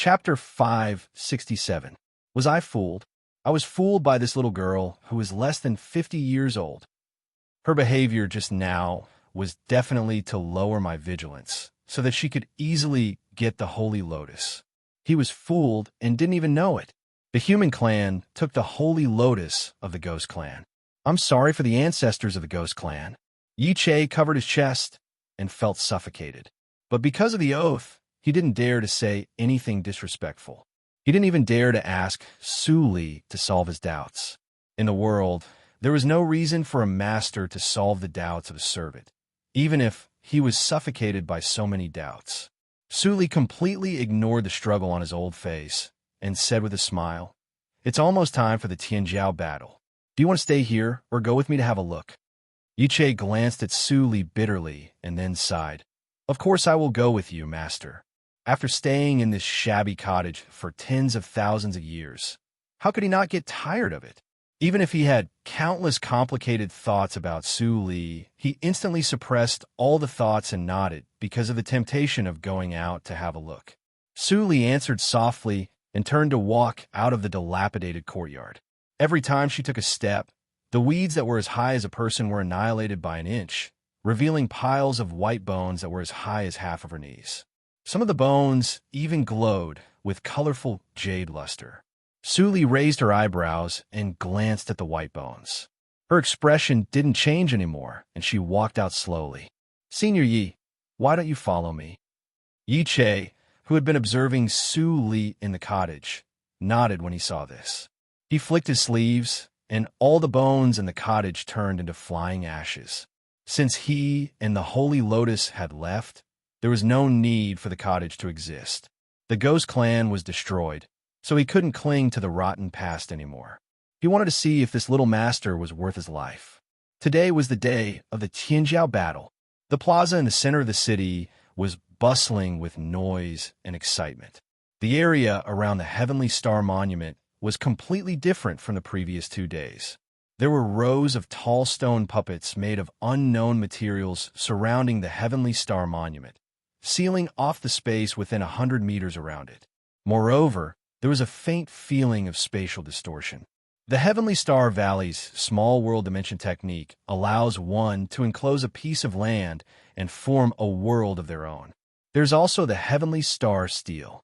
Chapter 567. Was I fooled? I was fooled by this little girl who was less than 50 years old. Her behavior just now was definitely to lower my vigilance, so that she could easily get the Holy Lotus. He was fooled and didn't even know it. The human clan took the Holy Lotus of the Ghost Clan. I'm sorry for the ancestors of the Ghost Clan. Yi Che covered his chest and felt suffocated. But because of the oath, he didn't dare to say anything disrespectful. He didn't even dare to ask Su Li to solve his doubts. In the world, there was no reason for a master to solve the doubts of a servant, even if he was suffocated by so many doubts. Su Li completely ignored the struggle on his old face and said with a smile, "It's almost time for the Tianjiao battle. Do you want to stay here or go with me to have a look?" Yi Che glanced at Su Li bitterly and then sighed. "Of course I will go with you, master. After staying in this shabby cottage for tens of thousands of years, how could he not get tired of it?" Even if he had countless complicated thoughts about Su Li, he instantly suppressed all the thoughts and nodded because of the temptation of going out to have a look. Su Li answered softly and turned to walk out of the dilapidated courtyard. Every time she took a step, the weeds that were as high as a person were annihilated by an inch, revealing piles of white bones that were as high as half of her knees. Some of the bones even glowed with colorful jade luster. Su Li raised her eyebrows and glanced at the white bones. Her expression didn't change anymore, and she walked out slowly. "Senior Yi, why don't you follow me?" Yi Che, who had been observing Su Li in the cottage, nodded when he saw this. He flicked his sleeves, and all the bones in the cottage turned into flying ashes. Since he and the Holy Lotus had left, there was no need for the cottage to exist. The Ghost Clan was destroyed, so he couldn't cling to the rotten past anymore. He wanted to see if this little master was worth his life. Today was the day of the Tianjiao battle. The plaza in the center of the city was bustling with noise and excitement. The area around the Heavenly Star Monument was completely different from the previous 2 days. There were rows of tall stone puppets made of unknown materials surrounding the Heavenly Star Monument, sealing off the space within 100 meters around it. Moreover, there was a faint feeling of spatial distortion. The Heavenly Star Valley's small world dimension technique allows one to enclose a piece of land and form a world of their own. There's also the Heavenly Star Steel.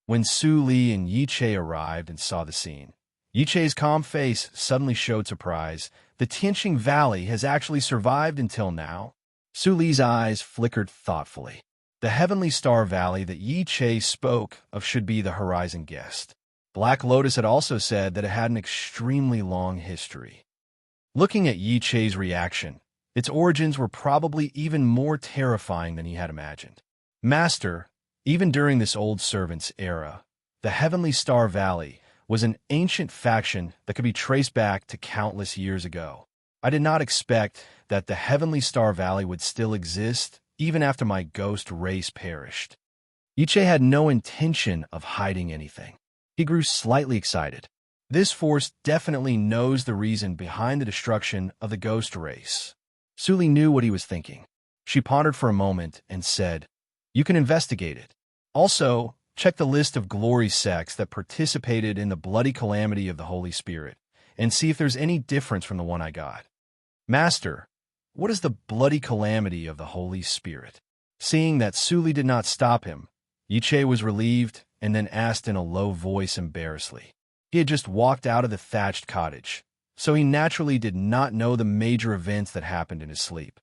When Su Li and Yi Che arrived and saw the scene, Yi Che's calm face suddenly showed surprise. The Tianqing Valley has actually survived until now. Su Li's eyes flickered thoughtfully. The Heavenly Star Valley that Yi Che spoke of should be the horizon guest. Black Lotus had also said that it had an extremely long history. Looking at Yi Che's reaction, its origins were probably even more terrifying than he had imagined. "Master, even during this old servant's era, the Heavenly Star Valley was an ancient faction that could be traced back to countless years ago. I did not expect that the Heavenly Star Valley would still exist even after my ghost race perished." Yi Che had no intention of hiding anything. He grew slightly excited. This force definitely knows the reason behind the destruction of the ghost race. Su Li knew what he was thinking. She pondered for a moment and said, "You can investigate it. Also, check the list of glory sects that participated in the bloody calamity of the Holy Spirit and see if there's any difference from the one I got." "Master, what is the bloody calamity of the Holy Spirit?" Seeing that Su Li did not stop him, Yi Che was relieved and then asked in a low voice embarrassedly. He had just walked out of the thatched cottage, so he naturally did not know the major events that happened in his sleep.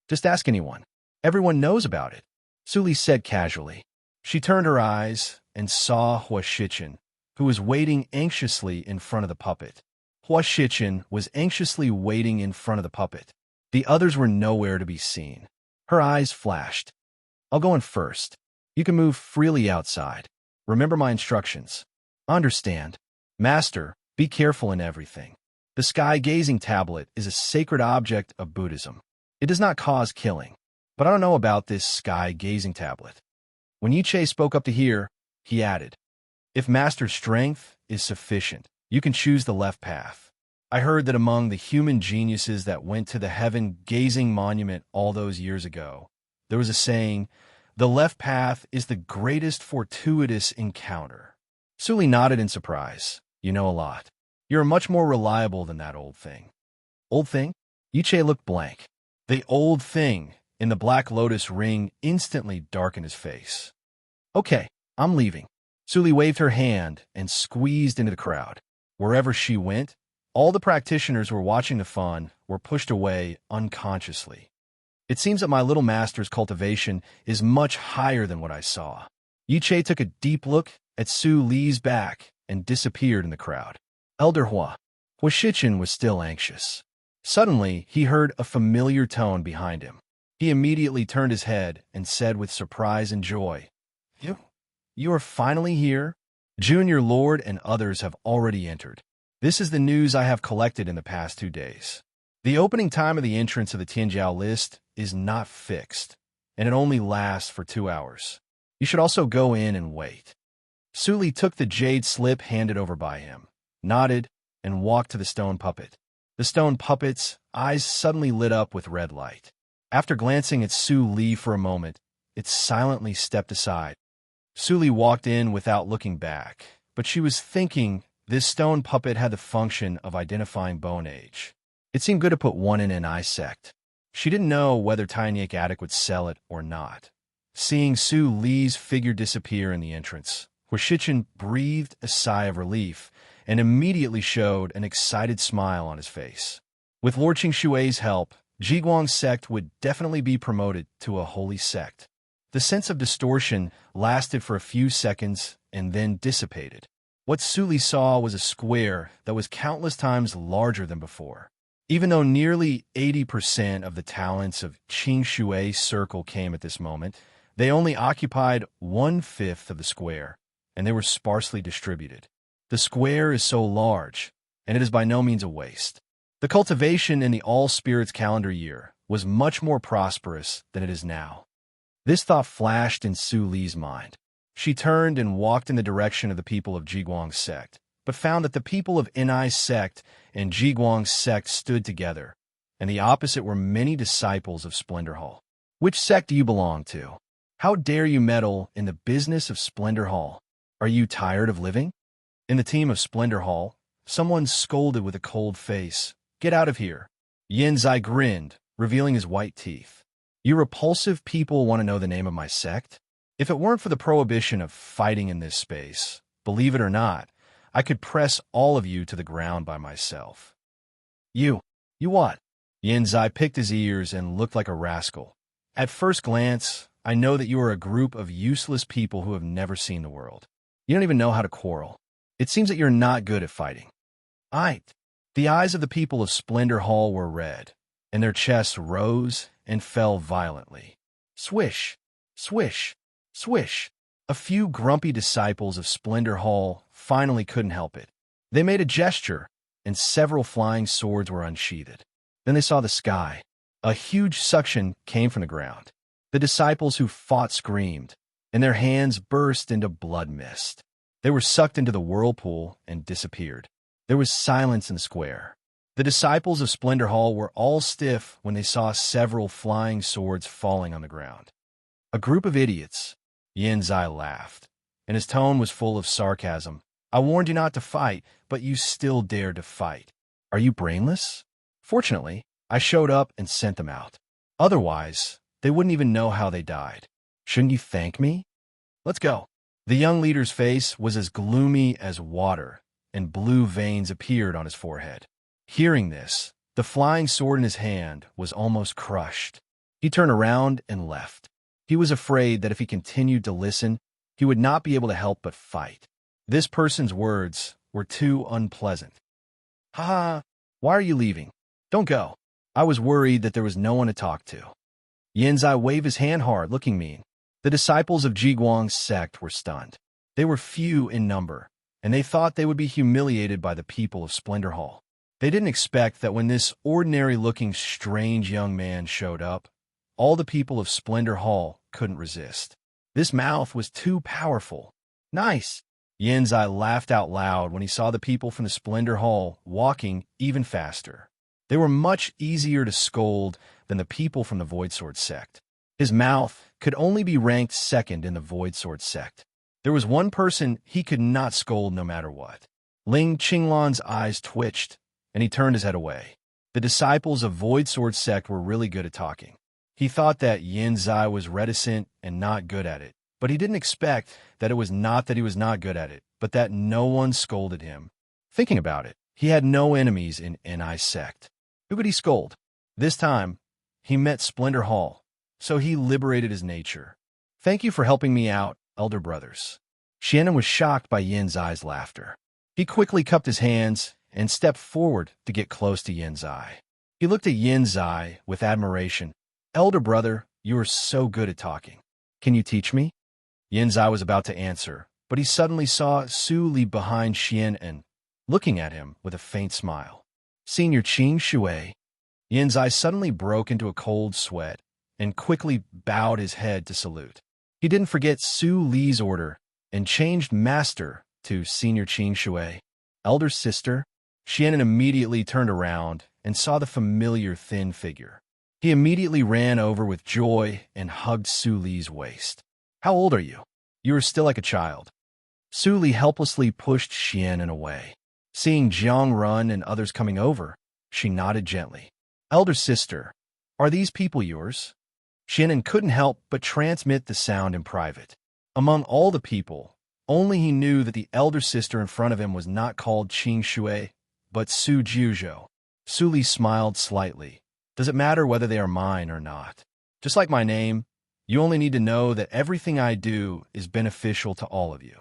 "Just ask anyone. Everyone knows about it," Su Li said casually. She turned her eyes and saw Hua Shichen, who was waiting anxiously in front of the puppet. Hua Shichen was anxiously waiting in front of the puppet. The others were nowhere to be seen. Her eyes flashed. "I'll go in first. You can move freely outside. Remember my instructions." "Understand. Master, be careful in everything. The sky-gazing tablet is a sacred object of Buddhism. It does not cause killing. But I don't know about this sky-gazing tablet." When Yi Che spoke up to hear, he added, "If Master's strength is sufficient, you can choose the left path. I heard that among the human geniuses that went to the heaven-gazing monument all those years ago, there was a saying, The left path is the greatest fortuitous encounter. Suli nodded in surprise. You know a lot. You're much more reliable than that old thing. Old thing? Yiche looked blank. The old thing in the Black Lotus ring instantly darkened his face. Okay, I'm leaving. Suli waved her hand and squeezed into the crowd. Wherever she went, all the practitioners who were watching the fun were pushed away unconsciously. It seems that my little master's cultivation is much higher than what I saw. Yiche took a deep look at Su Li's back and disappeared in the crowd. Elder Hua Shichen was still anxious. Suddenly, he heard a familiar tone behind him. He immediately turned his head and said with surprise and joy, You are finally here? Junior Lord and others have already entered. This is the news I have collected in the past 2 days. The opening time of the entrance of the Tianjiao list is not fixed, and it only lasts for 2 hours. You should also go in and wait. Suli took the jade slip handed over by him, nodded, and walked to the stone puppet. The stone puppet's eyes suddenly lit up with red light. After glancing at Su Li for a moment, it silently stepped aside. Su Li walked in without looking back, but she was thinking this stone puppet had the function of identifying bone age. It seemed good to put one in an eye sect. She didn't know whether Tiny Attic would sell it or not. Seeing Su Li's figure disappear in the entrance, Shichen breathed a sigh of relief and immediately showed an excited smile on his face. With Lord Qingshui's help, Jiguang's sect would definitely be promoted to a holy sect. The sense of distortion lasted for a few seconds and then dissipated. What Suli saw was a square that was countless times larger than before. Even though nearly 80% of the talents of Qingshui's circle came at this moment, they only occupied 1/5 of the square, and they were sparsely distributed. The square is so large, and it is by no means a waste. The cultivation in the all-spirits calendar year was much more prosperous than it is now. This thought flashed in Su Li's mind. She turned and walked in the direction of the people of Jiguang's sect, but found that the people of Inai's sect and Jiguang's sect stood together, and the opposite were many disciples of Splendor Hall. Which sect do you belong to? How dare you meddle in the business of Splendor Hall? Are you tired of living? In the team of Splendor Hall, someone scolded with a cold face. Get out of here. Yanzai grinned, revealing his white teeth. You repulsive people want to know the name of my sect? If it weren't for the prohibition of fighting in this space, believe it or not, I could press all of you to the ground by myself. You what? Yanzai picked his ears and looked like a rascal. At first glance, I know that you are a group of useless people who have never seen the world. You don't even know how to quarrel. It seems that you're not good at fighting. The eyes of the people of Splendor Hall were red, and their chests rose and fell violently. Swish, swish, swish. A few grumpy disciples of Splendor Hall finally couldn't help it. They made a gesture, and several flying swords were unsheathed. Then they saw the sky. A huge suction came from the ground. The disciples who fought screamed, and their hands burst into blood mist. They were sucked into the whirlpool and disappeared. There was silence in the square. The disciples of Splendor Hall were all stiff when they saw several flying swords falling on the ground. A group of idiots. Yanzai laughed, and his tone was full of sarcasm. I warned you not to fight, but you still dared to fight. Are you brainless? Fortunately, I showed up and sent them out. Otherwise, they wouldn't even know how they died. Shouldn't you thank me? Let's go. The young leader's face was as gloomy as water, and blue veins appeared on his forehead. Hearing this, the flying sword in his hand was almost crushed. He turned around and left. He was afraid that if he continued to listen, he would not be able to help but fight. This person's words were too unpleasant. Ha! Why are you leaving? Don't go. I was worried that there was no one to talk to. Yanzai waved his hand hard, looking mean. The disciples of Jiguang's sect were stunned. They were few in number, and they thought they would be humiliated by the people of Splendor Hall. They didn't expect that when this ordinary-looking strange young man showed up, all the people of Splendor Hall couldn't resist. This mouth was too powerful. Nice! Yanzai laughed out loud when he saw the people from the Splendor Hall walking even faster. They were much easier to scold than the people from the Void Sword sect. His mouth could only be ranked second in the Void Sword sect. There was one person he could not scold no matter what. Ling Qinglan's eyes twitched, and he turned his head away. The disciples of Void Sword sect were really good at talking. He thought that Yin Zai was reticent and not good at it, but he didn't expect that it was not that he was not good at it, but that no one scolded him. Thinking about it, he had no enemies in Ni sect. Who could he scold? This time, he met Splendor Hall, so he liberated his nature. Thank you for helping me out, elder brothers. Xianan was shocked by Yin Zai's laughter. He quickly cupped his hands and stepped forward to get close to Yin Zai. He looked at Yin Zai with admiration. Elder brother, you are so good at talking. Can you teach me? Yin Zai was about to answer, but he suddenly saw Su Li behind Xianan, looking at him with a faint smile. Senior Qing Shui. Yin Zai suddenly broke into a cold sweat and quickly bowed his head to salute. He didn't forget Su Li's order and changed master to Senior Qing Shui. Elder sister. Xianan immediately turned around and saw the familiar thin figure. He immediately ran over with joy and hugged Su Li's waist. How old are you? You are still like a child. Su Li helplessly pushed Xianan away. Seeing Jiang Run and others coming over, she nodded gently. Elder sister, are these people yours? Xianan couldn't help but transmit the sound in private. Among all the people, only he knew that the elder sister in front of him was not called Qing Shui, but Su Jiuzhou. Su Li smiled slightly. Does it matter whether they are mine or not? Just like my name, you only need to know that everything I do is beneficial to all of you.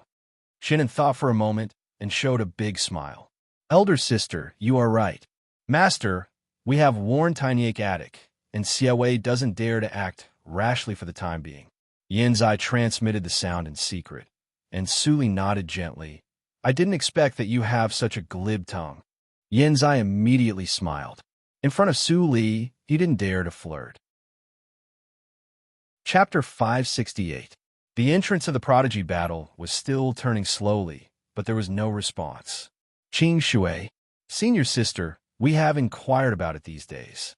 Xianan thought for a moment and showed a big smile. Elder sister, you are right. Master, we have warned Tiniak Attic, and Xiaowei doesn't dare to act rashly for the time being. Yin Zai transmitted the sound in secret, and Su Li nodded gently. I didn't expect that you have such a glib tongue. Yin Zai immediately smiled. In front of Su Li, he didn't dare to flirt. Chapter 568. The entrance of the prodigy battle was still turning slowly, but there was no response. Qing Shui, senior sister, we have inquired about it these days.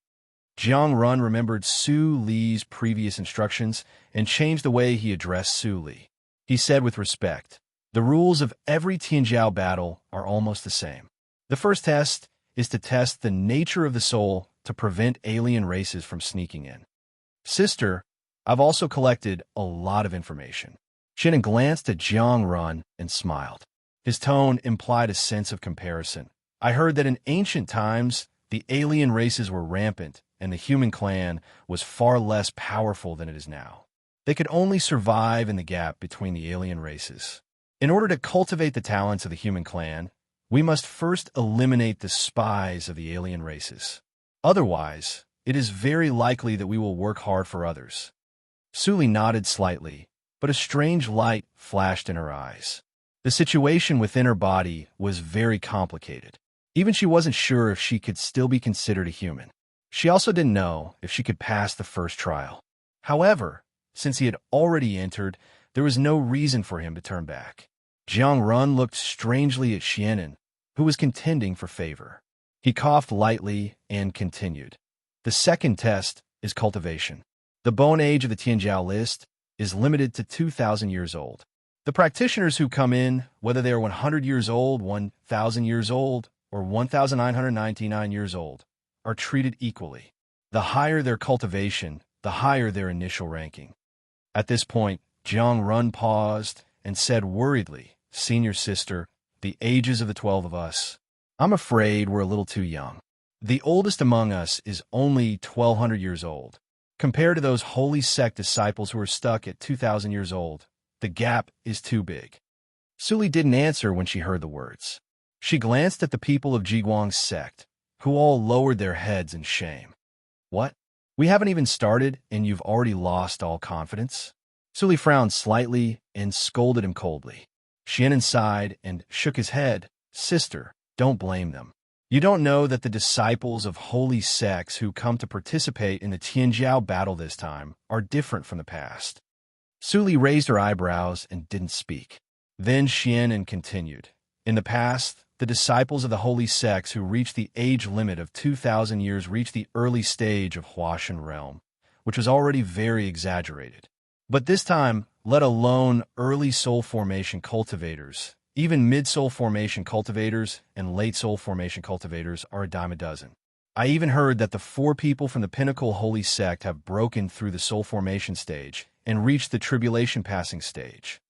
Jiang Run remembered Su Li's previous instructions and changed the way he addressed Su Li. He said with respect, the rules of every Tianjiao battle are almost the same. The first test is to test the nature of the soul to prevent alien races from sneaking in. Sister, I've also collected a lot of information. Xianan glanced at Jiang Run and smiled. His tone implied a sense of comparison. I heard that in ancient times, the alien races were rampant and the human clan was far less powerful than it is now. They could only survive in the gap between the alien races. In order to cultivate the talents of the human clan, we must first eliminate the spies of the alien races. Otherwise, it is very likely that we will work hard for others. Su Li nodded slightly, but a strange light flashed in her eyes. The situation within her body was very complicated. Even she wasn't sure if she could still be considered a human. She also didn't know if she could pass the first trial. However, since he had already entered, there was no reason for him to turn back. Jiang Run looked strangely at Xianan, who was contending for favor. He coughed lightly and continued. The second test is cultivation. The bone age of the Tianjiao list is limited to 2,000 years old. The practitioners who come in, whether they are 100 years old, 1,000 years old, or 1,999 years old, are treated equally. The higher their cultivation, the higher their initial ranking. At this point, Jiang Run paused and said worriedly, Senior sister, the ages of the 12 of us, I'm afraid we're a little too young. The oldest among us is only 1,200 years old. Compared to those holy sect disciples who are stuck at 2,000 years old, the gap is too big. Su Li didn't answer when she heard the words. She glanced at the people of Jiguang's sect, who all lowered their heads in shame. What? We haven't even started, and you've already lost all confidence? Su Li frowned slightly and scolded him coldly. Xianan sighed and shook his head. Sister, don't blame them. You don't know that the disciples of holy sects who come to participate in the Tianjiao battle this time are different from the past. Su Li raised her eyebrows and didn't speak. Then Xianan continued. In the past, the disciples of the holy sects who reached the age limit of 2,000 years reached the early stage of Huashan realm, which was already very exaggerated. But this time, let alone early soul formation cultivators, even mid-soul formation cultivators and late soul formation cultivators are a dime a dozen. I even heard that the 4 people from the Pinnacle Holy Sect have broken through the soul formation stage and reached the tribulation passing stage.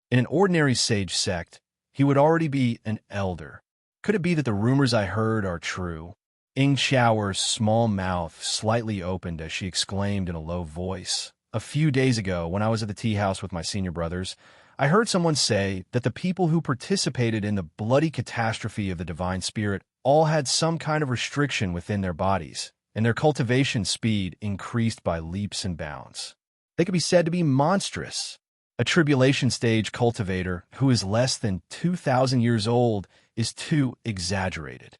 In an ordinary sage sect, he would already be an elder. Could it be that the rumors I heard are true? Ing Shower's small mouth slightly opened as she exclaimed in a low voice. A few days ago, when I was at the tea house with my senior brothers, I heard someone say that the people who participated in the bloody catastrophe of the Divine Spirit all had some kind of restriction within their bodies, and their cultivation speed increased by leaps and bounds. They could be said to be monstrous. A tribulation stage cultivator who is less than 2,000 years old is too exaggerated.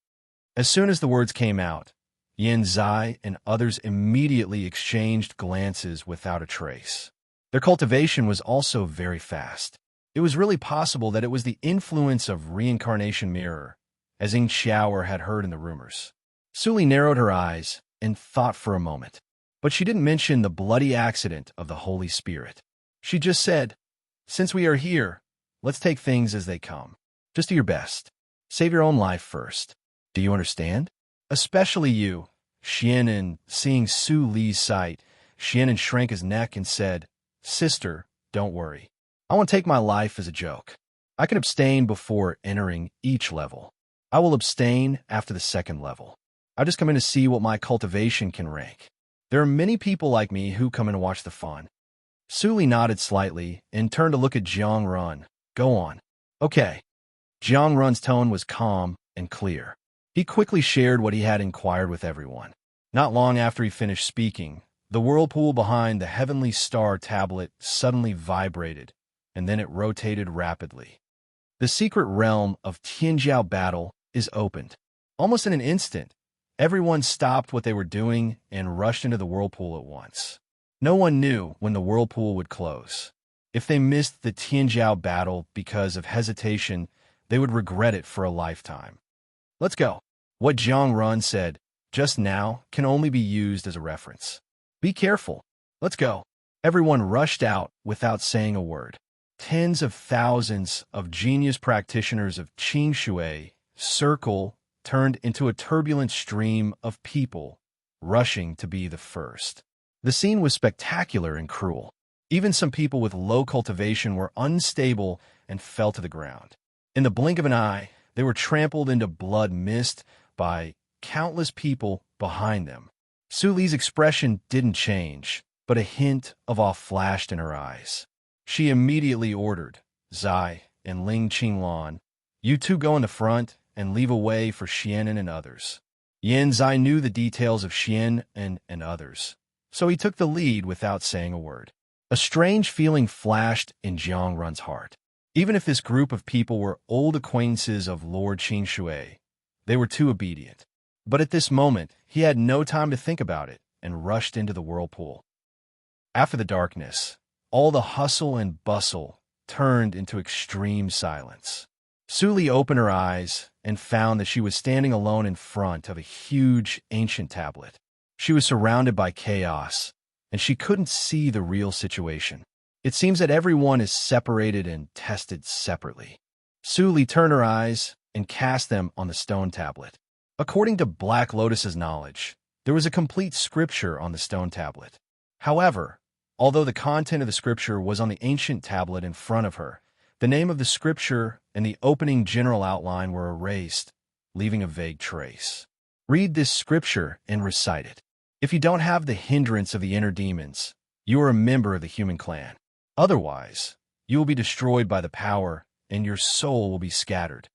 As soon as the words came out, Yin Zai and others immediately exchanged glances without a trace. Their cultivation was also very fast. It was really possible that it was the influence of reincarnation mirror, as Ing Xiaoer had heard in the rumors. Suli narrowed her eyes and thought for a moment, but she didn't mention the bloody accident of the Holy Spirit. She just said, "Since we are here, let's take things as they come. Just do your best. Save your own life first. Do you understand?" Especially you, Xianan. Seeing Su Li's sight, Xianan shrank his neck and said, "Sister, don't worry. I won't take my life as a joke. I can abstain before entering each level. I will abstain after the second level. I just come in to see what my cultivation can rank. There are many people like me who come in to watch the fun." Suli nodded slightly and turned to look at Jiang Run. "Go on." "Okay." Jiang Run's tone was calm and clear. He quickly shared what he had inquired with everyone. Not long after he finished speaking, the whirlpool behind the heavenly star tablet suddenly vibrated, and then it rotated rapidly. The secret realm of Tianjiao battle is opened. Almost in an instant, everyone stopped what they were doing and rushed into the whirlpool at once. No one knew when the whirlpool would close. If they missed the Tianjiao battle because of hesitation, they would regret it for a lifetime. "Let's go." What Jiang Run said just now can only be used as a reference. "Be careful. Let's go." Everyone rushed out without saying a word. Tens of thousands of genius practitioners of Qing Shui circle turned into a turbulent stream of people rushing to be the first. The scene was spectacular and cruel. Even some people with low cultivation were unstable and fell to the ground. In the blink of an eye, they were trampled into blood mist by countless people behind them. Su Li's expression didn't change, but a hint of awe flashed in her eyes. She immediately ordered Zai and Ling Qinglan, "You two go in the front and leave a way for Xianan and others." Yan Zai knew the details of Xian and others, so he took the lead without saying a word. A strange feeling flashed in Jiang Run's heart. Even if this group of people were old acquaintances of Lord Qing Shui, they were too obedient. But at this moment, he had no time to think about it and rushed into the whirlpool. After the darkness, all the hustle and bustle turned into extreme silence. Su Li opened her eyes and found that she was standing alone in front of a huge ancient tablet. She was surrounded by chaos, and she couldn't see the real situation. It seems that everyone is separated and tested separately. Su Li turned her eyes and cast them on the stone tablet. According to Black Lotus's knowledge, there was a complete scripture on the stone tablet. However, although the content of the scripture was on the ancient tablet in front of her, the name of the scripture and the opening general outline were erased, leaving a vague trace. Read this scripture and recite it. If you don't have the hindrance of the inner demons, you are a member of the human clan. Otherwise, you will be destroyed by the power, and your soul will be scattered.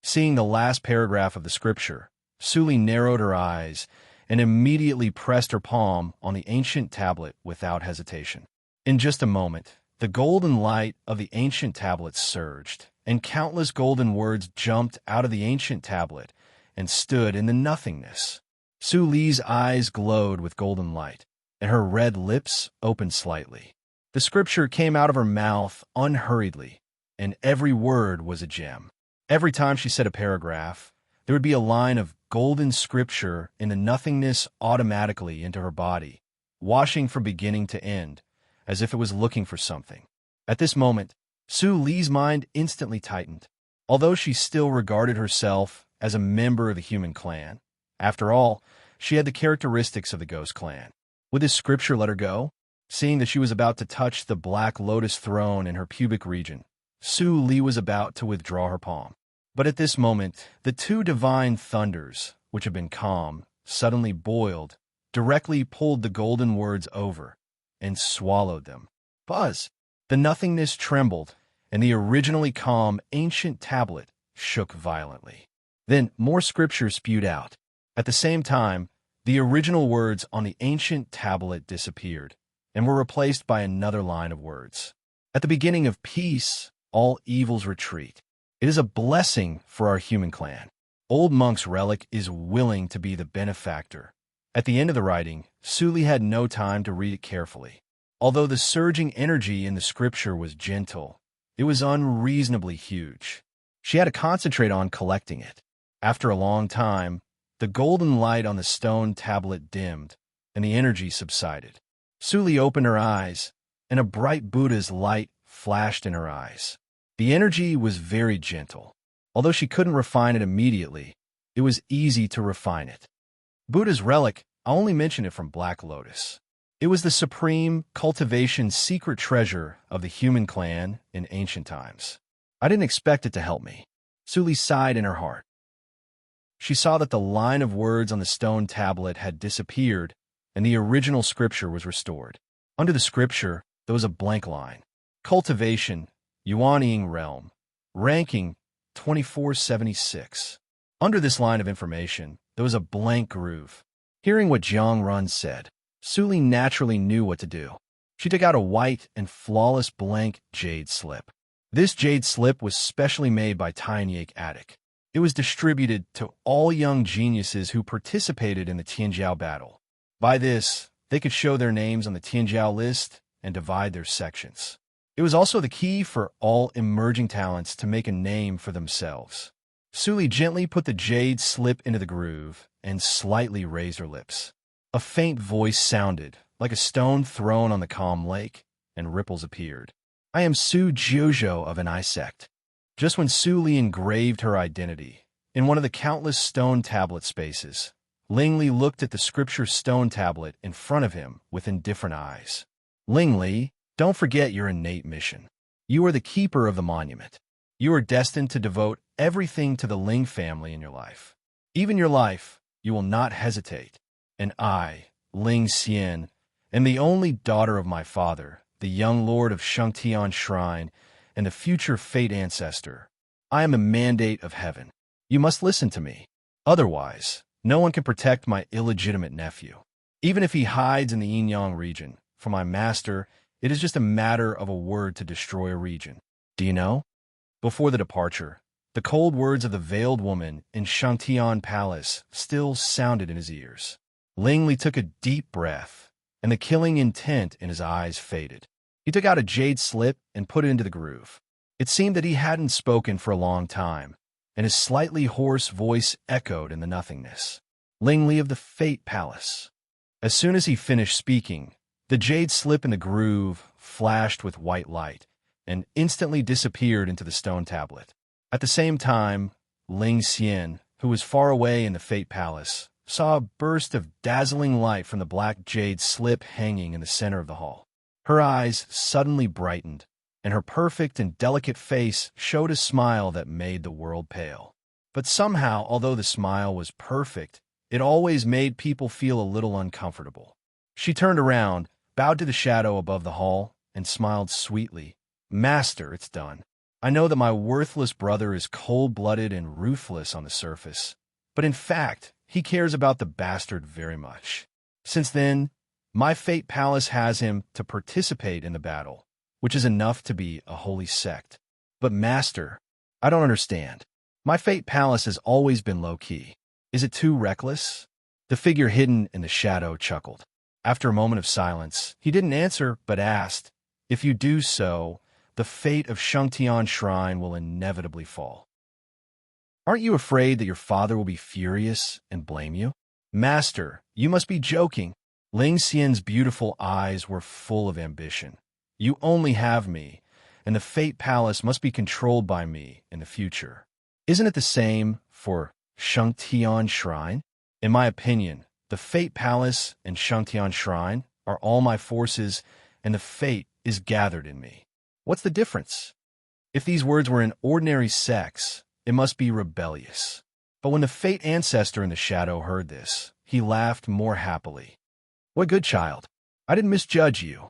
Seeing the last paragraph of the scripture, Su Li narrowed her eyes and immediately pressed her palm on the ancient tablet without hesitation. In just a moment, the golden light of the ancient tablet surged, and countless golden words jumped out of the ancient tablet and stood in the nothingness. Su Li's eyes glowed with golden light, and her red lips opened slightly. The scripture came out of her mouth unhurriedly, and every word was a gem. Every time she said a paragraph, there would be a line of golden scripture in the nothingness automatically into her body, washing from beginning to end, as if it was looking for something. At this moment, Su Li's mind instantly tightened. Although she still regarded herself as a member of the human clan, after all, she had the characteristics of the ghost clan. Would this scripture let her go? Seeing that she was about to touch the black lotus throne in her pubic region, Su Li was about to withdraw her palm. But at this moment, the two divine thunders, which had been calm, suddenly boiled, directly pulled the golden words over, and swallowed them. Buzz! The nothingness trembled, and the originally calm ancient tablet shook violently. Then more scripture spewed out. At the same time, the original words on the ancient tablet disappeared, and were replaced by another line of words. At the beginning of peace, all evils retreat. It is a blessing for our human clan. Old Monk's relic is willing to be the benefactor. At the end of the writing, Su Li had no time to read it carefully. Although the surging energy in the scripture was gentle, it was unreasonably huge. She had to concentrate on collecting it. After a long time, the golden light on the stone tablet dimmed, and the energy subsided. Su Li opened her eyes, and a bright Buddha's light flashed in her eyes. The energy was very gentle. Although she couldn't refine it immediately, it was easy to refine it. Buddha's relic, I only mention it from Black Lotus. It was the supreme cultivation secret treasure of the human clan in ancient times. I didn't expect it to help me. Su Li sighed in her heart. She saw that the line of words on the stone tablet had disappeared, and the original scripture was restored. Under the scripture, there was a blank line. Cultivation, Yuanying realm. Ranking, 2476. Under this line of information, there was a blank groove. Hearing what Jiang Run said, Su Li naturally knew what to do. She took out a white and flawless blank jade slip. This jade slip was specially made by Tianyake Attic. It was distributed to all young geniuses who participated in the Tianjiao battle. By this, they could show their names on the Tianjiao list and divide their sections. It was also the key for all emerging talents to make a name for themselves. Su Li gently put the jade slip into the groove and slightly raised her lips. A faint voice sounded, like a stone thrown on the calm lake, and ripples appeared. I am Su Jiuzhou of an Eye sect. Just when Su Li engraved her identity, in one of the countless stone tablet spaces, Ling Li looked at the scripture stone tablet in front of him with indifferent eyes. Ling Li, don't forget your innate mission. You are the keeper of the monument. You are destined to devote everything to the Ling family in your life. Even your life, you will not hesitate. And I, Ling Xian, am the only daughter of my father, the young lord of Shangtian Shrine, and the future fate ancestor. I am a mandate of heaven. You must listen to me. Otherwise, no one can protect my illegitimate nephew. Even if he hides in the Yinyang region, for my master, it is just a matter of a word to destroy a region. Do you know? Before the departure, the cold words of the veiled woman in Shangtian Palace still sounded in his ears. Ling Li took a deep breath, and the killing intent in his eyes faded. He took out a jade slip and put it into the groove. It seemed that he hadn't spoken for a long time, and his slightly hoarse voice echoed in the nothingness. Ling Li of the Fate Palace. As soon as he finished speaking, the jade slip in the groove flashed with white light and instantly disappeared into the stone tablet. At the same time, Ling Xian, who was far away in the Fate Palace, saw a burst of dazzling light from the black jade slip hanging in the center of the hall. Her eyes suddenly brightened, and her perfect and delicate face showed a smile that made the world pale. But somehow, although the smile was perfect, it always made people feel a little uncomfortable. She turned around, bowed to the shadow above the hall, and smiled sweetly. Master, it's done. I know that my worthless brother is cold-blooded and ruthless on the surface, but in fact, he cares about the bastard very much. Since then, my Fate Palace has him to participate in the battle, which is enough to be a holy sect. But Master, I don't understand. My Fate Palace has always been low-key. Is it too reckless? The figure hidden in the shadow chuckled. After a moment of silence, he didn't answer, but asked, if you do so, the fate of Shangtian Shrine will inevitably fall. Aren't you afraid that your father will be furious and blame you? Master, you must be joking. Ling Xian's beautiful eyes were full of ambition. You only have me, and the Fate Palace must be controlled by me in the future. Isn't it the same for Shengtian Shrine? In my opinion, the Fate Palace and Shengtian Shrine are all my forces, and the fate is gathered in me. What's the difference? If these words were in ordinary sex, it must be rebellious. But when the Fate Ancestor in the shadow heard this, he laughed more happily. What good child! I didn't misjudge you.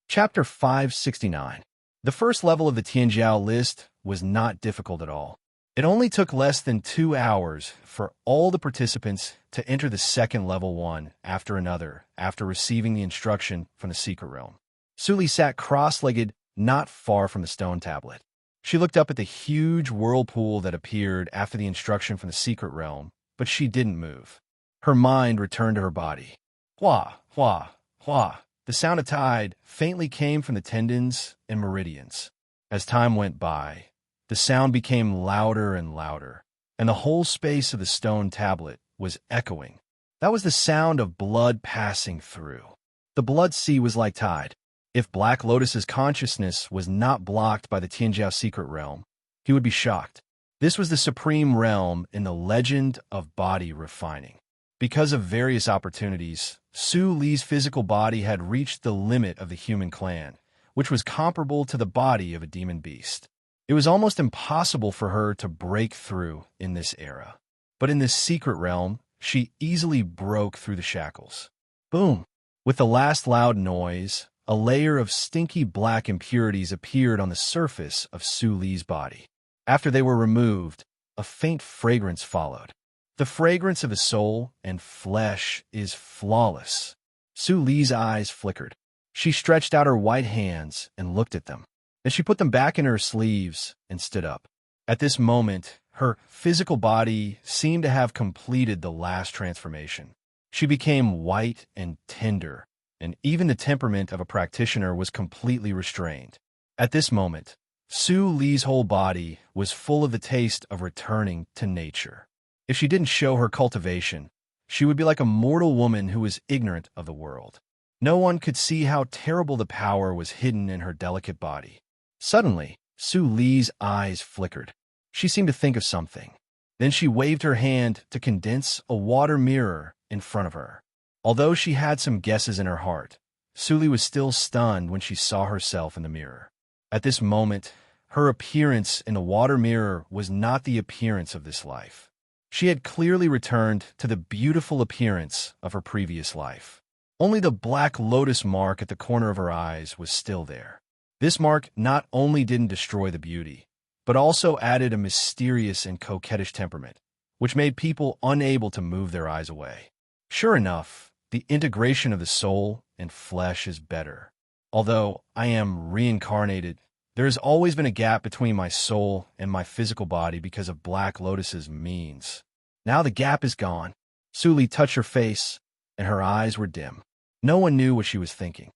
Chapter 569. The first level of the Tianjiao list was not difficult at all. It only took less than 2 hours for all the participants to enter the second level one after another after receiving the instruction from the secret realm. Suli sat cross-legged not far from the stone tablet. She looked up at the huge whirlpool that appeared after the instruction from the secret realm, but she didn't move. Her mind returned to her body. Hua, hua, hua. The sound of tide faintly came from the tendons and meridians. As time went by, the sound became louder and louder, and the whole space of the stone tablet was echoing. That was the sound of blood passing through. The blood sea was like tide. If Black Lotus's consciousness was not blocked by the Tianjiao secret realm, he would be shocked. This was the supreme realm in the legend of body refining. Because of various opportunities, Su Li's physical body had reached the limit of the human clan, which was comparable to the body of a demon beast. It was almost impossible for her to break through in this era. But in this secret realm, she easily broke through the shackles. Boom! With the last loud noise, a layer of stinky black impurities appeared on the surface of Su Li's body. After they were removed, a faint fragrance followed. The fragrance of the soul and flesh is flawless. Su Li's eyes flickered. She stretched out her white hands and looked at them. Then she put them back in her sleeves and stood up. At this moment, her physical body seemed to have completed the last transformation. She became white and tender, and even the temperament of a practitioner was completely restrained. At this moment, Su Li's whole body was full of the taste of returning to nature. If she didn't show her cultivation, she would be like a mortal woman who was ignorant of the world. No one could see how terrible the power was hidden in her delicate body. Suddenly, Su Li's eyes flickered. She seemed to think of something. Then she waved her hand to condense a water mirror in front of her. Although she had some guesses in her heart, Su Li was still stunned when she saw herself in the mirror. At this moment, her appearance in the water mirror was not the appearance of this life. She had clearly returned to the beautiful appearance of her previous life. Only the black lotus mark at the corner of her eyes was still there. This mark not only didn't destroy the beauty, but also added a mysterious and coquettish temperament, which made people unable to move their eyes away. Sure enough, the integration of the soul and flesh is better. Although I am reincarnated, there has always been a gap between my soul and my physical body because of Black Lotus's means. Now the gap is gone. Su Li touched her face, and her eyes were dim. No one knew what she was thinking.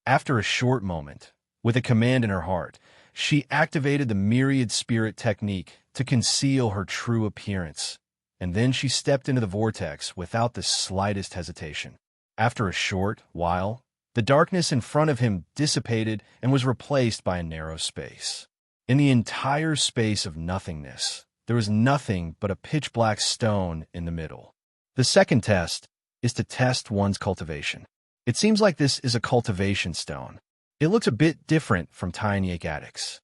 After a short moment, with a command in her heart, she activated the myriad spirit technique to conceal her true appearance, and then she stepped into the vortex without the slightest hesitation. After a short while, the darkness in front of him dissipated and was replaced by a narrow space. In the entire space of nothingness, there was nothing but a pitch-black stone in the middle. The second test is to test one's cultivation. It seems like this is a cultivation stone. It looks a bit different from Tianyake Attic's.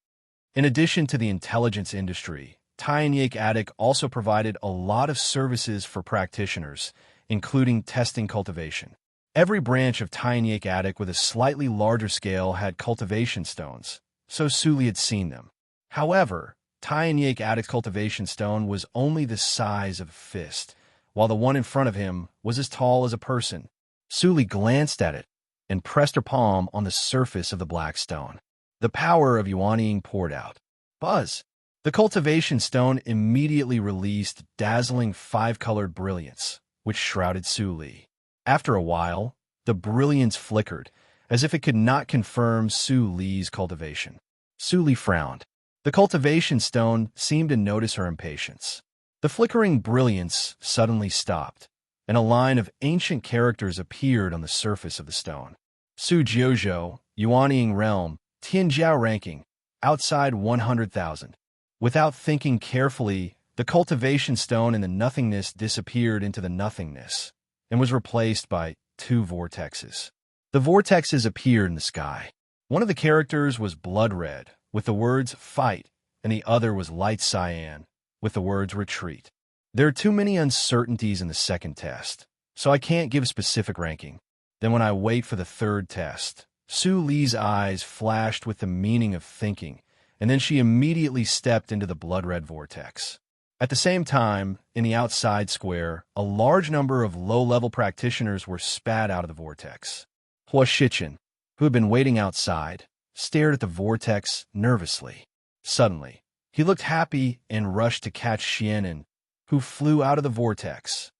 In addition to the intelligence industry, Tianyake Attic also provided a lot of services for practitioners, including testing cultivation. Every branch of Tianyake Attic with a slightly larger scale had cultivation stones, so Su Li had seen them. However, Tianyake Attic's cultivation stone was only the size of a fist, while the one in front of him was as tall as a person. Su Li glanced at it and pressed her palm on the surface of the black stone. The power of Yuanying poured out. Buzz! The cultivation stone immediately released dazzling five-colored brilliance, which shrouded Su Li. After a while, the brilliance flickered, as if it could not confirm Su Li's cultivation. Su Li frowned. The cultivation stone seemed to notice her impatience. The flickering brilliance suddenly stopped, and a line of ancient characters appeared on the surface of the stone. Su Jiuzhou, Yuanying Realm, Tianjiao ranking, outside 100,000. Without thinking carefully, the cultivation stone in the nothingness disappeared into the nothingness and was replaced by 2 vortexes. The vortexes appeared in the sky. One of the characters was blood red, with the words fight, and the other was light cyan, with the words retreat. There are too many uncertainties in the second test, so I can't give a specific ranking. Then when I wait for the third test, Su Li's eyes flashed with the meaning of thinking, and then she immediately stepped into the blood-red vortex. At the same time, in the outside square, a large number of low-level practitioners were spat out of the vortex. Hua Shichen, who had been waiting outside, stared at the vortex nervously. Suddenly, he looked happy and rushed to catch Xianan, who flew out of the vortex.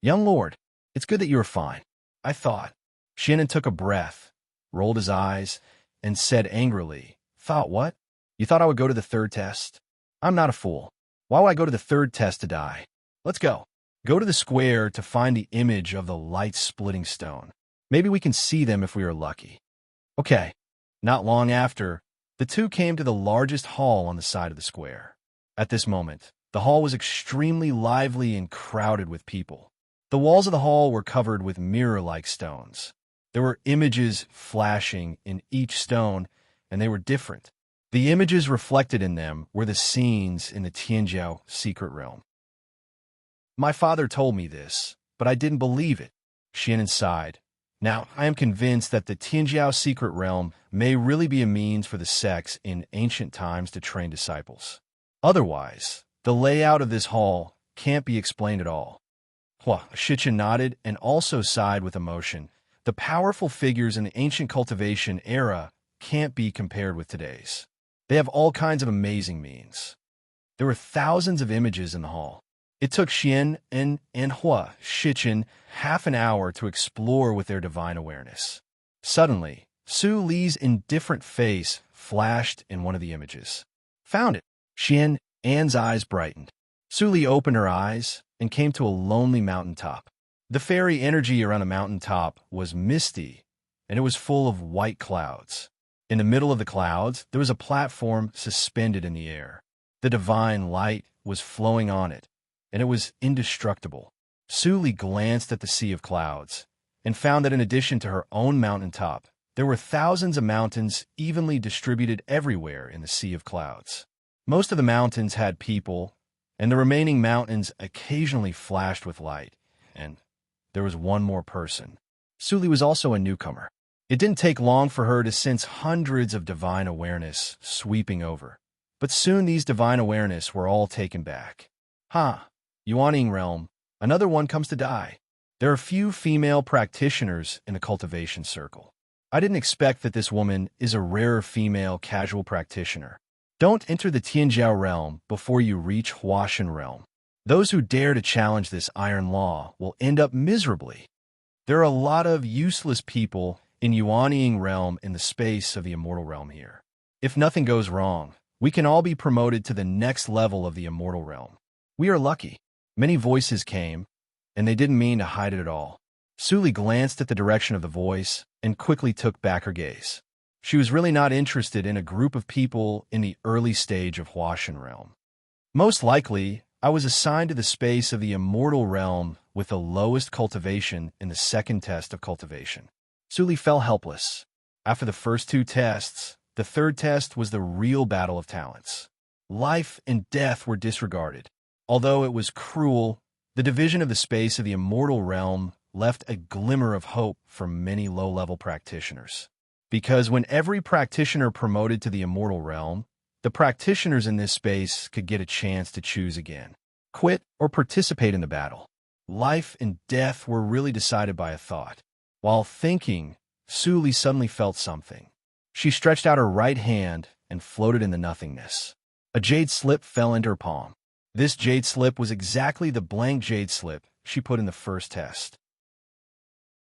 "Young lord, it's good that you are fine," I thought. Xianan took a breath, rolled his eyes, and said angrily, "Thought what? You thought I would go to the third test? I'm not a fool. Why would I go to the third test to die? Let's go. Go to the square to find the image of the light-splitting stone. Maybe we can see them if we are lucky." Okay. Not long after, the two came to the largest hall on the side of the square. At this moment, the hall was extremely lively and crowded with people. The walls of the hall were covered with mirror-like stones. There were images flashing in each stone, and they were different. The images reflected in them were the scenes in the Tianjiao secret realm. My father told me this, but I didn't believe it. Xianan sighed. Now, I am convinced that the Tianjiao secret realm may really be a means for the sects in ancient times to train disciples. Otherwise, the layout of this hall can't be explained at all. Hua Shichen nodded and also sighed with emotion. The powerful figures in the ancient cultivation era can't be compared with today's. They have all kinds of amazing means. There were thousands of images in the hall. It took Xian and Hua Shichen half an hour to explore with their divine awareness. Suddenly, Su Li's indifferent face flashed in one of the images. Found it. Xian An's eyes brightened. Su Li opened her eyes and came to a lonely mountaintop. The fairy energy around the mountaintop was misty, and it was full of white clouds. In the middle of the clouds, there was a platform suspended in the air. The divine light was flowing on it, and it was indestructible. Su Li glanced at the sea of clouds and found that in addition to her own mountaintop, there were thousands of mountains evenly distributed everywhere in the sea of clouds. Most of the mountains had people, and the remaining mountains occasionally flashed with light, and there was one more person. Su Li was also a newcomer. It didn't take long for her to sense hundreds of divine awareness sweeping over, but soon these divine awareness were all taken back. Yuanying Realm, another one comes to die. There are few female practitioners in the cultivation circle. I didn't expect that this woman is a rare female casual practitioner. Don't enter the Tianjiao realm before you reach Huashan realm. Those who dare to challenge this iron law will end up miserably. There are a lot of useless people in Yuanying realm in the space of the immortal realm here. If nothing goes wrong, we can all be promoted to the next level of the immortal realm. We are lucky. Many voices came, and they didn't mean to hide it at all. Su Li glanced at the direction of the voice and quickly took back her gaze. She was really not interested in a group of people in the early stage of Huashan realm. Most likely, I was assigned to the space of the immortal realm with the lowest cultivation in the second test of cultivation. Su Li fell helpless. After the first 2 tests, the third test was the real battle of talents. Life and death were disregarded. Although it was cruel, the division of the space of the immortal realm left a glimmer of hope for many low-level practitioners. Because when every practitioner promoted to the immortal realm, the practitioners in this space could get a chance to choose again, quit or participate in the battle. Life and death were really decided by a thought. While thinking, Su Li suddenly felt something. She stretched out her right hand and floated in the nothingness. A jade slip fell into her palm. This jade slip was exactly the blank jade slip she put in the first test.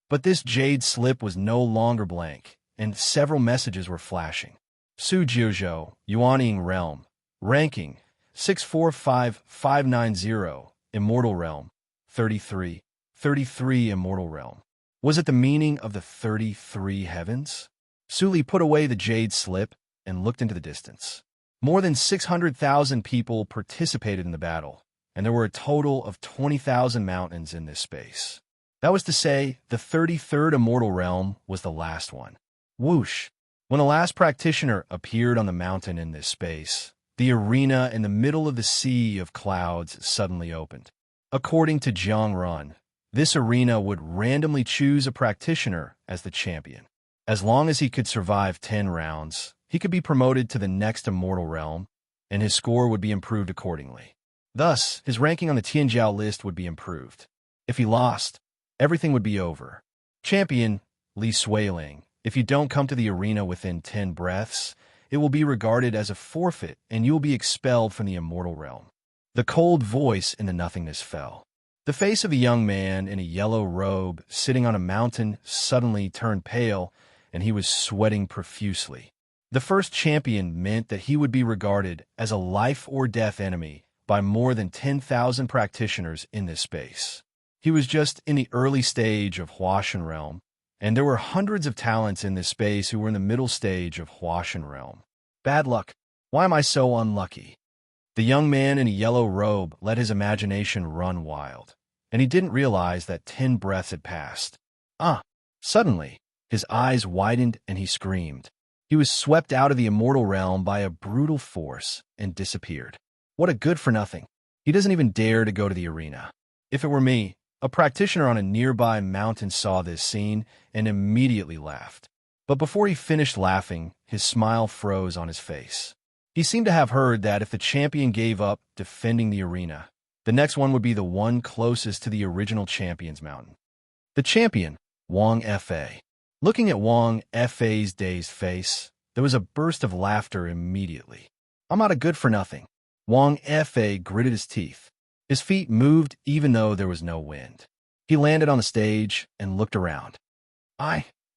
But this jade slip was no longer blank, and several messages were flashing. Su Jiuzhou, Yuanying Realm, ranking 645590, Immortal Realm, 33, 33 immortal realm? Was it the meaning of the 33 heavens? Suli put away the jade slip and looked into the distance. More than 600,000 people participated in the battle, and there were a total of 20,000 mountains in this space. That was to say, the 33rd immortal realm was the last one. Whoosh! When the last practitioner appeared on the mountain in this space, the arena in the middle of the sea of clouds suddenly opened. According to Jiang Run, this arena would randomly choose a practitioner as the champion. As long as he could survive 10 rounds, he could be promoted to the next immortal realm, and his score would be improved accordingly. Thus, his ranking on the Tianjiao list would be improved. If he lost, everything would be over. Champion Li Suiling, if you don't come to the arena within 10 breaths, it will be regarded as a forfeit and you will be expelled from the immortal realm. The cold voice in the nothingness fell. The face of a young man in a yellow robe sitting on a mountain suddenly turned pale, and he was sweating profusely. The first champion meant that he would be regarded as a life-or-death enemy by more than 10,000 practitioners in this space. He was just in the early stage of Huashan realm, and there were hundreds of talents in this space who were in the middle stage of Huashan realm. Bad luck. Why am I so unlucky? The young man in a yellow robe let his imagination run wild, and he didn't realize that 10 breaths had passed. Suddenly, his eyes widened and he screamed. He was swept out of the immortal realm by a brutal force and disappeared. What a good-for-nothing. He doesn't even dare to go to the arena. If it were me, a practitioner on a nearby mountain saw this scene and immediately laughed. But before he finished laughing, his smile froze on his face. He seemed to have heard that if the champion gave up defending the arena, the next one would be the one closest to the original champion's mountain. The champion, Wang Fa. Looking at Wang Fa's dazed face, there was a burst of laughter immediately. I'm not a good-for-nothing. Wang Fa gritted his teeth. His feet moved even though there was no wind. He landed on the stage and looked around.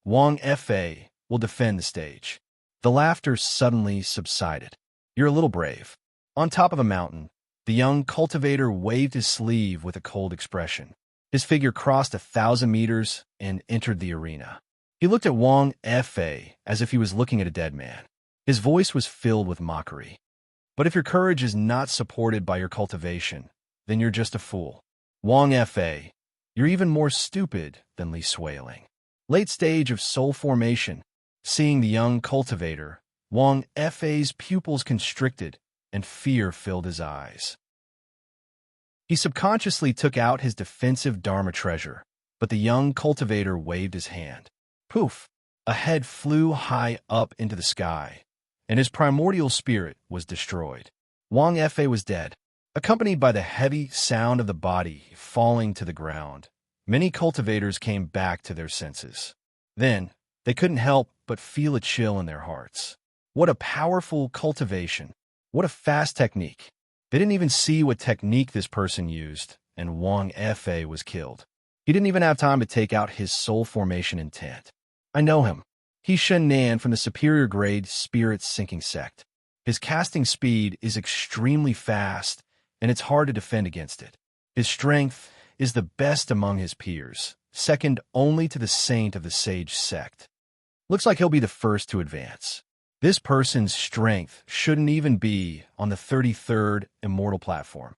Wang Fa, will defend the stage. The laughter suddenly subsided. You're a little brave. On top of a mountain, the young cultivator waved his sleeve with a cold expression. His figure crossed 1,000 meters and entered the arena. He looked at Wang Fa as if he was looking at a dead man. His voice was filled with mockery. But if your courage is not supported by your cultivation, then you're just a fool. Wang Fa, you're even more stupid than Li Suiling. Late stage of soul formation. Seeing the young cultivator, Wang Fa's pupils constricted and fear filled his eyes. He subconsciously took out his defensive Dharma treasure, but the young cultivator waved his hand. Poof! A head flew high up into the sky, and his primordial spirit was destroyed. Wang Fa was dead. Accompanied by the heavy sound of the body falling to the ground, many cultivators came back to their senses. Then, they couldn't help but feel a chill in their hearts. What a powerful cultivation. What a fast technique. They didn't even see what technique this person used, and Wang Fa was killed. He didn't even have time to take out his soul formation intent. I know him. He's Shen Nan from the superior grade Spirit Sinking Sect. His casting speed is extremely fast, and it's hard to defend against it. His strength is the best among his peers, second only to the saint of the Sage Sect. Looks like he'll be the first to advance. This person's strength shouldn't even be on the 33rd Immortal platform.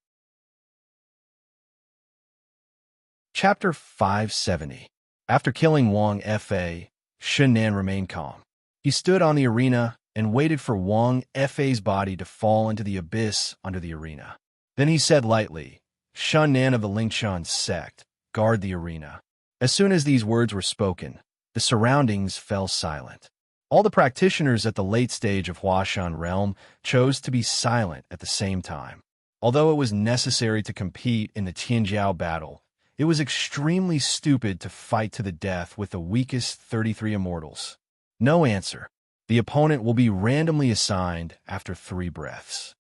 Chapter 570. After killing Wang Fa, Shen Nan remained calm. He stood on the arena and waited for Wang Fa's body to fall into the abyss under the arena. Then he said lightly, Shen Nan of the Lingshan sect, guard the arena. As soon as these words were spoken, the surroundings fell silent. All the practitioners at the late stage of Huashan realm chose to be silent at the same time. Although it was necessary to compete in the Tianjiao battle, it was extremely stupid to fight to the death with the weakest 33 immortals. No answer. The opponent will be randomly assigned after 3 breaths.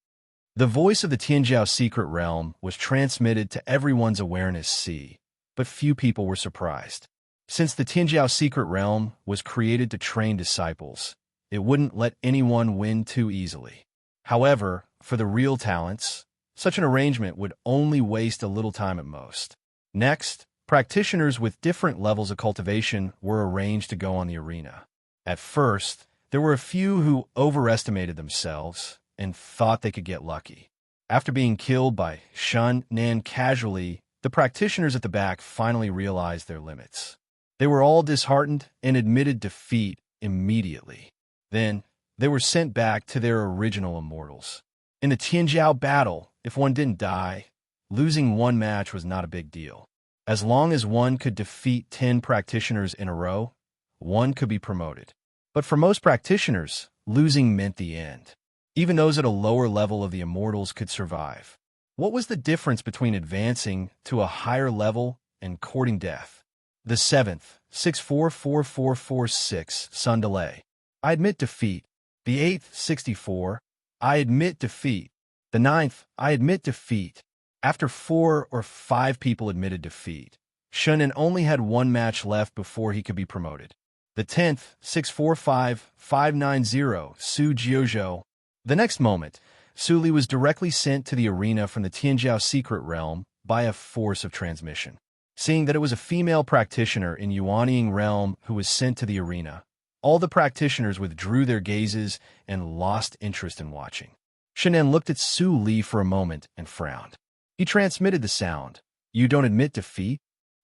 The voice of the Tianjiao secret realm was transmitted to everyone's awareness sea, but few people were surprised. Since the Tianjiao secret realm was created to train disciples, it wouldn't let anyone win too easily. However, for the real talents, such an arrangement would only waste a little time at most. Next, Practitioners with different levels of cultivation were arranged to go on the arena. At first, there were a few who overestimated themselves and thought they could get lucky. After being killed by Shun Nan casually, the practitioners at the back finally realized their limits. They were all disheartened and admitted defeat immediately. Then, they were sent back to their original immortals. In the Tianjiao battle, if one didn't die, losing one match was not a big deal. As long as one could defeat 10 practitioners in a row, one could be promoted. But for most practitioners, losing meant the end. Even those at a lower level of the immortals could survive. What was the difference between advancing to a higher level and courting death? The 7th, 644446, Sun delay. I admit defeat. The 8th, 64. I admit defeat. The 9th, I admit defeat. After 4 or 5 people admitted defeat, Shunin only had one match left before he could be promoted. The 10th, 645590, Su Jiuzhou. The next moment, Su Li was directly sent to the arena from the Tianjiao secret realm by a force of transmission. Seeing that it was a female practitioner in Yuanying realm who was sent to the arena, all the practitioners withdrew their gazes and lost interest in watching. Shunin looked at Su Li for a moment and frowned. He transmitted the sound. You don't admit defeat?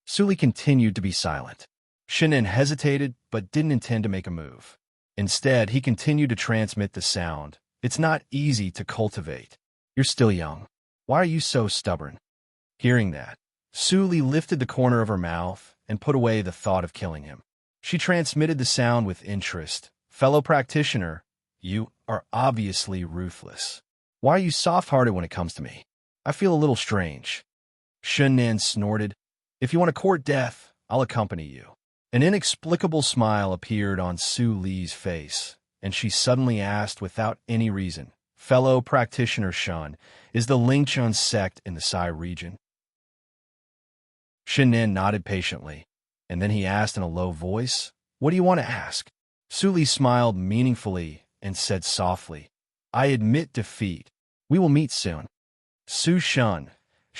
Su Li continued to be silent. Shunin hesitated but didn't intend to make a move. Instead, he continued to transmit the sound. It's not easy to cultivate. You're still young. Why are you so stubborn? Hearing that, Su Li lifted the corner of her mouth and put away the thought of killing him. She transmitted the sound with interest. Fellow practitioner, you are obviously ruthless. Why are you soft-hearted when it comes to me? I feel a little strange. Shunnan snorted. If you want to court death, I'll accompany you. An inexplicable smile appeared on Su Li's face, and she suddenly asked without any reason, Fellow practitioner Shun, is the Lingchun sect in the Sai region? Shunnan nodded patiently, and then he asked in a low voice, What do you want to ask? Su Li smiled meaningfully and said softly, I admit defeat. We will meet soon. Su Shun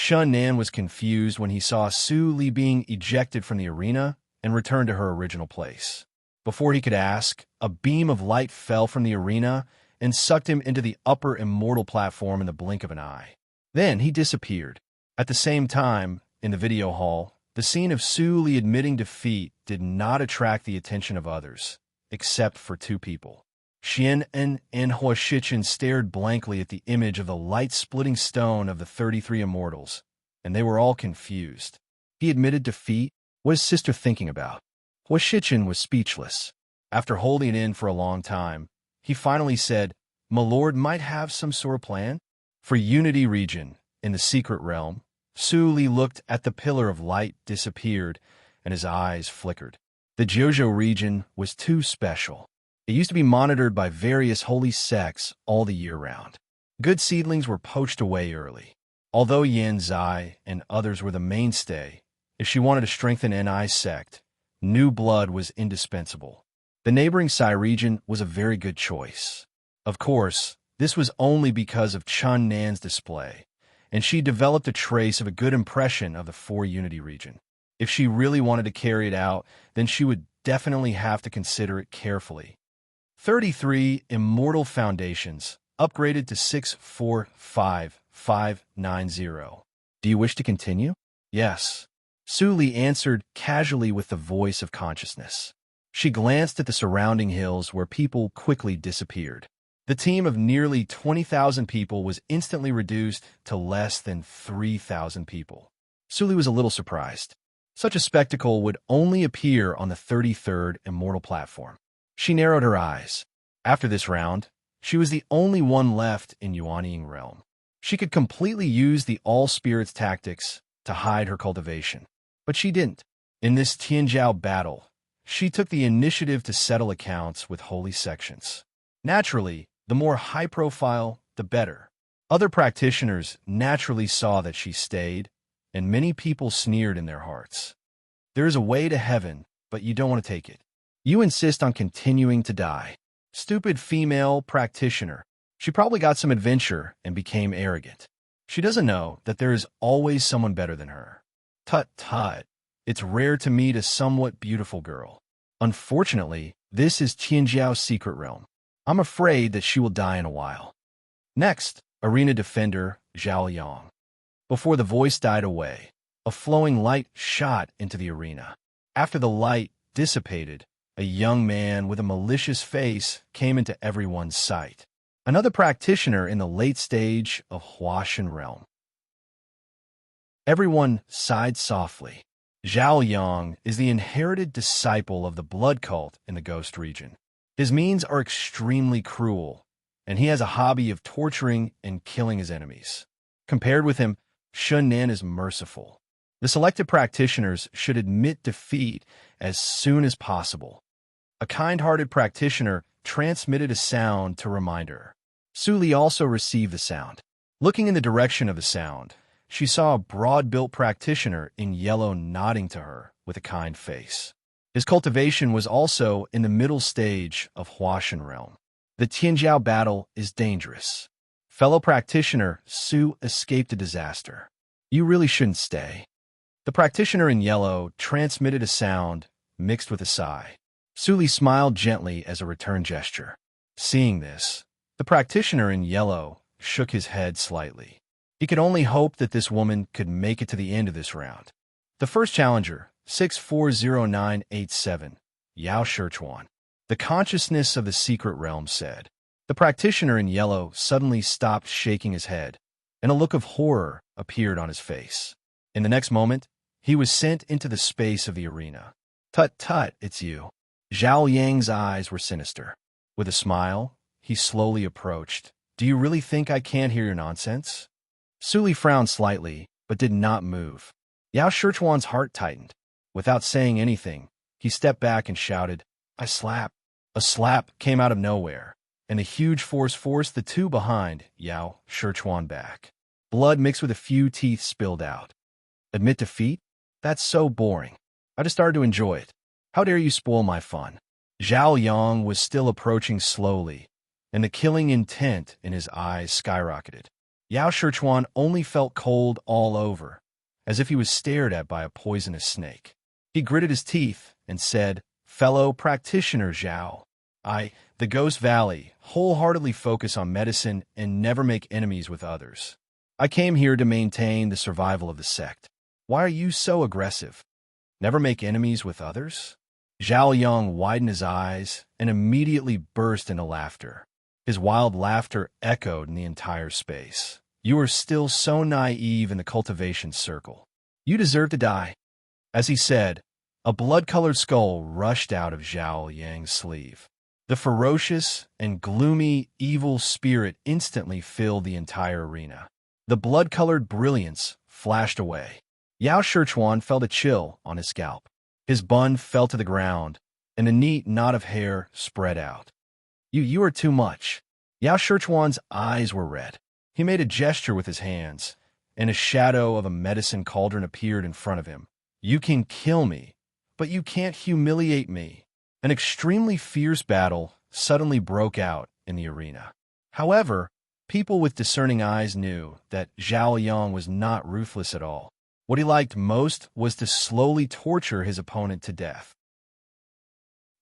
Nan was confused when he saw Su Li being ejected from the arena and returned to her original place. Before he could ask, a beam of light fell from the arena and sucked him into the upper immortal platform in the blink of an eye. Then he disappeared. At the same time, in the video hall, the scene of Su Li admitting defeat did not attract the attention of others, except for 2 people. Xian and Hua Shichen stared blankly at the image of the light-splitting stone of the 33 immortals, and they were all confused. He admitted defeat? What is sister thinking about? Hua Shichen was speechless. After holding it in for a long time, he finally said, My lord might have some sort of plan? For Unity region, in the secret realm, Su Li looked at the pillar of light disappeared, and his eyes flickered. The Jiuzhou region was too special. It used to be monitored by various holy sects all the year round. Good seedlings were poached away early. Although Yan Zai and others were the mainstay, if she wanted to strengthen Ni's sect, new blood was indispensable. The neighboring Sai region was a very good choice. Of course, this was only because of Chun Nan's display, and she developed a trace of a good impression of the 4 Unity region. If she really wanted to carry it out, then she would definitely have to consider it carefully. 33 Immortal Foundations, upgraded to 645590. Do you wish to continue? Yes. Su Li answered casually with the voice of consciousness. She glanced at the surrounding hills where people quickly disappeared. The team of nearly 20,000 people was instantly reduced to less than 3,000 people. Su Li was a little surprised. Such a spectacle would only appear on the 33rd Immortal platform. She narrowed her eyes. After this round, she was the only one left in Yuanying realm. She could completely use the all-spirits tactics to hide her cultivation. But she didn't. In this Tianjiao battle, she took the initiative to settle accounts with holy sections. Naturally, the more high-profile, the better. Other practitioners naturally saw that she stayed, and many people sneered in their hearts. There is a way to heaven, but you don't want to take it. You insist on continuing to die. Stupid female practitioner. She probably got some adventure and became arrogant. She doesn't know that there is always someone better than her. Tut tut. It's rare to meet a somewhat beautiful girl. Unfortunately, this is Qianjiao's secret realm. I'm afraid that she will die in a while. Next, arena defender Zhao Yang. Before the voice died away, a flowing light shot into the arena. After the light dissipated, a young man with a malicious face came into everyone's sight. Another practitioner in the late stage of Huashan realm. Everyone sighed softly. Zhao Yang is the inherited disciple of the blood cult in the Ghost region. His means are extremely cruel, and he has a hobby of torturing and killing his enemies. Compared with him, Shun Nan is merciful. The selected practitioners should admit defeat as soon as possible. A kind-hearted practitioner transmitted a sound to remind her. Su Li also received the sound. Looking in the direction of the sound, she saw a broad-built practitioner in yellow nodding to her with a kind face. His cultivation was also in the middle stage of Huashan realm. The Tianjiao battle is dangerous. Fellow practitioner Su escaped a disaster. You really shouldn't stay. The practitioner in yellow transmitted a sound mixed with a sigh. Su Li smiled gently as a return gesture. Seeing this, the practitioner in yellow shook his head slightly. He could only hope that this woman could make it to the end of this round. The first challenger, 640987, Yao Shichuan. The consciousness of the secret realm said. The practitioner in yellow suddenly stopped shaking his head, and a look of horror appeared on his face. In the next moment, he was sent into the space of the arena. Tut tut, it's you. Zhao Yang's eyes were sinister. With a smile, he slowly approached. Do you really think I can't hear your nonsense? Su Li frowned slightly, but did not move. Yao Shichuan's heart tightened. Without saying anything, he stepped back and shouted, I slap. A slap came out of nowhere, and a huge force forced the two behind Yao Shichuan back. Blood mixed with a few teeth spilled out. Admit defeat? That's so boring. I just started to enjoy it. How dare you spoil my fun? Zhao Yang was still approaching slowly, and the killing intent in his eyes skyrocketed. Yao Shichuan only felt cold all over, as if he was stared at by a poisonous snake. He gritted his teeth and said, Fellow practitioner Zhao, the Ghost Valley, wholeheartedly focus on medicine and never make enemies with others. I came here to maintain the survival of the sect. Why are you so aggressive? Never make enemies with others? Zhao Yang widened his eyes and immediately burst into laughter. His wild laughter echoed in the entire space. You are still so naive in the cultivation circle. You deserve to die. As he said, a blood-colored skull rushed out of Zhao Yang's sleeve. The ferocious and gloomy evil spirit instantly filled the entire arena. The blood-colored brilliance flashed away. Yao Shichuan felt a chill on his scalp. His bun fell to the ground, and a neat knot of hair spread out. You are too much. Yao Shichuan's eyes were red. He made a gesture with his hands, and a shadow of a medicine cauldron appeared in front of him. You can kill me, but you can't humiliate me. An extremely fierce battle suddenly broke out in the arena. However, people with discerning eyes knew that Zhao Yang was not ruthless at all. What he liked most was to slowly torture his opponent to death.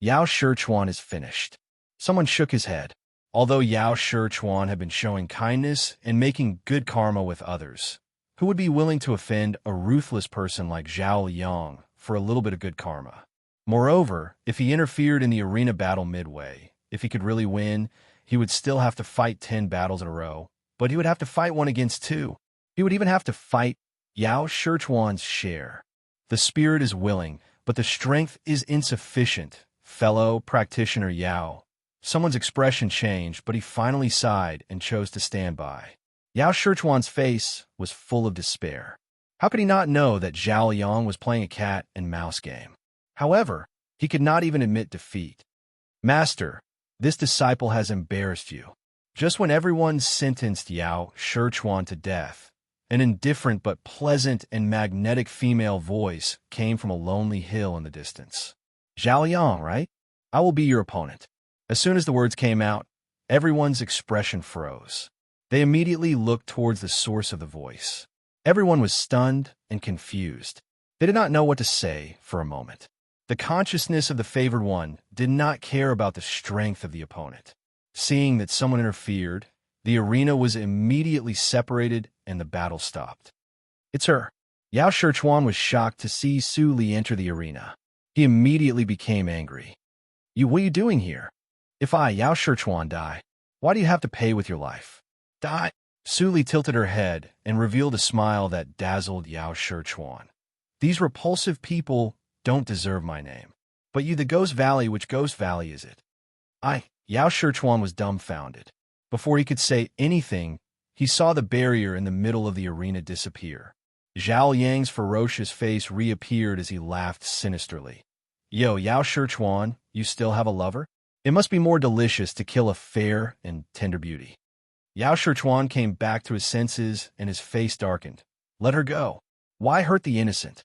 Yao Shichuan is finished. Someone shook his head. Although Yao Shichuan had been showing kindness and making good karma with others, who would be willing to offend a ruthless person like Zhao Yang for a little bit of good karma? Moreover, if he interfered in the arena battle midway, if he could really win, he would still have to fight 10 battles in a row, but he would have to fight one against 2. He would even have to fight Yao Shichuan's share. The spirit is willing, but the strength is insufficient. Fellow practitioner Yao. Someone's expression changed, but he finally sighed and chose to stand by. Yao Shichuan's face was full of despair. How could he not know that Zhao Yang was playing a cat and mouse game? However, he could not even admit defeat. Master, this disciple has embarrassed you. Just when everyone sentenced Yao Shichuan to death, an indifferent but pleasant and magnetic female voice came from a lonely hill in the distance. Zhao Yang, right? I will be your opponent. As soon as the words came out, everyone's expression froze. They immediately looked towards the source of the voice. Everyone was stunned and confused. They did not know what to say for a moment. The consciousness of the favored one did not care about the strength of the opponent. Seeing that someone interfered, the arena was immediately separated and the battle stopped. It's her. Yao Shichuan was shocked to see Su Li enter the arena. He immediately became angry. What are you doing here? If I, Yao Shichuan, die, why do you have to pay with your life? Die. Su Li tilted her head and revealed a smile that dazzled Yao Shichuan. These repulsive people don't deserve my name. But you, the Ghost Valley, which Ghost Valley is it? Yao Shichuan was dumbfounded. Before he could say anything, he saw the barrier in the middle of the arena disappear. Zhao Yang's ferocious face reappeared as he laughed sinisterly. Yo, Yao Shichuan, you still have a lover? It must be more delicious to kill a fair and tender beauty. Yao Shichuan came back to his senses and his face darkened. Let her go. Why hurt the innocent?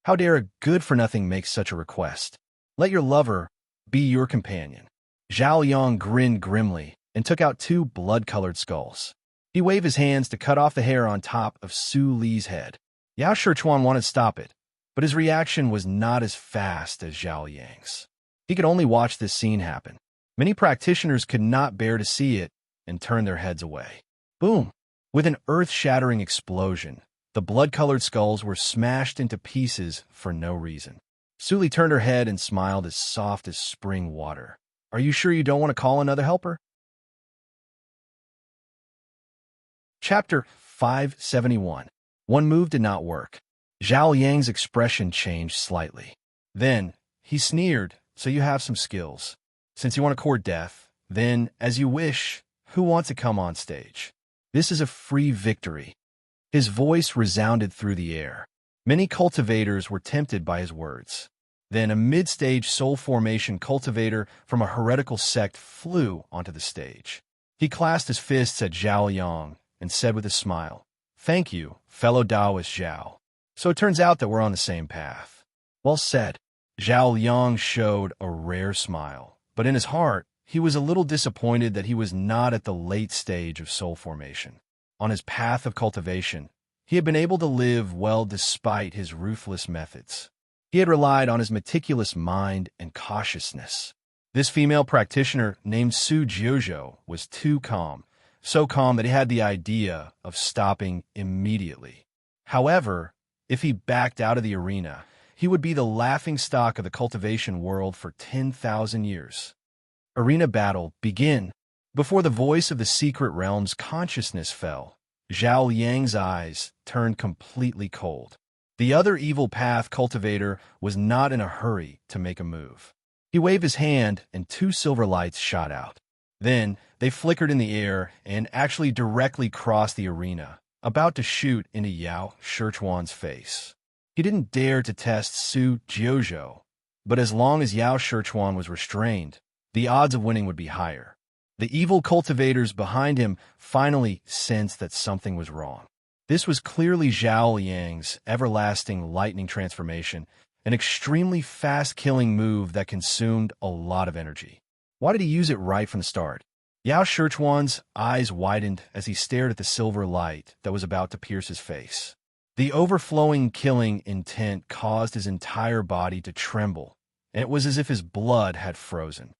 How dare a good-for-nothing make such a request? Let your lover be your companion. Zhao Yang grinned grimly and took out 2 blood-colored skulls. He waved his hands to cut off the hair on top of Su Li's head. Yao Shichuan wanted to stop it, but his reaction was not as fast as Zhao Yang's. He could only watch this scene happen. Many practitioners could not bear to see it and turn their heads away. Boom! With an earth-shattering explosion, the blood-colored skulls were smashed into pieces for no reason. Su Li turned her head and smiled as soft as spring water. Are you sure you don't want to call another helper? Chapter 571. One move did not work. Zhao Yang's expression changed slightly. Then, he sneered, so you have some skills. Since you want to court death, then, as you wish, who wants to come on stage? This is a free victory. His voice resounded through the air. Many cultivators were tempted by his words. Then a mid-stage soul formation cultivator from a heretical sect flew onto the stage. He clasped his fists at Zhao Yang and said with a smile, Thank you, fellow Taoist Zhao. So it turns out that we're on the same path. Well said. Zhao Yang showed a rare smile, but in his heart, he was a little disappointed that he was not at the late stage of soul formation. On his path of cultivation, he had been able to live well despite his ruthless methods. He had relied on his meticulous mind and cautiousness. This female practitioner named Su Jiuzhou was too calm, so calm that he had the idea of stopping immediately. However, if he backed out of the arena, he would be the laughingstock of the cultivation world for 10,000 years. Arena battle, begin. Before the voice of the secret realm's consciousness fell, Zhao Yang's eyes turned completely cold. The other evil path cultivator was not in a hurry to make a move. He waved his hand and 2 silver lights shot out. Then they flickered in the air and actually directly crossed the arena, about to shoot into Yao Shichuan's face. He didn't dare to test Su Jiuzhou, but as long as Yao Shichuan was restrained, the odds of winning would be higher. The evil cultivators behind him finally sensed that something was wrong. This was clearly Zhao Yang's everlasting lightning transformation, an extremely fast-killing move that consumed a lot of energy. Why did he use it right from the start? Yao Shichuan's eyes widened as he stared at the silver light that was about to pierce his face. The overflowing killing intent caused his entire body to tremble, and it was as if his blood had frozen.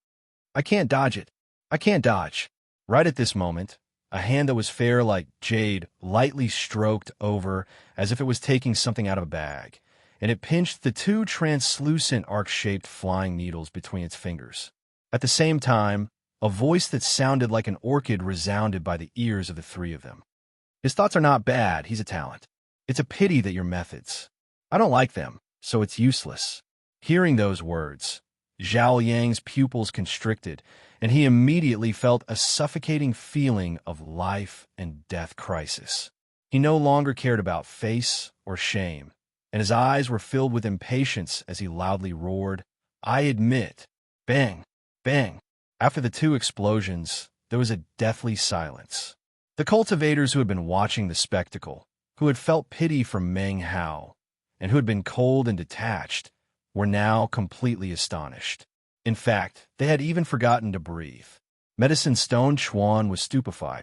I can't dodge it. I can't dodge. Right at this moment, a hand that was fair like jade lightly stroked over as if it was taking something out of a bag, and it pinched the 2 translucent arc-shaped flying needles between its fingers. At the same time, a voice that sounded like an orchid resounded by the ears of the 3 of them. His thoughts are not bad, he's a talent. It's a pity that your methods. I don't like them, so it's useless. Hearing those words, Zhao Yang's pupils constricted, and he immediately felt a suffocating feeling of life and death crisis. He no longer cared about face or shame, and his eyes were filled with impatience as he loudly roared, I admit. Bang! Bang! After the 2 explosions, there was a deathly silence. The cultivators who had been watching the spectacle, who had felt pity for Meng Hao, and who had been cold and detached, were now completely astonished. In fact, they had even forgotten to breathe. Medicine Stone Chuan was stupefied.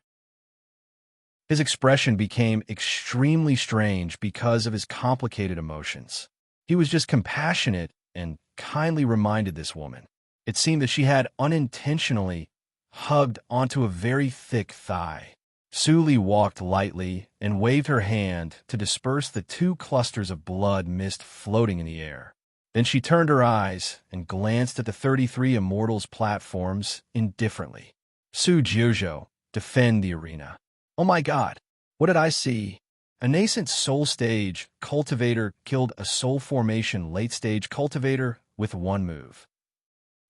His expression became extremely strange because of his complicated emotions. He was just compassionate and kindly reminded this woman. It seemed that she had unintentionally hugged onto a very thick thigh. Su Li walked lightly and waved her hand to disperse the 2 clusters of blood mist floating in the air. Then she turned her eyes and glanced at the 33 immortals' platforms indifferently. Su Jiuzhou, defend the arena. Oh my God, what did I see? A nascent soul stage cultivator killed a soul formation late stage cultivator with 1 move.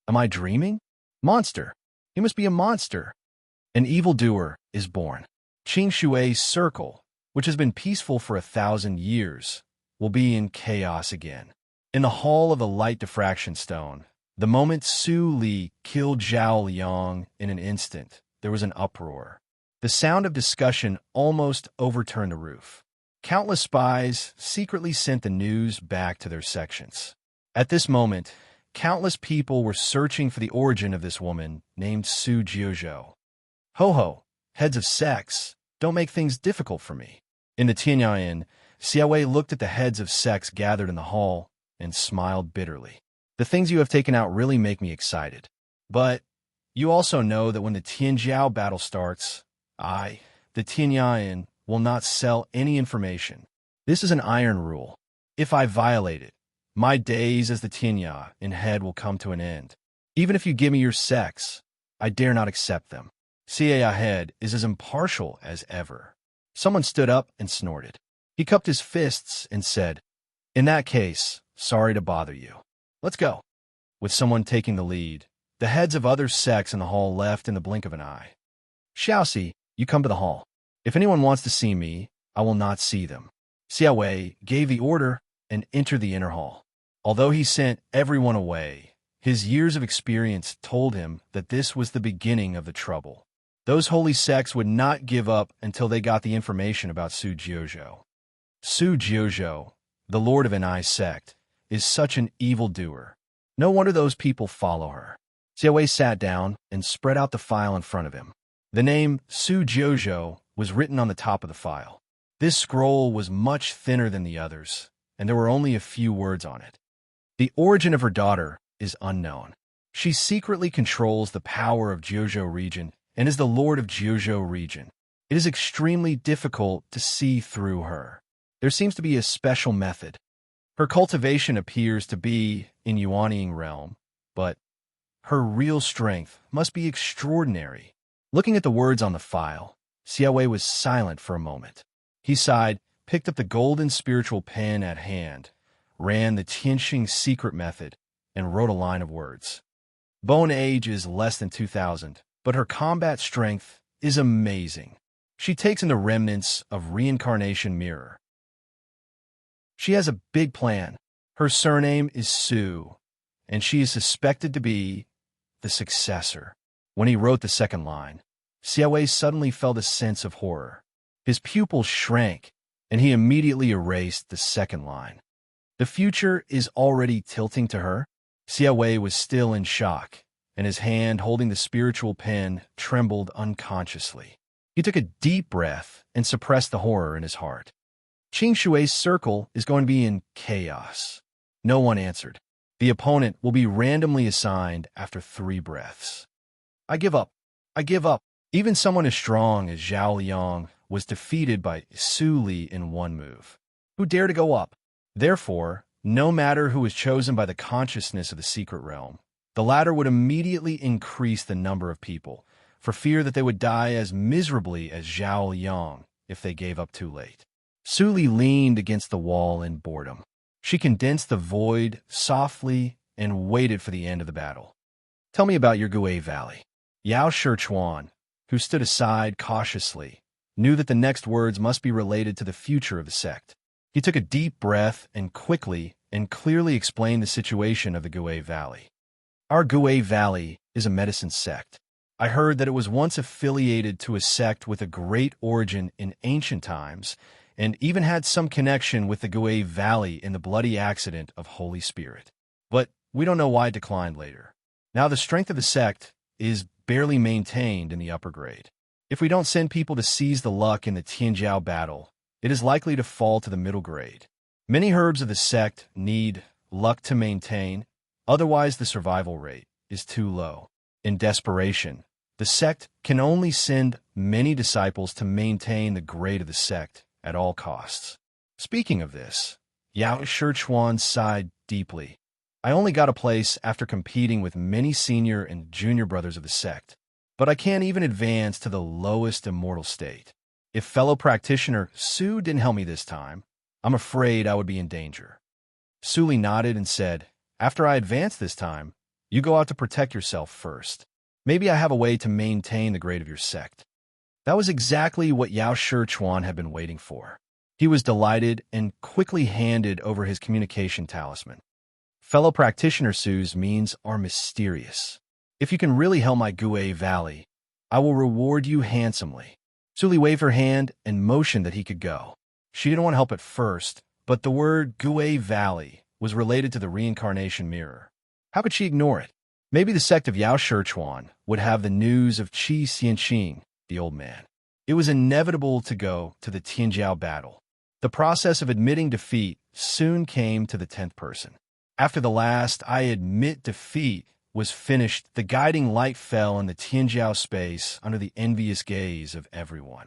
Am I dreaming? Monster. He must be a monster. An evildoer is born. Qing Shui's circle, which has been peaceful for 1,000 years, will be in chaos again. In the Hall of the Light Diffraction Stone, the moment Su Li killed Zhao Liang in an instant, there was an uproar. The sound of discussion almost overturned the roof. Countless spies secretly sent the news back to their sections. At this moment, countless people were searching for the origin of this woman named Su Jiuzhou. Ho-ho, heads of sects, don't make things difficult for me. In the Tianyan, Xiaowei looked at the heads of sects gathered in the hall and smiled bitterly. The things you have taken out really make me excited. But you also know that when the Tianjiao battle starts, I, the Tianyan, will not sell any information. This is an iron rule. If I violate it, my days as the Tianya in head will come to an end. Even if you give me your sects, I dare not accept them. Xia Head is as impartial as ever. Someone stood up and snorted. He cupped his fists and said, in that case, sorry to bother you. Let's go. With someone taking the lead, the heads of other sects in the hall left in the blink of an eye. Xiaoxi, you come to the hall. If anyone wants to see me, I will not see them. Xiaowei gave the order and entered the inner hall. Although he sent everyone away, his years of experience told him that this was the beginning of the trouble. Those holy sects would not give up until they got the information about Su Jiuzhou. Su Jiuzhou, the lord of an eye sect, is such an evildoer. No wonder those people follow her. Xiaowei sat down and spread out the file in front of him. The name Su Jiuzhou was written on the top of the file. This scroll was much thinner than the others, and there were only a few words on it. The origin of her daughter is unknown. She secretly controls the power of Jiuzhou region and is the lord of Jiuzhou region. It is extremely difficult to see through her. There seems to be a special method. Her cultivation appears to be in Yuanying realm, but her real strength must be extraordinary. Looking at the words on the file, Xiaowei was silent for a moment. He sighed, picked up the golden spiritual pen at hand, ran the Tianxing secret method, and wrote a line of words. Bone age is less than 2,000, but her combat strength is amazing. She takes in the remnants of reincarnation mirror. She has a big plan. Her surname is Su, and she is suspected to be the successor. When he wrote the second line, Xiaowei suddenly felt a sense of horror. His pupils shrank, and he immediately erased the second line. The future is already tilting to her. Xiaowei was still in shock, and his hand holding the spiritual pen trembled unconsciously. He took a deep breath and suppressed the horror in his heart. Qing Shui's circle is going to be in chaos. No one answered. The opponent will be randomly assigned after 3 breaths. I give up. I give up. Even someone as strong as Zhao Liang was defeated by Su Li in 1 move. Who dare to go up? Therefore, no matter who was chosen by the consciousness of the secret realm, the latter would immediately increase the number of people, for fear that they would die as miserably as Zhao Liang if they gave up too late. Su Li leaned against the wall in boredom. She condensed the void softly and waited for the end of the battle. Tell me about your Gui Valley. Yao Shichuan, who stood aside cautiously, knew that the next words must be related to the future of the sect. He took a deep breath and quickly and clearly explained the situation of the Gui Valley. Our Gui Valley is a medicine sect. I heard that it was once affiliated to a sect with a great origin in ancient times, and even had some connection with the Gui Valley in the bloody accident of Holy Spirit. But we don't know why it declined later. Now the strength of the sect is barely maintained in the upper grade. If we don't send people to seize the luck in the Tianjiao battle, it is likely to fall to the middle grade. Many herbs of the sect need luck to maintain, otherwise the survival rate is too low. In desperation, the sect can only send many disciples to maintain the grade of the sect at all costs. Speaking of this, Yao Shichuan sighed deeply. I only got a place after competing with many senior and junior brothers of the sect, but I can't even advance to the lowest immortal state. If fellow practitioner Su didn't help me this time, I'm afraid I would be in danger. Su Li nodded and said, after I advance this time, you go out to protect yourself first. Maybe I have a way to maintain the grade of your sect. That was exactly what Yao Shichuan had been waiting for. He was delighted and quickly handed over his communication talisman. Fellow practitioner Su's means are mysterious. If you can really help my Gue Valley, I will reward you handsomely. Su Li waved her hand and motioned that he could go. She didn't want to help at first, but the word Gue Valley was related to the reincarnation mirror. How could she ignore it? Maybe the sect of Yao Shichuan would have the news of Qi Xianqing, the old man. It was inevitable to go to the Tianjiao battle. The process of admitting defeat soon came to the 10th person. After the last I admit defeat was finished, the guiding light fell in the Tianjiao space under the envious gaze of everyone.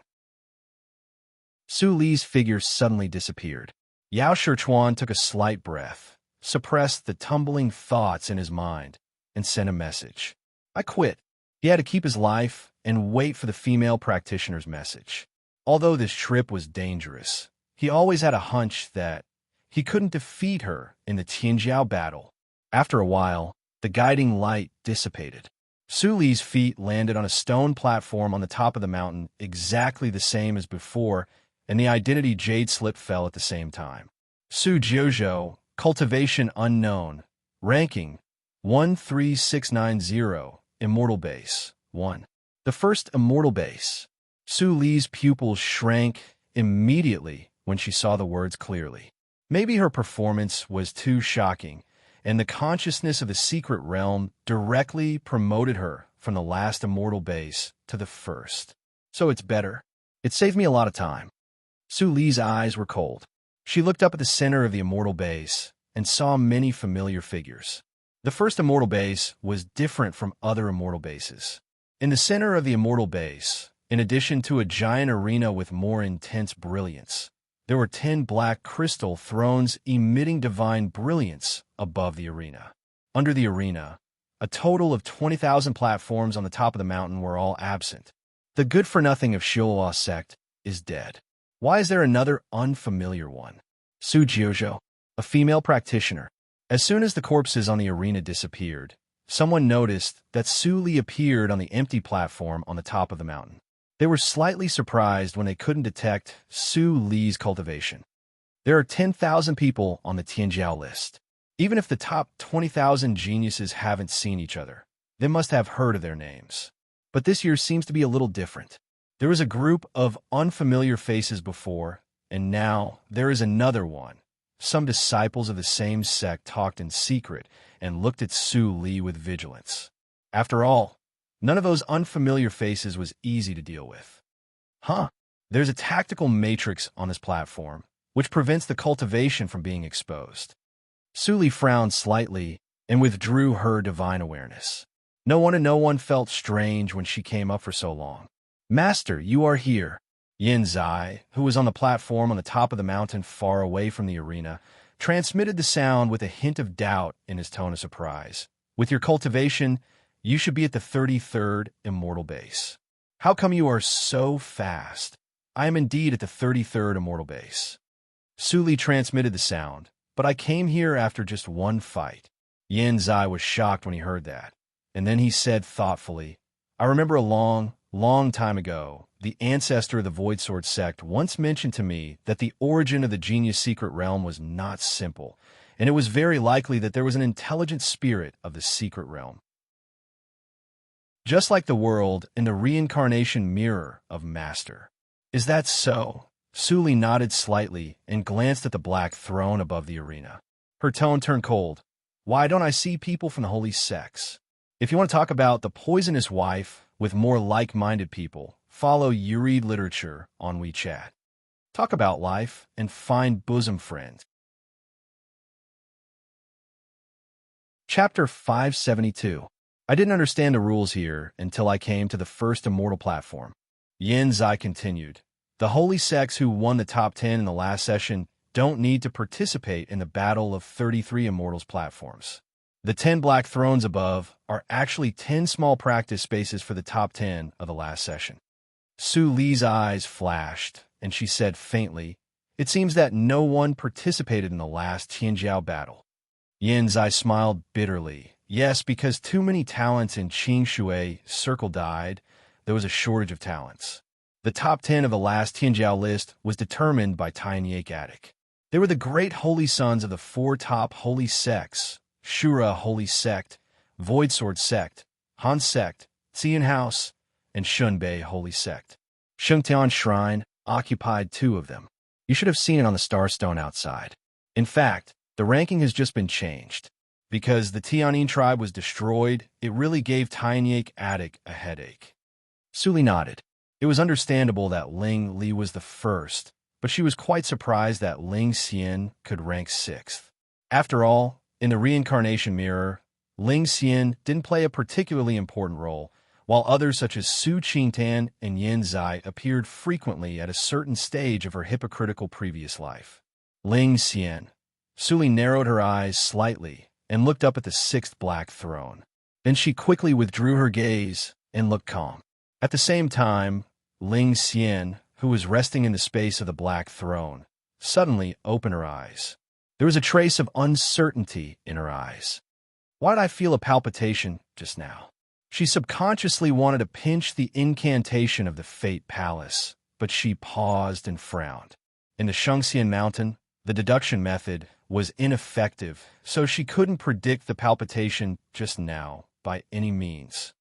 Su Li's figure suddenly disappeared. Yao Shichuan took a slight breath, suppressed the tumbling thoughts in his mind, and sent a message. I quit. He had to keep his life and wait for the female practitioner's message. Although this trip was dangerous, he always had a hunch that he couldn't defeat her in the Tianjiao battle. After a while, the guiding light dissipated. Su Li's feet landed on a stone platform on the top of the mountain, exactly the same as before, and the identity jade slip fell at the same time. Su Jiuzhou, cultivation unknown, ranking 13690, immortal base 1. The first immortal base. Su Li's pupils shrank immediately when she saw the words clearly. Maybe her performance was too shocking, and the consciousness of the secret realm directly promoted her from the last immortal base to the first. So it's better. It saved me a lot of time. Su Li's eyes were cold. She looked up at the center of the immortal base and saw many familiar figures. The first immortal base was different from other immortal bases. In the center of the immortal base, in addition to a giant arena with more intense brilliance, there were 10 black crystal thrones emitting divine brilliance above the arena. Under the arena, a total of 20,000 platforms on the top of the mountain were all absent. The good-for-nothing of Xiaohua sect is dead. Why is there another unfamiliar one? Su Jiuzhou, a female practitioner. As soon as the corpses on the arena disappeared, someone noticed that Su Li appeared on the empty platform on the top of the mountain. They were slightly surprised when they couldn't detect Su Li's cultivation. There are 10,000 people on the Tianjiao list. Even if the top 20,000 geniuses haven't seen each other, they must have heard of their names. But this year seems to be a little different. There was a group of unfamiliar faces before, and now there is another one. Some disciples of the same sect talked in secret and looked at Su Li with vigilance. After all, none of those unfamiliar faces was easy to deal with. There's a tactical matrix on this platform, which prevents the cultivation from being exposed. Su Li frowned slightly and withdrew her divine awareness. No one felt strange when she came up for so long. Master, you are here. Yin Zai, who was on the platform on the top of the mountain far away from the arena, transmitted the sound with a hint of doubt in his tone of surprise. With your cultivation, you should be at the 33rd immortal base. How come you are so fast? I am indeed at the 33rd immortal base. Su Li transmitted the sound, but I came here after just one fight. Yin Zai was shocked when he heard that, and then he said thoughtfully, I remember a long time ago, the ancestor of the Void Sword sect once mentioned to me that the origin of the genius secret realm was not simple, and it was very likely that there was an intelligent spirit of the secret realm. Just like the world in the reincarnation mirror of Master. Is that so? Su Li nodded slightly and glanced at the black throne above the arena. Her tone turned cold. Why don't I see people from the holy sects? If you want to talk about the poisonous wife with more like-minded people, follow Yuri Literature on WeChat. Talk about life and find bosom friends. Chapter 572. I didn't understand the rules here until I came to the first immortal platform. Yin Zai continued. The holy sects who won the top 10 in the last session don't need to participate in the battle of 33 immortals platforms. The 10 black thrones above are actually 10 small practice spaces for the top 10 of the last session. Su Li's eyes flashed, and she said faintly, "It seems that no one participated in the last Tianjiao battle." Yin Zai smiled bitterly. Yes, because too many talents in Qingshui Circle died, there was a shortage of talents. The top 10 of the last Tianjiao list was determined by Taiyak Attic. They were the great holy sons of the 4 top holy sects: Shura Holy Sect, Void Sword Sect, Han Sect, Xian House, and Shunbei Holy Sect. Shengtian Shrine occupied 2 of them. You should have seen it on the Starstone outside. In fact, the ranking has just been changed. Because the Tianyin tribe was destroyed, it really gave Taiyak Attic a headache. Suli nodded. It was understandable that Ling Li was the first, but she was quite surprised that Ling Xian could rank 6th. After all, in the reincarnation mirror, Ling Xian didn't play a particularly important role, while others such as Su Qingtan and Yin Zai appeared frequently at a certain stage of her hypocritical previous life. Ling Xian. Suli narrowed her eyes slightly and looked up at the 6th black throne. Then she quickly withdrew her gaze and looked calm. At the same time, Ling Xian, who was resting in the space of the black throne, suddenly opened her eyes. There was a trace of uncertainty in her eyes. Why did I feel a palpitation just now? She subconsciously wanted to pinch the incantation of the Fate Palace, but she paused and frowned. In the Shengxian Mountain, the deduction method was ineffective, so she couldn't predict the palpitation just now by any means.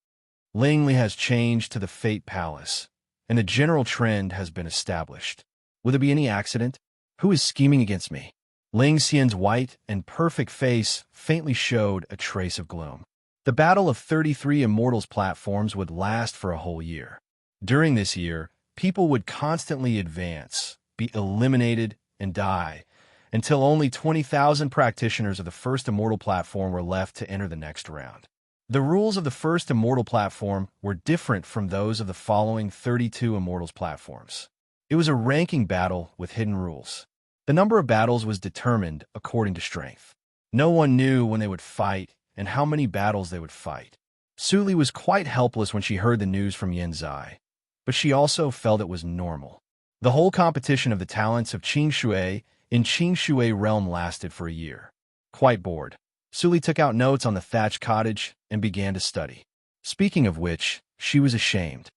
Ling Li has changed to the Fate Palace, and the general trend has been established. Will there be any accident? Who is scheming against me? Ling Xian's white and perfect face faintly showed a trace of gloom. The battle of 33 immortals platforms would last for a whole year. During this year, people would constantly advance, be eliminated, and die, until only 20,000 practitioners of the first immortal platform were left to enter the next round. The rules of the first immortal platform were different from those of the following 32 immortals platforms. It was a ranking battle with hidden rules. The number of battles was determined according to strength. No one knew when they would fight and how many battles they would fight. Suli was quite helpless when she heard the news from Yin Zai, but she also felt it was normal. The whole competition of the talents of Qingshui in Qingshui realm lasted for a year. Quite bored, Suli took out notes on the thatched cottage and began to study. Speaking of which, she was ashamed.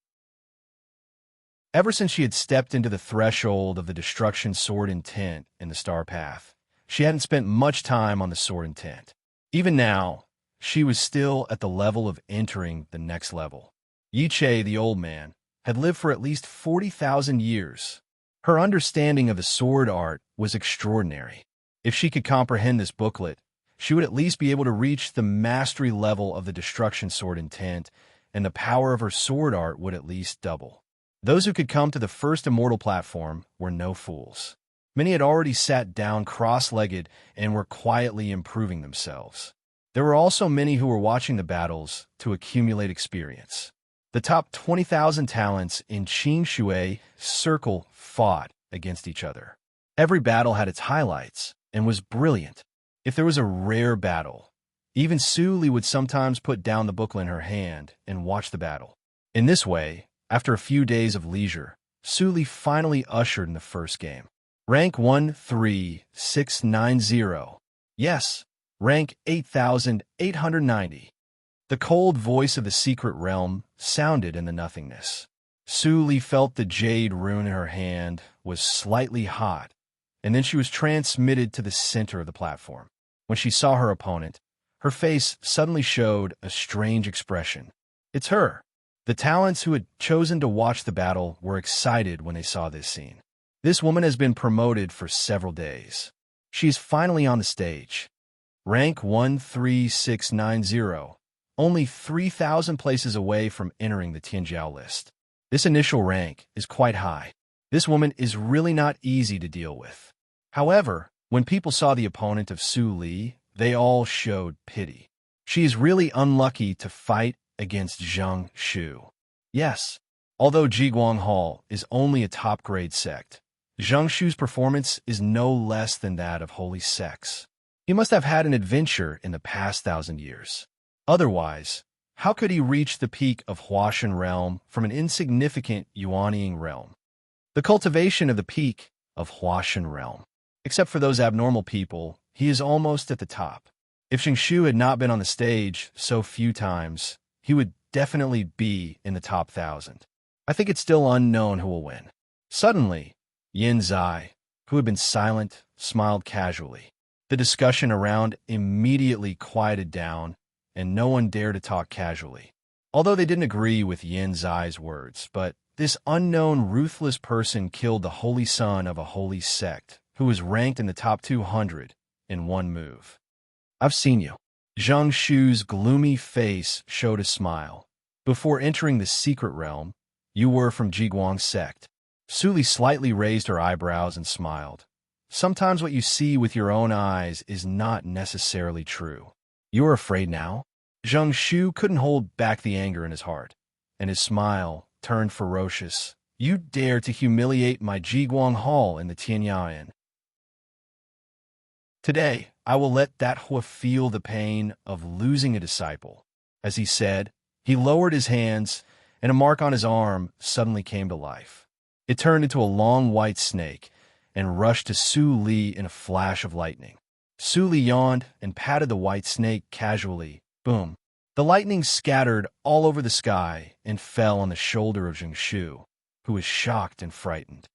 Ever since she had stepped into the threshold of the destruction sword intent in the star path, she hadn't spent much time on the sword intent. Even now, she was still at the level of entering the next level. Yi Che, the old man, had lived for at least 40,000 years. Her understanding of the sword art was extraordinary. If she could comprehend this booklet, she would at least be able to reach the mastery level of the destruction sword intent, and the power of her sword art would at least double. Those who could come to the first immortal platform were no fools. Many had already sat down cross-legged and were quietly improving themselves. There were also many who were watching the battles to accumulate experience. The top 20,000 talents in Qingshui Circle fought against each other. Every battle had its highlights and was brilliant. If there was a rare battle, even Su Li would sometimes put down the booklet in her hand and watch the battle. In this way, after a few days of leisure, Su Li finally ushered in the first game. Rank 13690. Yes, rank 8,890. The cold voice of the secret realm sounded in the nothingness. Su Li felt the jade rune in her hand was slightly hot, and then she was transmitted to the center of the platform. When she saw her opponent, her face suddenly showed a strange expression. It's her. The talents who had chosen to watch the battle were excited when they saw this scene. This woman has been promoted for several days. She is finally on the stage. Rank 13690, only 3,000 places away from entering the Tianjiao list. This initial rank is quite high. This woman is really not easy to deal with. However, when people saw the opponent of Su Li, they all showed pity. She is really unlucky to fight against Zhang Shu. Yes, although Jiguang Hall is only a top-grade sect, Zhang Shu's performance is no less than that of holy sects. He must have had an adventure in the past 1,000 years. Otherwise, how could he reach the peak of Huashan realm from an insignificant Yuanying realm? The cultivation of the peak of Huashan realm. Except for those abnormal people, he is almost at the top. If Xingshu had not been on the stage so few times, he would definitely be in the top 1,000. I think it's still unknown who will win. Suddenly, Yin Zai, who had been silent, smiled casually. The discussion around immediately quieted down, and no one dared to talk casually. Although they didn't agree with Yin Zai's words, but this unknown, ruthless person killed the holy son of a holy sect, who was ranked in the top 200 in one move. I've seen you. Zhang Shu's gloomy face showed a smile. Before entering the secret realm, you were from Jiguang's sect. Su Li slightly raised her eyebrows and smiled. Sometimes what you see with your own eyes is not necessarily true. You are afraid now? Zhang Shu couldn't hold back the anger in his heart, and his smile turned ferocious. You dare to humiliate my Jiguang Hall in the Tianyayan. Today, I will let that Hua feel the pain of losing a disciple. As he said, he lowered his hands, and a mark on his arm suddenly came to life. It turned into a long white snake and rushed to Su Li in a flash of lightning. Su Li yawned and patted the white snake casually. Boom. The lightning scattered all over the sky and fell on the shoulder of Xingshu, who was shocked and frightened.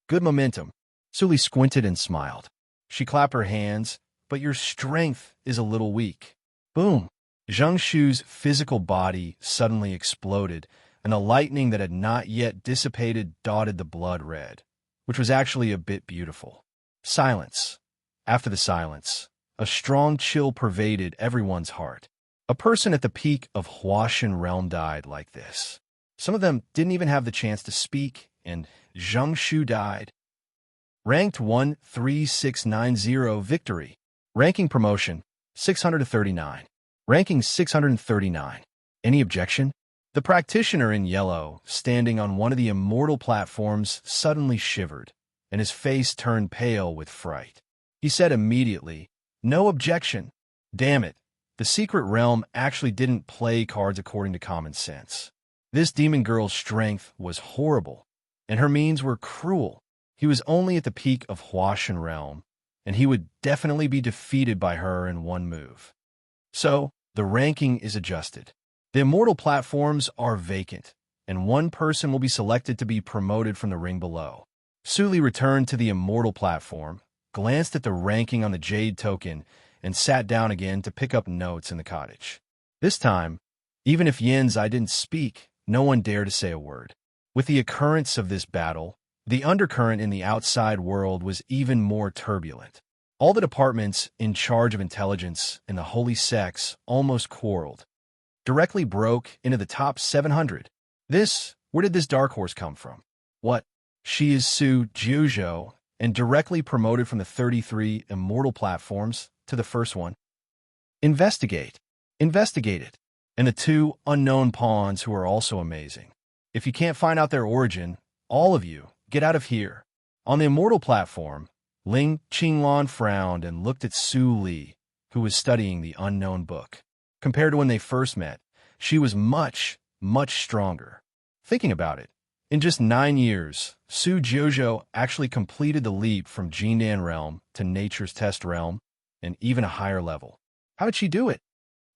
Good momentum. Su Li squinted and smiled. She clapped her hands, but your strength is a little weak. Boom. Zhang Shu's physical body suddenly exploded, and the lightning that had not yet dissipated dotted the blood red, which was actually a bit beautiful. Silence. After the silence, a strong chill pervaded everyone's heart. A person at the peak of Huashan realm died like this. Some of them didn't even have the chance to speak, and Zhang Shu died. Ranked 13690 victory. Ranking promotion 639. Ranking 639. Any objection? The practitioner in yellow, standing on one of the immortal platforms, suddenly shivered, and his face turned pale with fright. He said immediately, "No objection." Damn it, the secret realm actually didn't play cards according to common sense. This demon girl's strength was horrible, and her means were cruel. He was only at the peak of Huashan realm, and he would definitely be defeated by her in one move. So, the ranking is adjusted. The immortal platforms are vacant, and one person will be selected to be promoted from the ring below. Su Li returned to the immortal platform, glanced at the ranking on the jade token, and sat down again to pick up notes in the cottage. This time, even if Yin Zai didn't speak, no one dared to say a word. With the occurrence of this battle, the undercurrent in the outside world was even more turbulent. All the departments in charge of intelligence in the holy sects almost quarreled. Directly broke into the top 700. Where did this dark horse come from? What? She is Su Jiuzhou, and directly promoted from the 33 immortal platforms to the first one. Investigate. Investigate it. And the two unknown pawns who are also amazing. If you can't find out their origin, all of you, get out of here. On the immortal platform, Ling Qinglan frowned and looked at Su Li, who was studying the unknown book. Compared to when they first met, she was much, much stronger. Thinking about it, in just 9 years, Su Jiuzhou actually completed the leap from Jindan realm to nature's test realm, and even a higher level. How did she do it?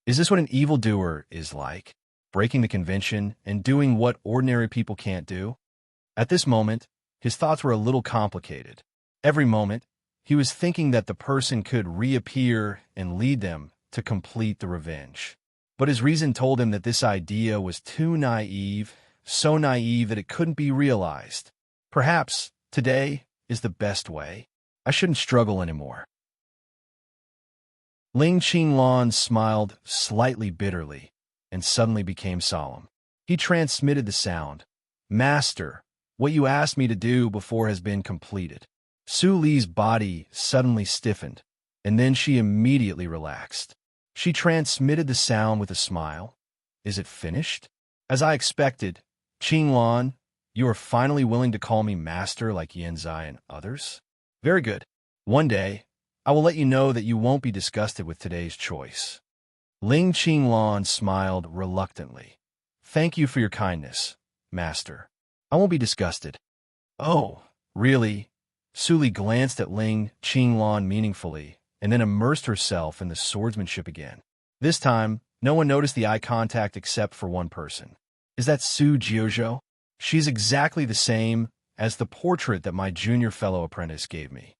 Is this what an evildoer is like? Breaking the convention and doing what ordinary people can't do? At this moment, his thoughts were a little complicated. Every moment, he was thinking that the person could reappear and lead them to complete the revenge. But his reason told him that this idea was too naive, so naive that it couldn't be realized. Perhaps today is the best way. I shouldn't struggle anymore. Ling Qinglan smiled slightly bitterly and suddenly became solemn. He transmitted the sound. Master, what you asked me to do before has been completed. Su Li's body suddenly stiffened, and then she immediately relaxed. She transmitted the sound with a smile. Is it finished? As I expected, Qinglan, you are finally willing to call me master like Yanzai and others? Very good. One day, I will let you know that you won't be disgusted with today's choice. Ling Qinglan smiled reluctantly. Thank you for your kindness, master. I won't be disgusted. Oh, really? Suli glanced at Ling Qinglan meaningfully and then immersed herself in the swordsmanship again. This time, no one noticed the eye contact except for one person. Is that Su Jiuzhou? She's exactly the same as the portrait that my junior fellow apprentice gave me.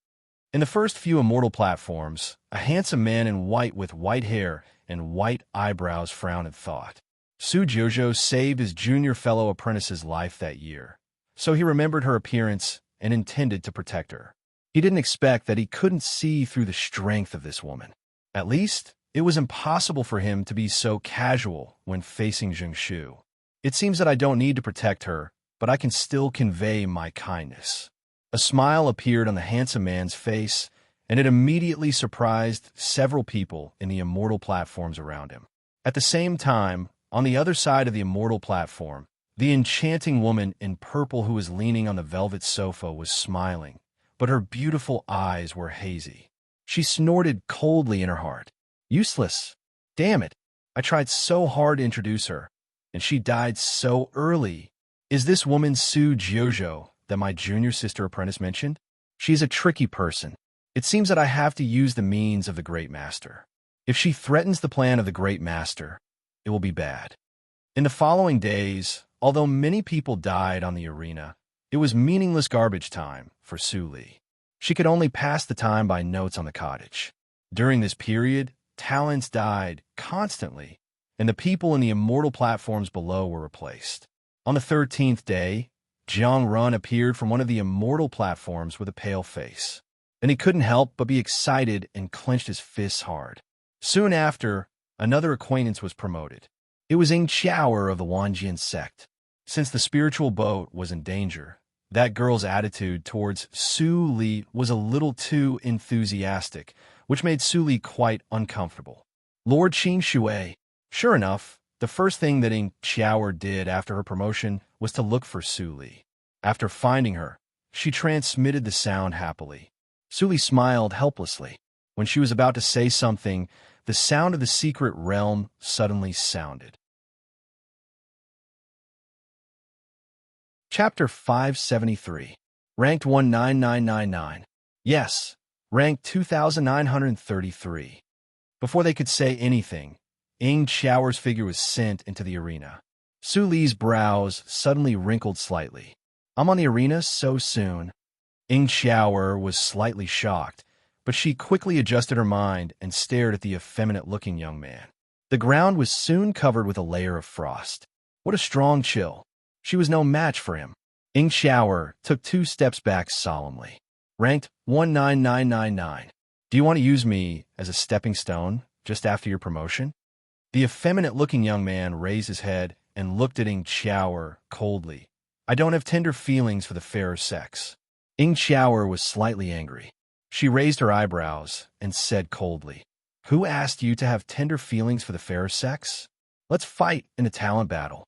In the first few immortal platforms, a handsome man in white with white hair and white eyebrows frowned in thought. Su Jiuzhou saved his junior fellow apprentice's life that year, so he remembered her appearance and intended to protect her. He didn't expect that he couldn't see through the strength of this woman. At least, it was impossible for him to be so casual when facing Zhengshu. It seems that I don't need to protect her, but I can still convey my kindness. A smile appeared on the handsome man's face, and it immediately surprised several people in the immortal platforms around him. At the same time, on the other side of the immortal platform, the enchanting woman in purple who was leaning on the velvet sofa was smiling, but her beautiful eyes were hazy. She snorted coldly in her heart. Useless. Damn it. I tried so hard to introduce her, and she died so early. Is this woman Su Jiuzhou that my junior sister apprentice mentioned? She's a tricky person. It seems that I have to use the means of the Great Master. If she threatens the plan of the Great Master, it will be bad. In the following days, although many people died on the arena, it was meaningless garbage time for Su Li. She could only pass the time by notes on the cottage. During this period, talents died constantly, and the people in the immortal platforms below were replaced. On the 13th day, Jiang Run appeared from one of the immortal platforms with a pale face, and he couldn't help but be excited and clenched his fists hard. Soon after, another acquaintance was promoted. It was Ying Qiaoer of the Wanjian sect. Since the spiritual boat was in danger, that girl's attitude towards Su Li was a little too enthusiastic, which made Su Li quite uncomfortable. Lord Qing Shui. Sure enough, the first thing that Ying Qiaoer did after her promotion was to look for Su Li. After finding her, she transmitted the sound happily. Su Li smiled helplessly. When she was about to say something, the sound of the secret realm suddenly sounded. Chapter 573. Ranked 19999. Yes, ranked 2933. Before they could say anything, Ying Qiaoer's figure was sent into the arena. Su Li's brows suddenly wrinkled slightly. I'm on the arena so soon. Ying Qiaoer was slightly shocked, but she quickly adjusted her mind and stared at the effeminate-looking young man. The ground was soon covered with a layer of frost. What a strong chill. She was no match for him. Ying Qiaoer took 2 steps back solemnly. Ranked 19999. Do you want to use me as a stepping stone just after your promotion? The effeminate-looking young man raised his head and looked at Ying Qiaoer coldly. I don't have tender feelings for the fairer sex. Ying Qiaoer was slightly angry. She raised her eyebrows and said coldly, Who asked you to have tender feelings for the fairer sex? Let's fight in a talent battle.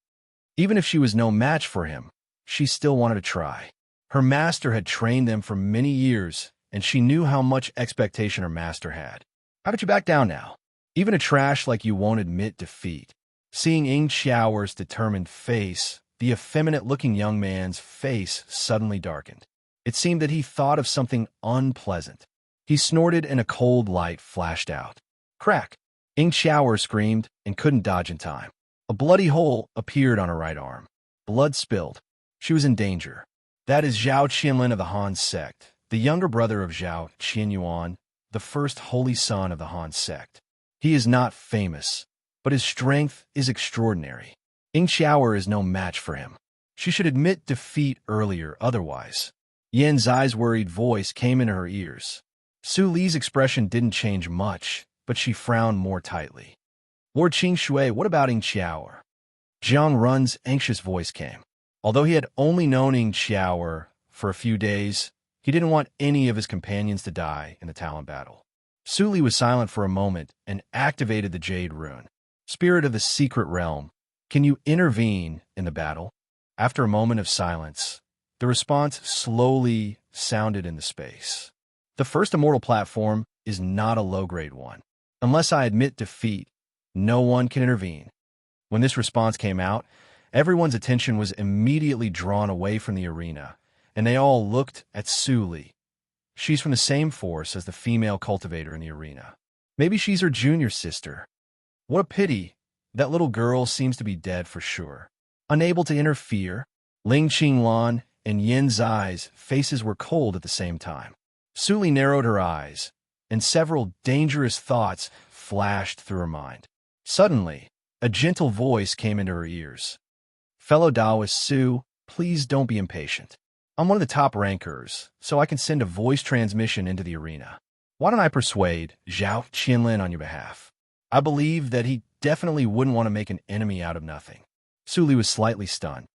Even if she was no match for him, she still wanted to try. Her master had trained them for many years, and she knew how much expectation her master had. How did you back down now? Even a trash like you won't admit defeat. Seeing Ying Qiaoer's determined face, the effeminate-looking young man's face suddenly darkened. It seemed that he thought of something unpleasant. He snorted and a cold light flashed out. Crack! Ying Qiaoer screamed and couldn't dodge in time. A bloody hole appeared on her right arm. Blood spilled. She was in danger. That is Zhao Qianlin of the Han sect, the younger brother of Zhao Qianyuan, the first holy son of the Han sect. He is not famous, but his strength is extraordinary. Ying Qiaoer is no match for him. She should admit defeat earlier, otherwise. Yan Zai's worried voice came into her ears. Su Li's expression didn't change much, but she frowned more tightly. Lord Qing Shui, what about Ying Qiaoer? Jiang Run's anxious voice came. Although he had only known Ying Qiaoer for a few days, he didn't want any of his companions to die in the talent battle. Su Li was silent for a moment and activated the Jade Rune. Spirit of the Secret Realm, can you intervene in the battle? After a moment of silence, the response slowly sounded in the space. The first immortal platform is not a low-grade one. Unless I admit defeat, no one can intervene. When this response came out, everyone's attention was immediately drawn away from the arena, and they all looked at Su Li. She's from the same force as the female cultivator in the arena. Maybe she's her junior sister. What a pity. That little girl seems to be dead for sure. Unable to interfere, Ling Qinglan and Yin Zai's faces were cold at the same time. Su Li narrowed her eyes, and several dangerous thoughts flashed through her mind. Suddenly, a gentle voice came into her ears. Fellow Taoist Su, please don't be impatient. I'm one of the top rankers, so I can send a voice transmission into the arena. Why don't I persuade Zhao Qianlin on your behalf? I believe that he definitely wouldn't want to make an enemy out of nothing. Su Li was slightly stunned.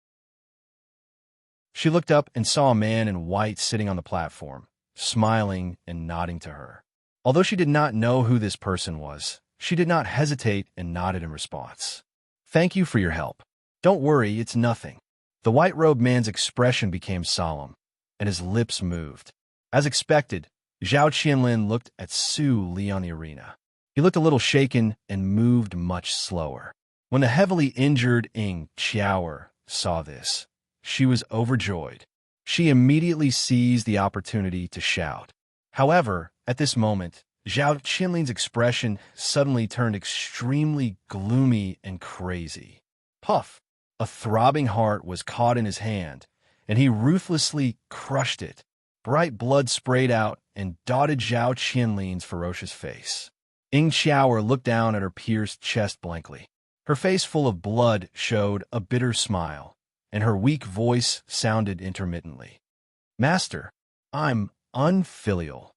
She looked up and saw a man in white sitting on the platform, smiling and nodding to her. Although she did not know who this person was, she did not hesitate and nodded in response. Thank you for your help. Don't worry, it's nothing. The white-robed man's expression became solemn, and his lips moved. As expected, Zhao Qianlin looked at Su Li on the arena. He looked a little shaken and moved much slower. When the heavily injured Ying Qiaoer saw this, she was overjoyed. She immediately seized the opportunity to shout. However, at this moment, Zhao Qianlin's expression suddenly turned extremely gloomy and crazy. Puff! A throbbing heart was caught in his hand, and he ruthlessly crushed it. Bright blood sprayed out and dotted Zhao Qianlin's ferocious face. Ying Qiaoer looked down at her pierced chest blankly. Her face full of blood showed a bitter smile, and her weak voice sounded intermittently. Master, I'm unfilial.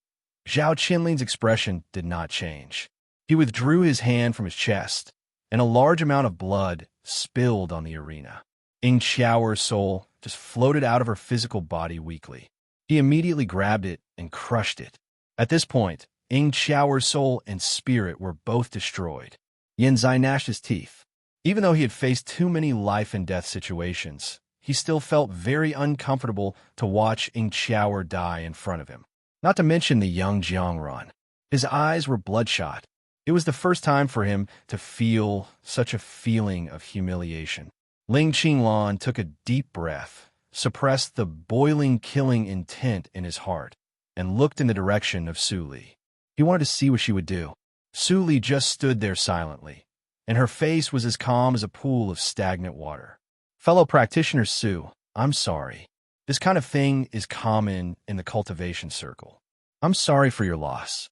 Zhao Qianlin's expression did not change. He withdrew his hand from his chest, and a large amount of blood spilled on the arena. Ying Qiaoer's soul just floated out of her physical body weakly. He immediately grabbed it and crushed it. At this point, Ying Qiaoer's soul and spirit were both destroyed. Yin Zai gnashed his teeth. Even though he had faced too many life-and-death situations, he still felt very uncomfortable to watch Ying Qiaoer die in front of him. Not to mention the young Jiangran. His eyes were bloodshot. It was the first time for him to feel such a feeling of humiliation. Ling Qinglan took a deep breath, suppressed the boiling, killing intent in his heart, and looked in the direction of Su Li. He wanted to see what she would do. Su Li just stood there silently, and her face was as calm as a pool of stagnant water. Fellow practitioner Su, I'm sorry. This kind of thing is common in the cultivation circle. I'm sorry for your loss.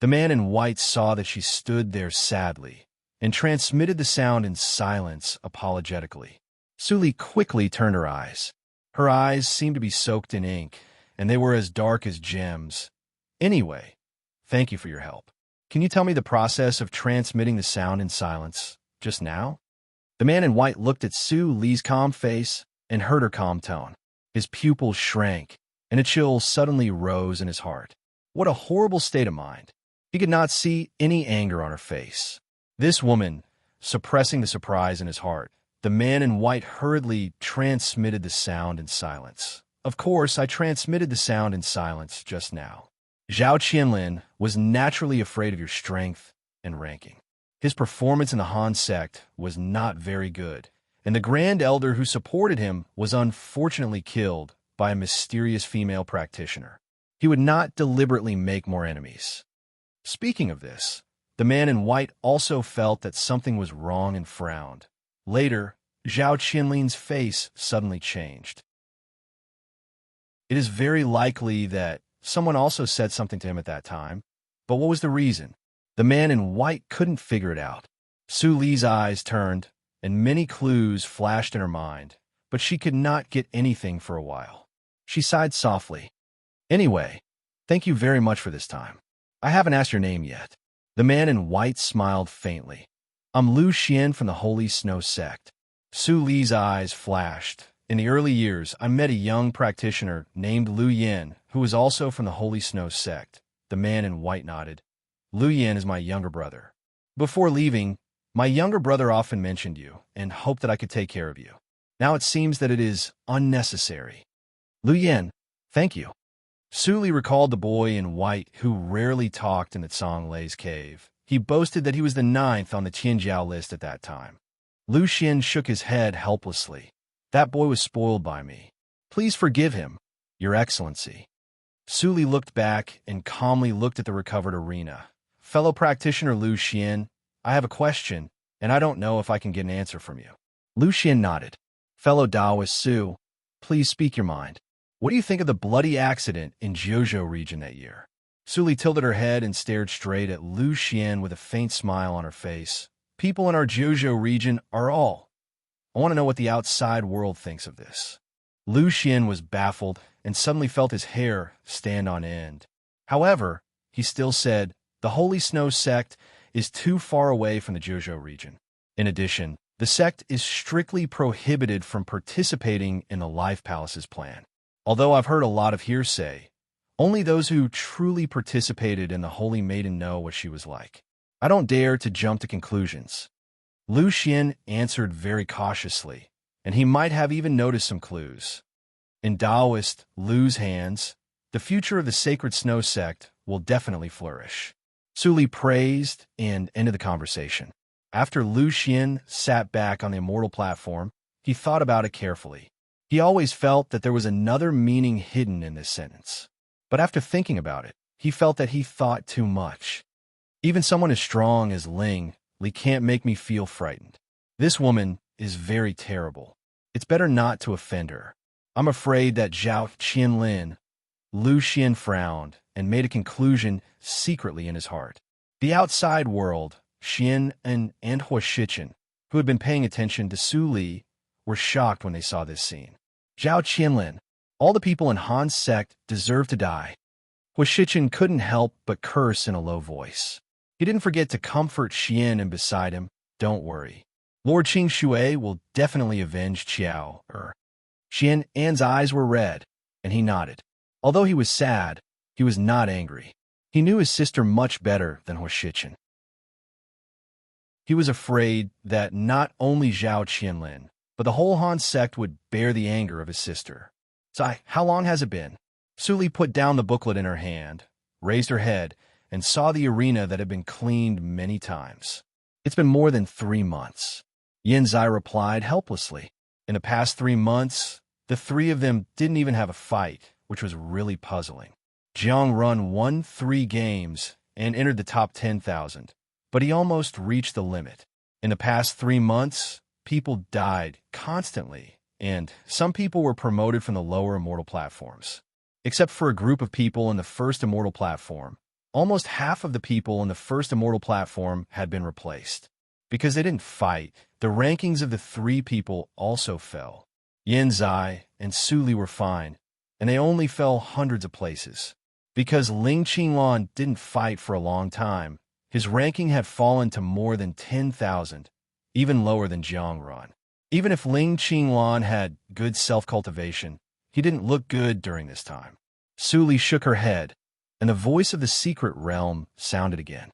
The man in white saw that she stood there sadly and transmitted the sound in silence apologetically. Su Li quickly turned her eyes. Her eyes seemed to be soaked in ink, and they were as dark as gems. Anyway, thank you for your help. Can you tell me the process of transmitting the sound in silence just now? The man in white looked at Su Li's calm face and heard her calm tone. His pupils shrank, and a chill suddenly rose in his heart. What a horrible state of mind. He could not see any anger on her face. This woman, suppressing the surprise in his heart, the man in white hurriedly transmitted the sound in silence. Of course, I transmitted the sound in silence just now. Zhao Qianlin was naturally afraid of your strength and ranking. His performance in the Han sect was not very good, and the Grand Elder who supported him was unfortunately killed by a mysterious female practitioner. He would not deliberately make more enemies. Speaking of this, the man in white also felt that something was wrong and frowned. Later, Zhao Qianlin's face suddenly changed. It is very likely that someone also said something to him at that time, but what was the reason? The man in white couldn't figure it out. Su Li's eyes turned, and many clues flashed in her mind, but she could not get anything for a while. She sighed softly. Anyway, thank you very much for this time. I haven't asked your name yet. The man in white smiled faintly. I'm Lu Xian from the Holy Snow Sect. Su Li's eyes flashed. In the early years, I met a young practitioner named Lu Yin, who was also from the Holy Snow Sect. The man in white nodded. Lu Yin is my younger brother. Before leaving, my younger brother often mentioned you and hoped that I could take care of you. Now it seems that it is unnecessary. Lu Yin, thank you. Suli recalled the boy in white who rarely talked in the Tsonglei's cave. He boasted that he was the 9th on the Tianjiao list at that time. Lu Xian shook his head helplessly. That boy was spoiled by me. Please forgive him, Your Excellency. Suli looked back and calmly looked at the recovered arena. Fellow practitioner Lu Xian, I have a question, and I don't know if I can get an answer from you. Lu Xian nodded. Fellow Taoist Su, please speak your mind. What do you think of the bloody accident in Jiuzhou region that year? Suli tilted her head and stared straight at Lu Xian with a faint smile on her face. People in our Jiuzhou region are all. I want to know what the outside world thinks of this. Lu Xian was baffled and suddenly felt his hair stand on end. However, he still said, the Holy Snow sect is too far away from the Jiuzhou region. In addition, the sect is strictly prohibited from participating in the Life Palace's plan. Although I've heard a lot of hearsay, only those who truly participated in the Holy Maiden know what she was like. I don't dare to jump to conclusions. Lu Xian answered very cautiously, and he might have even noticed some clues. In Taoist Lu's hands, the future of the Sacred Snow sect will definitely flourish. Suli praised and ended the conversation. After Lu Xian sat back on the immortal platform, he thought about it carefully. He always felt that there was another meaning hidden in this sentence. But after thinking about it, he felt that he thought too much. Even someone as strong as Li can't make me feel frightened. This woman is very terrible. It's better not to offend her. I'm afraid that Zhao Qianlin. Lu Xian frowned and made a conclusion secretly in his heart. The outside world, Xian and Hua Shichen, who had been paying attention to Su Li, were shocked when they saw this scene. Zhao Qianlin, all the people in Han's sect deserve to die. Hua Shichen couldn't help but curse in a low voice. He didn't forget to comfort Xian and beside him, don't worry. Lord Qing Shui will definitely avenge Qiao. Xian An's eyes were red, and he nodded. Although he was sad, he was not angry. He knew his sister much better than Hua Shichen. He was afraid that not only Zhao Qianlin, but the whole Han sect would bear the anger of his sister. Sai, how long has it been? Suli put down the booklet in her hand, raised her head, and saw the arena that had been cleaned many times. It's been more than 3 months. Yin Zai replied helplessly. In the past 3 months, the 3 of them didn't even have a fight, which was really puzzling. Jiang Run won 3 games and entered the top 10,000, but he almost reached the limit. In the past 3 months, people died constantly, and some people were promoted from the lower immortal platforms. Except for a group of people in the first immortal platform, almost half of the people in the first immortal platform had been replaced. Because they didn't fight, the rankings of the 3 people also fell. Yin Zai and Su Li were fine, and they only fell hundreds of places. Because Ling Qinglan didn't fight for a long time, his ranking had fallen to more than 10,000, even lower than Jiang Ran. Even if Ling Qinglan had good self-cultivation, he didn't look good during this time. Su Li shook her head, and the voice of the secret realm sounded again.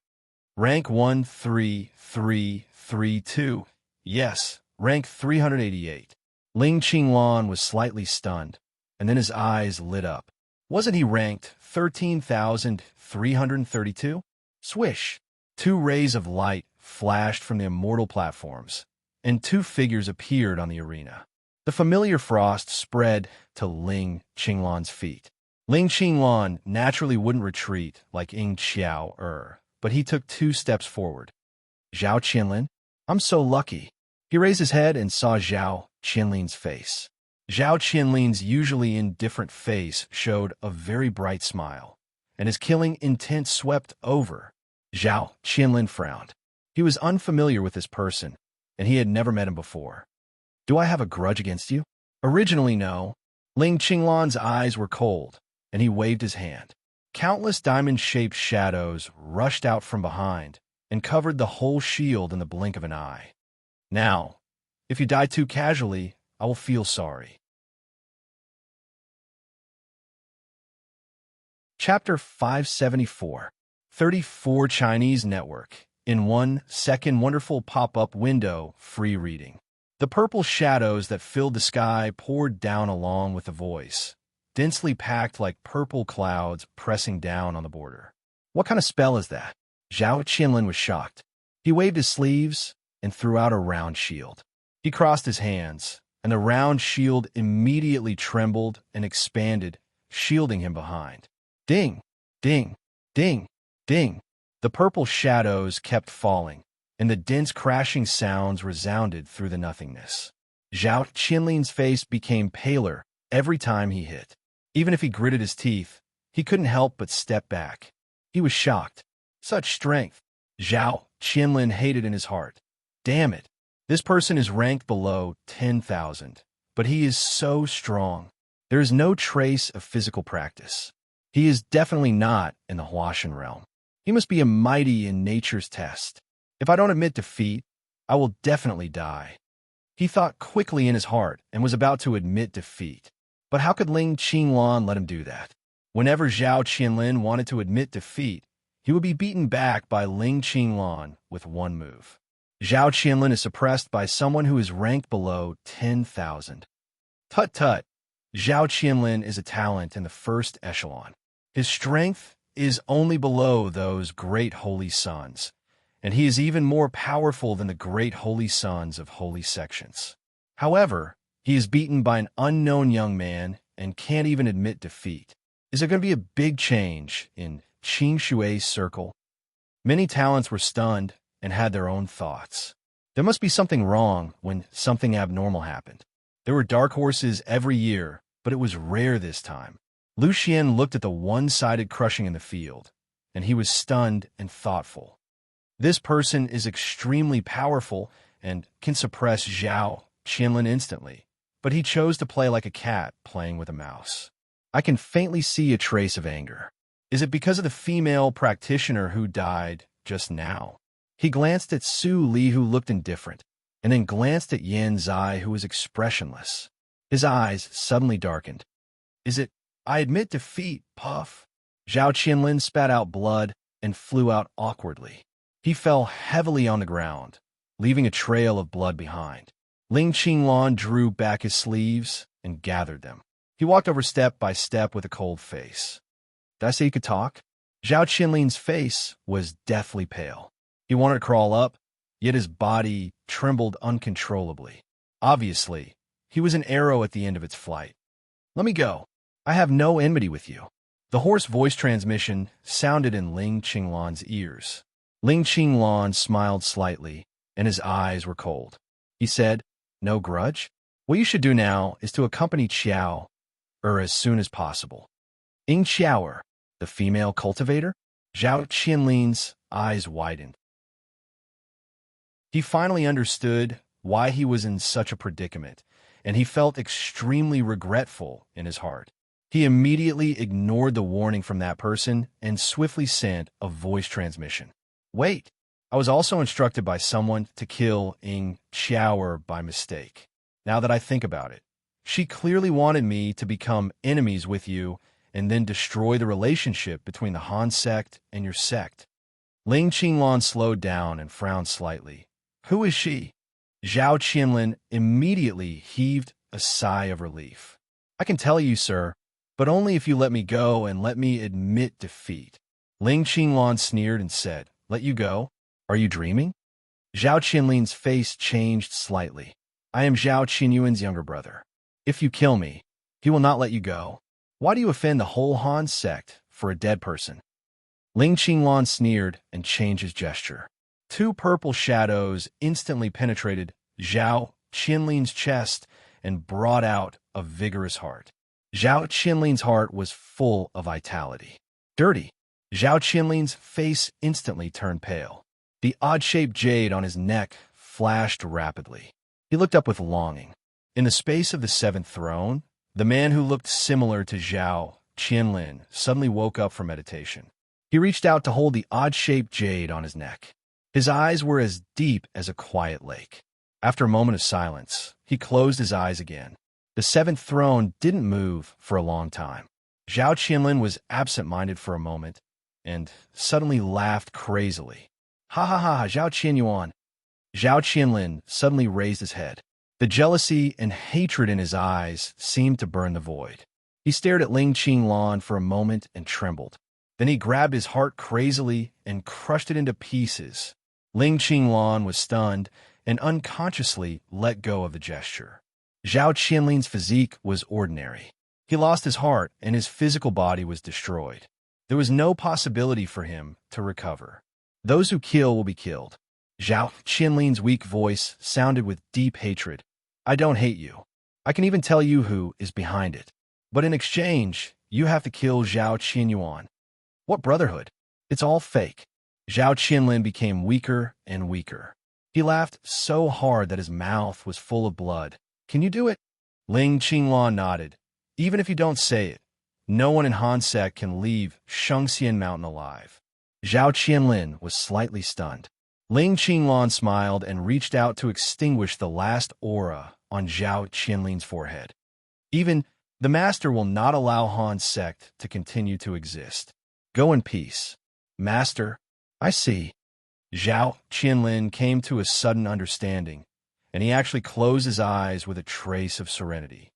Rank 13332. Yes, rank 388. Ling Qinglan was slightly stunned, and then his eyes lit up. Wasn't he ranked 13,332? Swish! 2 rays of light flashed from the immortal platforms, and 2 figures appeared on the arena. The familiar frost spread to Ling Qinglan's feet. Ling Qinglan naturally wouldn't retreat like Ying Qiao, but he took 2 steps forward. Zhao Qianlin, I'm so lucky. He raised his head and saw Zhao Qianlin's face. Zhao Qianlin's usually indifferent face showed a very bright smile, and his killing intent swept over. Zhao Qianlin frowned. He was unfamiliar with this person, and he had never met him before. Do I have a grudge against you? Originally, no. Ling Qinglan's eyes were cold, and he waved his hand. Countless diamond-shaped shadows rushed out from behind and covered the whole shield in the blink of an eye. Now, if you die too casually, I will feel sorry. Chapter 574. 34 Chinese network. In 1 second, wonderful pop-up window, free reading. The purple shadows that filled the sky poured down along with the voice, densely packed like purple clouds pressing down on the border. What kind of spell is that? Zhao Qianlin was shocked. He waved his sleeves and threw out a round shield. He crossed his hands, and the round shield immediately trembled and expanded, shielding him behind. Ding! Ding! Ding! Ding! The purple shadows kept falling, and the dense crashing sounds resounded through the nothingness. Zhao Qianlin's face became paler every time he hit. Even if he gritted his teeth, he couldn't help but step back. He was shocked. Such strength. Zhao Qianlin hated in his heart. Damn it. This person is ranked below 10,000, but he is so strong. There is no trace of physical practice. He is definitely not in the Huashan realm. He must be a mighty in nature's test. If I don't admit defeat, I will definitely die. He thought quickly in his heart and was about to admit defeat. But how could Ling Qinglan let him do that? Whenever Zhao Qianlin wanted to admit defeat, he would be beaten back by Ling Qinglan with one move. Zhao Qianlin is suppressed by someone who is ranked below 10,000. Tut-tut. Zhao Qianlin is a talent in the first echelon. His strength is only below those great holy sons, and he is even more powerful than the great holy sons of holy sections. However, he is beaten by an unknown young man and can't even admit defeat. Is there going to be a big change in Qing Shui's circle? Many talents were stunned and had their own thoughts. There must be something wrong when something abnormal happened. There were dark horses every year, but it was rare this time. Lu Xian looked at the one-sided crushing in the field, and he was stunned and thoughtful. This person is extremely powerful and can suppress Zhao Qianlin instantly, but he chose to play like a cat playing with a mouse. I can faintly see a trace of anger. Is it because of the female practitioner who died just now? He glanced at Su Li, who looked indifferent, and then glanced at Yan Zai, who was expressionless. His eyes suddenly darkened. Is it? I admit defeat, puff. Zhao Qianlin spat out blood and flew out awkwardly. He fell heavily on the ground, leaving a trail of blood behind. Ling Qinglan drew back his sleeves and gathered them. He walked over step by step with a cold face. Did I say he could talk? Zhao Qianlin's face was deathly pale. He wanted to crawl up, yet his body trembled uncontrollably. Obviously, he was an arrow at the end of its flight. Let me go. I have no enmity with you. The hoarse voice transmission sounded in Ling Qinglan's ears. Ling Qinglan smiled slightly, and his eyes were cold. He said, No grudge? What you should do now is to accompany Qiao, as soon as possible. Ying Qiao, the female cultivator? Zhao Qianlin's eyes widened. He finally understood why he was in such a predicament, and he felt extremely regretful in his heart. He immediately ignored the warning from that person and swiftly sent a voice transmission. Wait, I was also instructed by someone to kill Ying Qiao by mistake. Now that I think about it, she clearly wanted me to become enemies with you and then destroy the relationship between the Han sect and your sect. Ling Qinglan slowed down and frowned slightly. Who is she? Zhao Qianlin immediately heaved a sigh of relief. I can tell you, sir, but only if you let me go and let me admit defeat. Ling Qinglan sneered and said, Let you go? Are you dreaming? Zhao Qianlin's face changed slightly. I am Zhao Qinyuan's younger brother. If you kill me, he will not let you go. Why do you offend the whole Han sect for a dead person? Ling Qinglan sneered and changed his gesture. Two purple shadows instantly penetrated Zhao Qianlin's chest and brought out a vigorous heart. Zhao Qianlin's heart was full of vitality. Dirty. Zhao Qianlin's face instantly turned pale. The odd-shaped jade on his neck flashed rapidly. He looked up with longing. In the space of the seventh throne, the man who looked similar to Zhao Qianlin suddenly woke up from meditation. He reached out to hold the odd-shaped jade on his neck. His eyes were as deep as a quiet lake. After a moment of silence, he closed his eyes again. The seventh throne didn't move for a long time. Zhao Qianlin was absent-minded for a moment, and suddenly laughed crazily. Ha ha ha, Zhao Qianyuan. Zhao Qianlin suddenly raised his head. The jealousy and hatred in his eyes seemed to burn the void. He stared at Ling Qinglan for a moment and trembled. Then he grabbed his heart crazily and crushed it into pieces. Ling Qinglan was stunned and unconsciously let go of the gesture. Zhao Qianlin's physique was ordinary. He lost his heart and his physical body was destroyed. There was no possibility for him to recover. Those who kill will be killed. Zhao Qianlin's weak voice sounded with deep hatred. I don't hate you. I can even tell you who is behind it. But in exchange, you have to kill Zhao Qianyuan. What brotherhood? It's all fake. Zhao Qianlin became weaker and weaker. He laughed so hard that his mouth was full of blood. Can you do it? Ling Qinglan nodded. Even if you don't say it, no one in Han sect can leave Shengxian Mountain alive. Zhao Qianlin was slightly stunned. Ling Qinglan smiled and reached out to extinguish the last aura on Zhao Qianlin's forehead. Even the Master will not allow Han sect to continue to exist. Go in peace. Master, I see. Zhao Qianlin came to a sudden understanding, and he actually closed his eyes with a trace of serenity.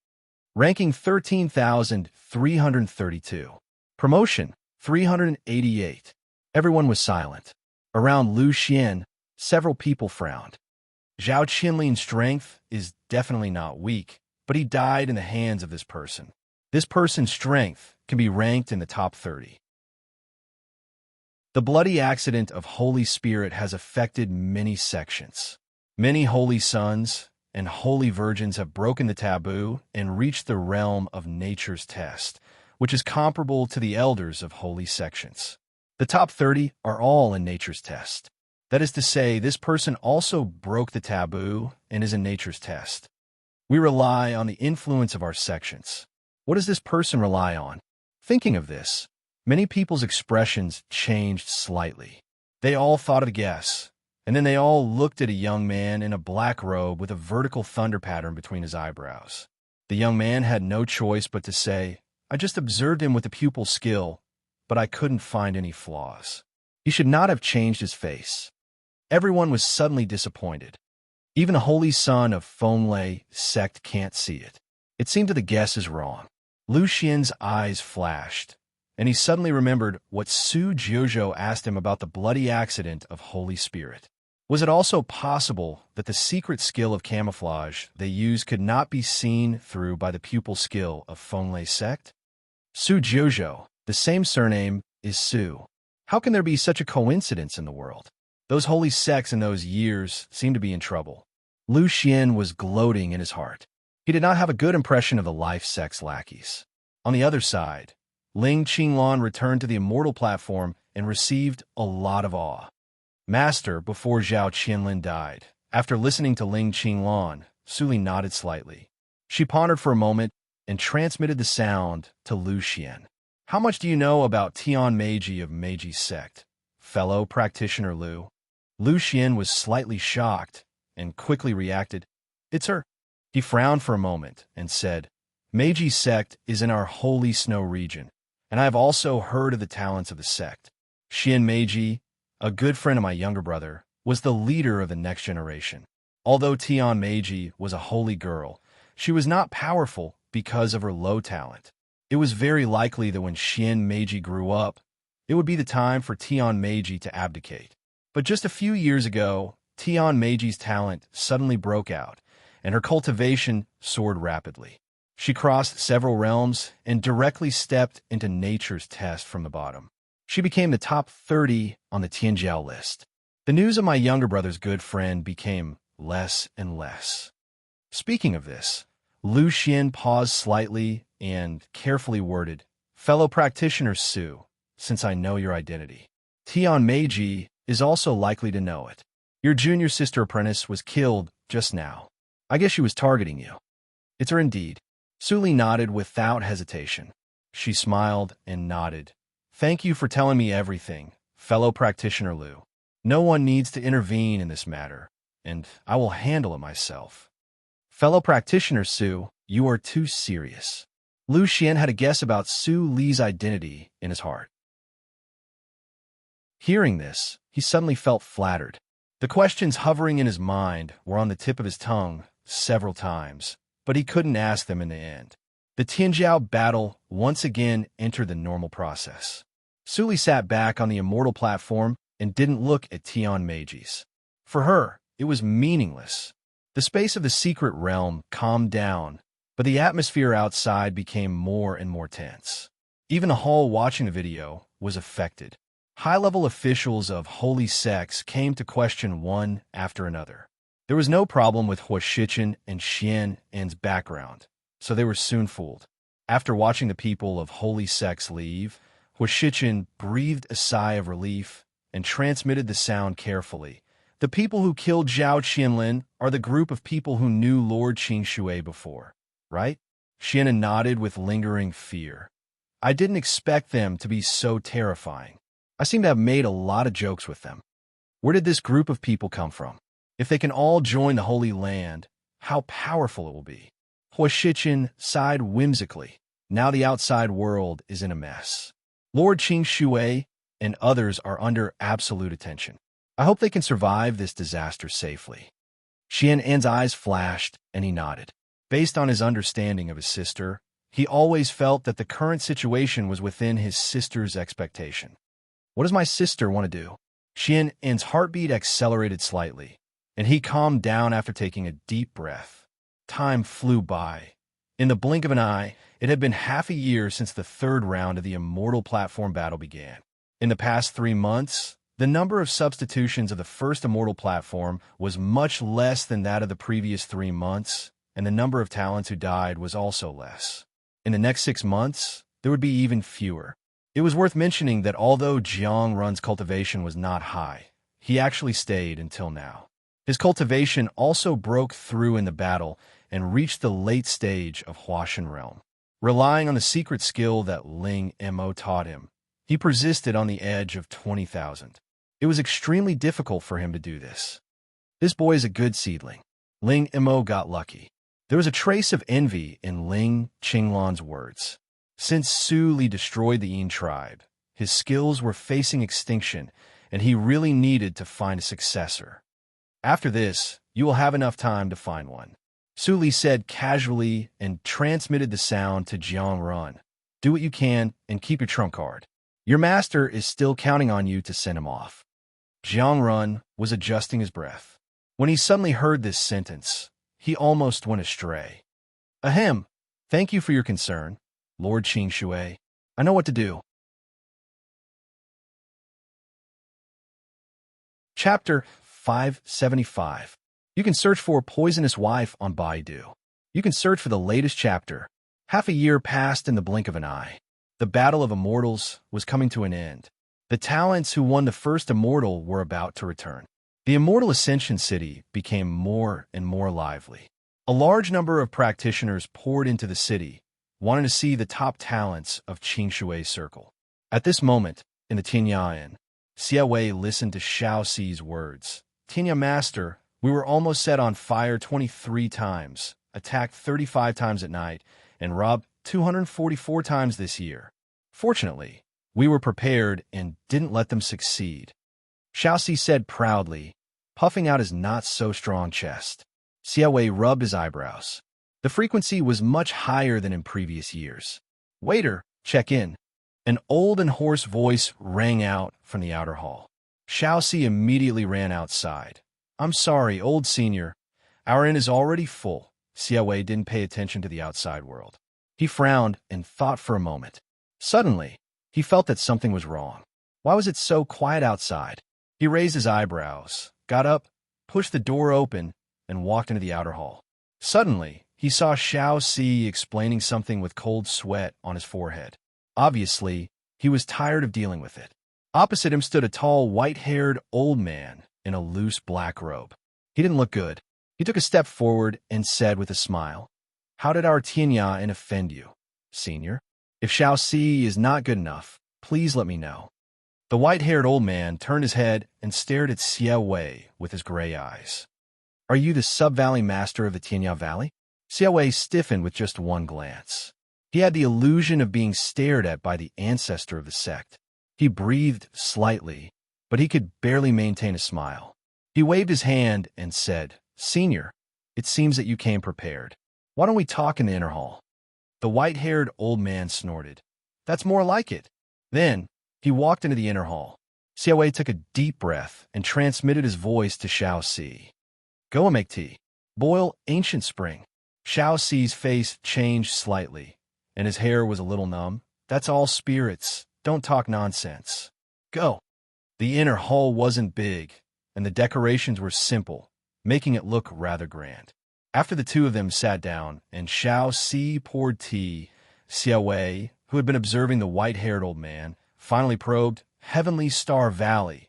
Ranking 13,332. Promotion 388. Everyone was silent. Around Lu Xian, several people frowned. Zhao Qianlin's strength is definitely not weak, but he died in the hands of this person. This person's strength can be ranked in the top 30. The bloody accident of Holy Spirit has affected many sections. Many holy sons and holy virgins have broken the taboo and reached the realm of nature's test, which is comparable to the elders of holy sections. The top 30 are all in nature's test. That is to say, this person also broke the taboo and is in nature's test. We rely on the influence of our sections. What does this person rely on? Thinking of this, many people's expressions changed slightly. They all thought of a guess, and then they all looked at a young man in a black robe with a vertical thunder pattern between his eyebrows. The young man had no choice but to say, I just observed him with a pupil skill, but I couldn't find any flaws. He should not have changed his face. Everyone was suddenly disappointed. Even a holy son of Fenglei sect can't see it. It seemed that the guess is wrong. Lu Xian's eyes flashed, and he suddenly remembered what Su Jiuzhou asked him about the bloody accident of Holy Spirit. Was it also possible that the secret skill of camouflage they used could not be seen through by the pupil skill of Fenglei sect? Su Jiuzhou, the same surname, is Su. How can there be such a coincidence in the world? Those holy sects in those years seemed to be in trouble. Lu Xian was gloating in his heart. He did not have a good impression of the life sect's lackeys. On the other side, Ling Qinglan returned to the immortal platform and received a lot of awe. Master, before Zhao Qianlin died, after listening to Ling Qinglan, Suli nodded slightly. She pondered for a moment and transmitted the sound to Lu Xian. How much do you know about Tian Meiji of Meiji sect, fellow practitioner Lu? Lu Xian was slightly shocked and quickly reacted, It's her. He frowned for a moment and said, Meiji sect is in our holy snow region, and I have also heard of the talents of the sect. Xian Meiji, a good friend of my younger brother, was the leader of the next generation. Although Tian Meiji was a holy girl, she was not powerful because of her low talent. It was very likely that when Xian Meiji grew up, it would be the time for Tian Meiji to abdicate. But just a few years ago, Tian Meiji's talent suddenly broke out, and her cultivation soared rapidly. She crossed several realms and directly stepped into nature's test from the bottom. She became the top 30 on the Tianjiao list. The news of my younger brother's good friend became less and less. Speaking of this, Lu Xian paused slightly and carefully worded, Fellow practitioner Su, since I know your identity. Tian Meiji is also likely to know it. Your junior sister apprentice was killed just now. I guess she was targeting you. It's her indeed. Suli nodded without hesitation. She smiled and nodded. Thank you for telling me everything, fellow practitioner Lu. No one needs to intervene in this matter, and I will handle it myself. Fellow practitioner Su, you are too serious. Lu Xian had a guess about Su Li's identity in his heart. Hearing this, he suddenly felt flattered. The questions hovering in his mind were on the tip of his tongue several times, but he couldn't ask them in the end. The Tianjiao battle once again entered the normal process. Suli sat back on the immortal platform and didn't look at Tian Meiji's. For her, it was meaningless. The space of the secret realm calmed down, but the atmosphere outside became more and more tense. Even the hall watching the video was affected. High-level officials of holy sects came to question one after another. There was no problem with Hua Shichen and Xian En's background, so they were soon fooled. After watching the people of holy sects leave, Hua Shichen breathed a sigh of relief and transmitted the sound carefully. The people who killed Zhao Qianlin are the group of people who knew Lord Qing Shui before, right? Xian nodded with lingering fear. I didn't expect them to be so terrifying. I seem to have made a lot of jokes with them. Where did this group of people come from? If they can all join the Holy Land, how powerful it will be. Hua Shichen sighed whimsically. Now the outside world is in a mess. Lord Qing Shui and others are under absolute attention. I hope they can survive this disaster safely. Xian En's eyes flashed, and he nodded. Based on his understanding of his sister, he always felt that the current situation was within his sister's expectation. What does my sister want to do? Xian En's heartbeat accelerated slightly, and he calmed down after taking a deep breath. Time flew by. In the blink of an eye, it had been half a year since the third round of the immortal platform battle began. In the past 3 months, the number of substitutions of the first immortal platform was much less than that of the previous 3 months, and the number of talents who died was also less. In the next 6 months, there would be even fewer. It was worth mentioning that although Jiang Run's cultivation was not high, he actually stayed until now. His cultivation also broke through in the battle and reached the late stage of Huashan realm. Relying on the secret skill that Ling Mo taught him, he persisted on the edge of 20,000. It was extremely difficult for him to do this. This boy is a good seedling. Ling Mo got lucky. There was a trace of envy in Ling Qinglan's words. Since Su Li destroyed the Yin tribe, his skills were facing extinction, and he really needed to find a successor. After this, you will have enough time to find one. Su Li said casually and transmitted the sound to Jiang Run. Do what you can and keep your trump card. Your master is still counting on you to send him off. Jiang Run was adjusting his breath. When he suddenly heard this sentence, he almost went astray. Ahem, thank you for your concern, Lord Qing Shui. I know what to do. Chapter 575. You can search for Poisonous Wife on Baidu. You can search for the latest chapter. Half a year passed in the blink of an eye. The battle of immortals was coming to an end. The talents who won the first immortal were about to return. The Immortal Ascension City became more and more lively. A large number of practitioners poured into the city, wanting to see the top talents of Qing Shui's circle. At this moment, in the Tianyan, Xia Wei listened to Xiao Xi's words. Tianya Master, we were almost set on fire 23 times, attacked 35 times at night, and robbed 244 times this year. Fortunately, we were prepared and didn't let them succeed. Xiao Xi said proudly, puffing out his not-so-strong chest. Xia Wei rubbed his eyebrows. The frequency was much higher than in previous years. Waiter, check in. An old and hoarse voice rang out from the outer hall. Xiao Xi immediately ran outside. I'm sorry, old senior. Our inn is already full. Xia Wei didn't pay attention to the outside world. He frowned and thought for a moment. Suddenly, he felt that something was wrong. Why was it so quiet outside? He raised his eyebrows, got up, pushed the door open, and walked into the outer hall. Suddenly, he saw Xiao Xi explaining something with cold sweat on his forehead. Obviously, he was tired of dealing with it. Opposite him stood a tall, white-haired old man in a loose black robe. He didn't look good. He took a step forward and said with a smile, How did our Tianyan offend you, senior? If Xiao Xi is not good enough, please let me know. The white-haired old man turned his head and stared at Xia Wei with his gray eyes. Are you the sub-valley master of the Tianya Valley? Xia Wei stiffened with just one glance. He had the illusion of being stared at by the ancestor of the sect. He breathed slightly but he could barely maintain a smile. He waved his hand and said, "Senior, it seems that you came prepared. Why don't we talk in the inner hall?" The white-haired old man snorted. "That's more like it." Then, he walked into the inner hall. Xiaowei took a deep breath and transmitted his voice to Xiao Si. "Go and make tea. Boil ancient spring." Xiao Si's face changed slightly, and his hair was a little numb. "That's all spirits. Don't talk nonsense. Go." The inner hall wasn't big, and the decorations were simple, making it look rather grand. After the two of them sat down and Xiao Si poured tea, Xiaowei, who had been observing the white-haired old man, finally probed, "Heavenly Star Valley.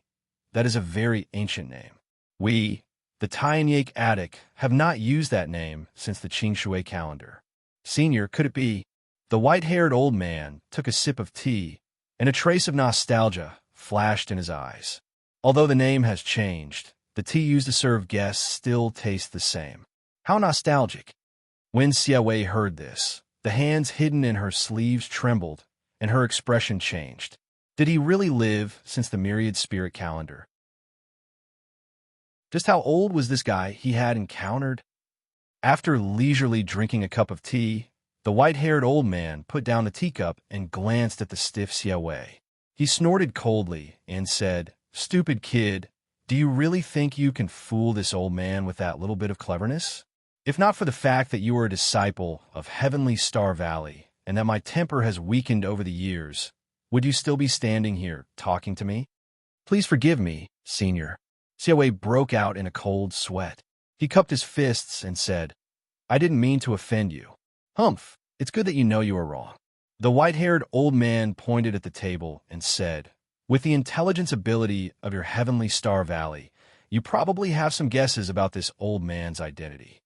That is a very ancient name. We, the Taiyanyak Attic, have not used that name since the Qing Shui calendar. Senior, could it be?" The white-haired old man took a sip of tea, and a trace of nostalgia flashed in his eyes. Although the name has changed, the tea used to serve guests still tastes the same. How nostalgic. When Xiaowei heard this, the hands hidden in her sleeves trembled, and her expression changed. Did he really live since the myriad spirit calendar? Just how old was this guy he had encountered? After leisurely drinking a cup of tea, the white-haired old man put down the teacup and glanced at the stiff Xiaowei. He snorted coldly and said, "Stupid kid, do you really think you can fool this old man with that little bit of cleverness? If not for the fact that you are a disciple of Heavenly Star Valley and that my temper has weakened over the years, would you still be standing here talking to me? Please forgive me, Senior." Xiaowei broke out in a cold sweat. He cupped his fists and said, "I didn't mean to offend you." "Humph, it's good that you know you are wrong." The white-haired old man pointed at the table and said, "With the intelligence ability of your Heavenly Star Valley, you probably have some guesses about this old man's identity."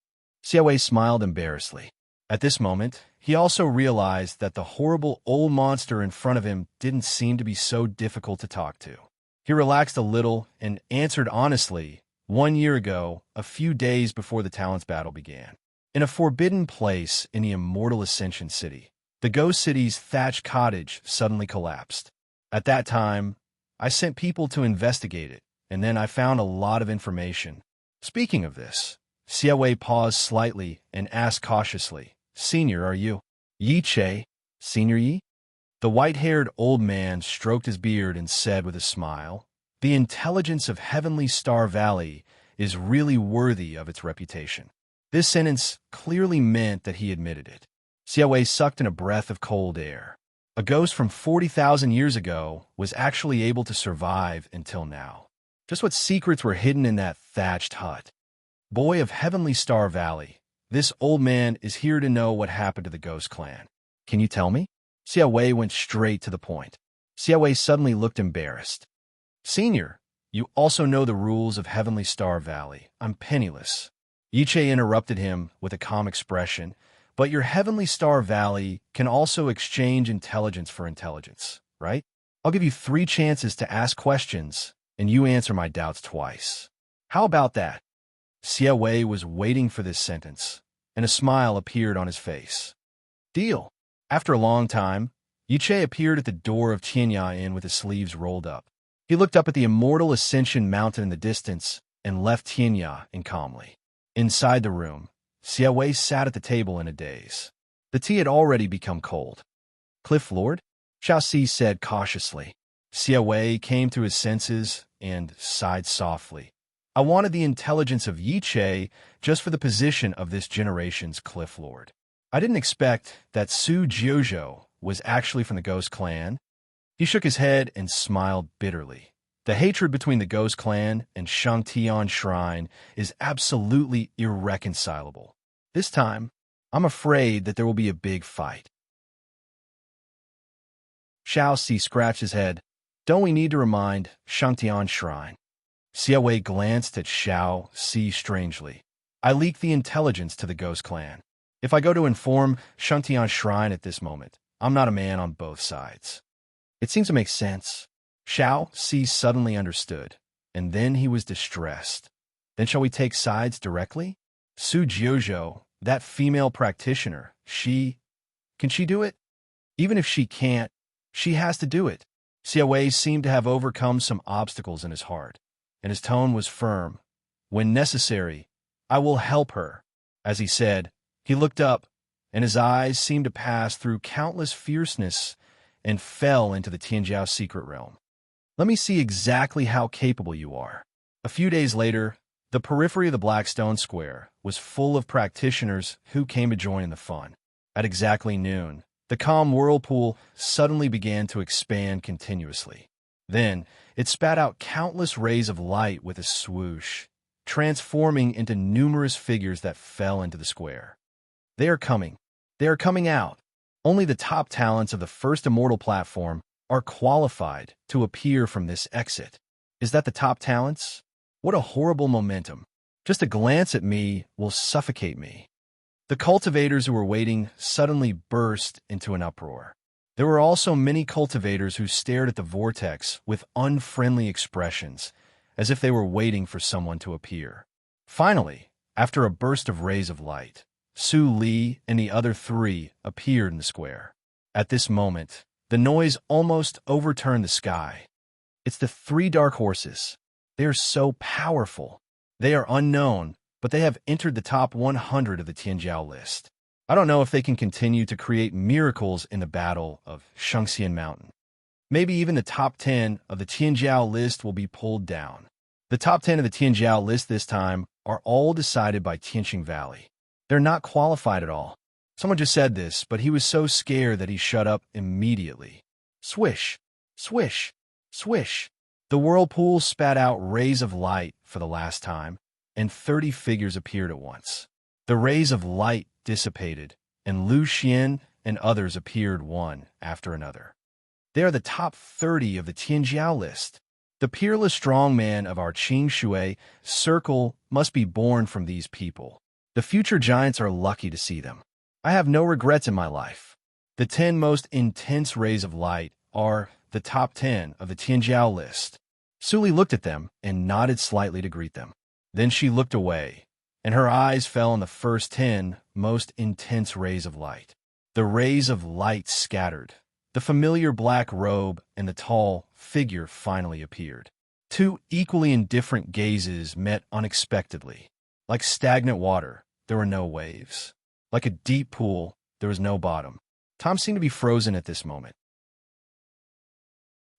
Xiaowei smiled embarrassedly. At this moment, he also realized that the horrible old monster in front of him didn't seem to be so difficult to talk to. He relaxed a little and answered honestly, 1 year ago, a few days before the Talents battle began. In a forbidden place in the Immortal Ascension City, the Ghost City's thatched cottage suddenly collapsed. At that time, I sent people to investigate it, and then I found a lot of information. Speaking of this, Xiaowei paused slightly and asked cautiously, "Senior, are you Yi Che? Senior Yi?" The white-haired old man stroked his beard and said with a smile, "The intelligence of Heavenly Star Valley is really worthy of its reputation." This sentence clearly meant that he admitted it. Xiaowei sucked in a breath of cold air. A ghost from 40,000 years ago was actually able to survive until now. Just what secrets were hidden in that thatched hut? Boy of Heavenly Star Valley, this old man is here to know what happened to the Ghost Clan. Can you tell me? Xiaowei went straight to the point. Xiaowei suddenly looked embarrassed. "Senior, you also know the rules of Heavenly Star Valley. I'm penniless." Yiche interrupted him with a calm expression, "But your Heavenly Star Valley can also exchange intelligence for intelligence, right? I'll give you 3 chances to ask questions, and you answer my doubts twice. How about that?" Xiaowei was waiting for this sentence, and a smile appeared on his face. "Deal." After a long time, Yiche appeared at the door of Qianya Inn with his sleeves rolled up. He looked up at the Immortal Ascension Mountain in the distance and left Qianya Inn calmly. Inside the room, Xiaowei sat at the table in a daze. The tea had already become cold. "Cliff Lord?" Xiao Si said cautiously. Xiaowei came to his senses and sighed softly. "I wanted the intelligence of Yiche just for the position of this generation's Cliff Lord. I didn't expect that Su Jiuzhou was actually from the Ghost Clan." He shook his head and smiled bitterly. The hatred between the Ghost Clan and Shangtian Shrine is absolutely irreconcilable. This time, I'm afraid that there will be a big fight. Xiao Si scratched his head. "Don't we need to remind Shangtian Shrine?" Xiaowei glanced at Xiao Si strangely. "I leaked the intelligence to the Ghost Clan. If I go to inform Shangtian Shrine at this moment, I'm not a man on both sides." It seems to make sense. Xiao Si suddenly understood, and then he was distressed. "Then shall we take sides directly? Su Jiuzhou, that female practitioner, can she do it? Even if she can't, she has to do it." Wei seemed to have overcome some obstacles in his heart, and his tone was firm. When necessary, I will help her. As he said, he looked up, and his eyes seemed to pass through countless fierceness and fell into the Tianjiao secret realm. Let me see exactly how capable you are. A few days later, the periphery of the Blackstone Square was full of practitioners who came to join in the fun. At exactly noon, the calm whirlpool suddenly began to expand continuously. Then, it spat out countless rays of light with a swoosh, transforming into numerous figures that fell into the square. They are coming. They are coming out. Only the top talents of the first immortal platform are qualified to appear from this exit. Is that the top talents? What a horrible momentum. Just a glance at me will suffocate me. The cultivators who were waiting suddenly burst into an uproar. There were also many cultivators who stared at the vortex with unfriendly expressions, as if they were waiting for someone to appear. Finally, after a burst of rays of light, Su Li and the other three appeared in the square. At this moment, the noise almost overturned the sky. It's the three dark horses. They are so powerful. They are unknown, but they have entered the top 100 of the Tianjiao list. I don't know if they can continue to create miracles in the battle of Shengxian Mountain. Maybe even the top 10 of the Tianjiao list will be pulled down. The top 10 of the Tianjiao list this time are all decided by Tianqing Valley. They're not qualified at all. Someone just said this, but he was so scared that he shut up immediately. Swish, swish, swish. The whirlpool spat out rays of light for the last time, and 30 figures appeared at once. The rays of light dissipated, and Lu Xian and others appeared one after another. They are the top 30 of the Tianjiao list. The peerless strongman of our Qing Shui circle must be born from these people. The future giants are lucky to see them. I have no regrets in my life. The 10 most intense rays of light are the top 10 of the Tianjiao list. Su Li looked at them and nodded slightly to greet them. Then she looked away, and her eyes fell on the first 10 most intense rays of light. The rays of light scattered. The familiar black robe and the tall figure finally appeared. Two equally indifferent gazes met unexpectedly. Like stagnant water, there were no waves. Like a deep pool, there was no bottom. Tom seemed to be frozen at this moment.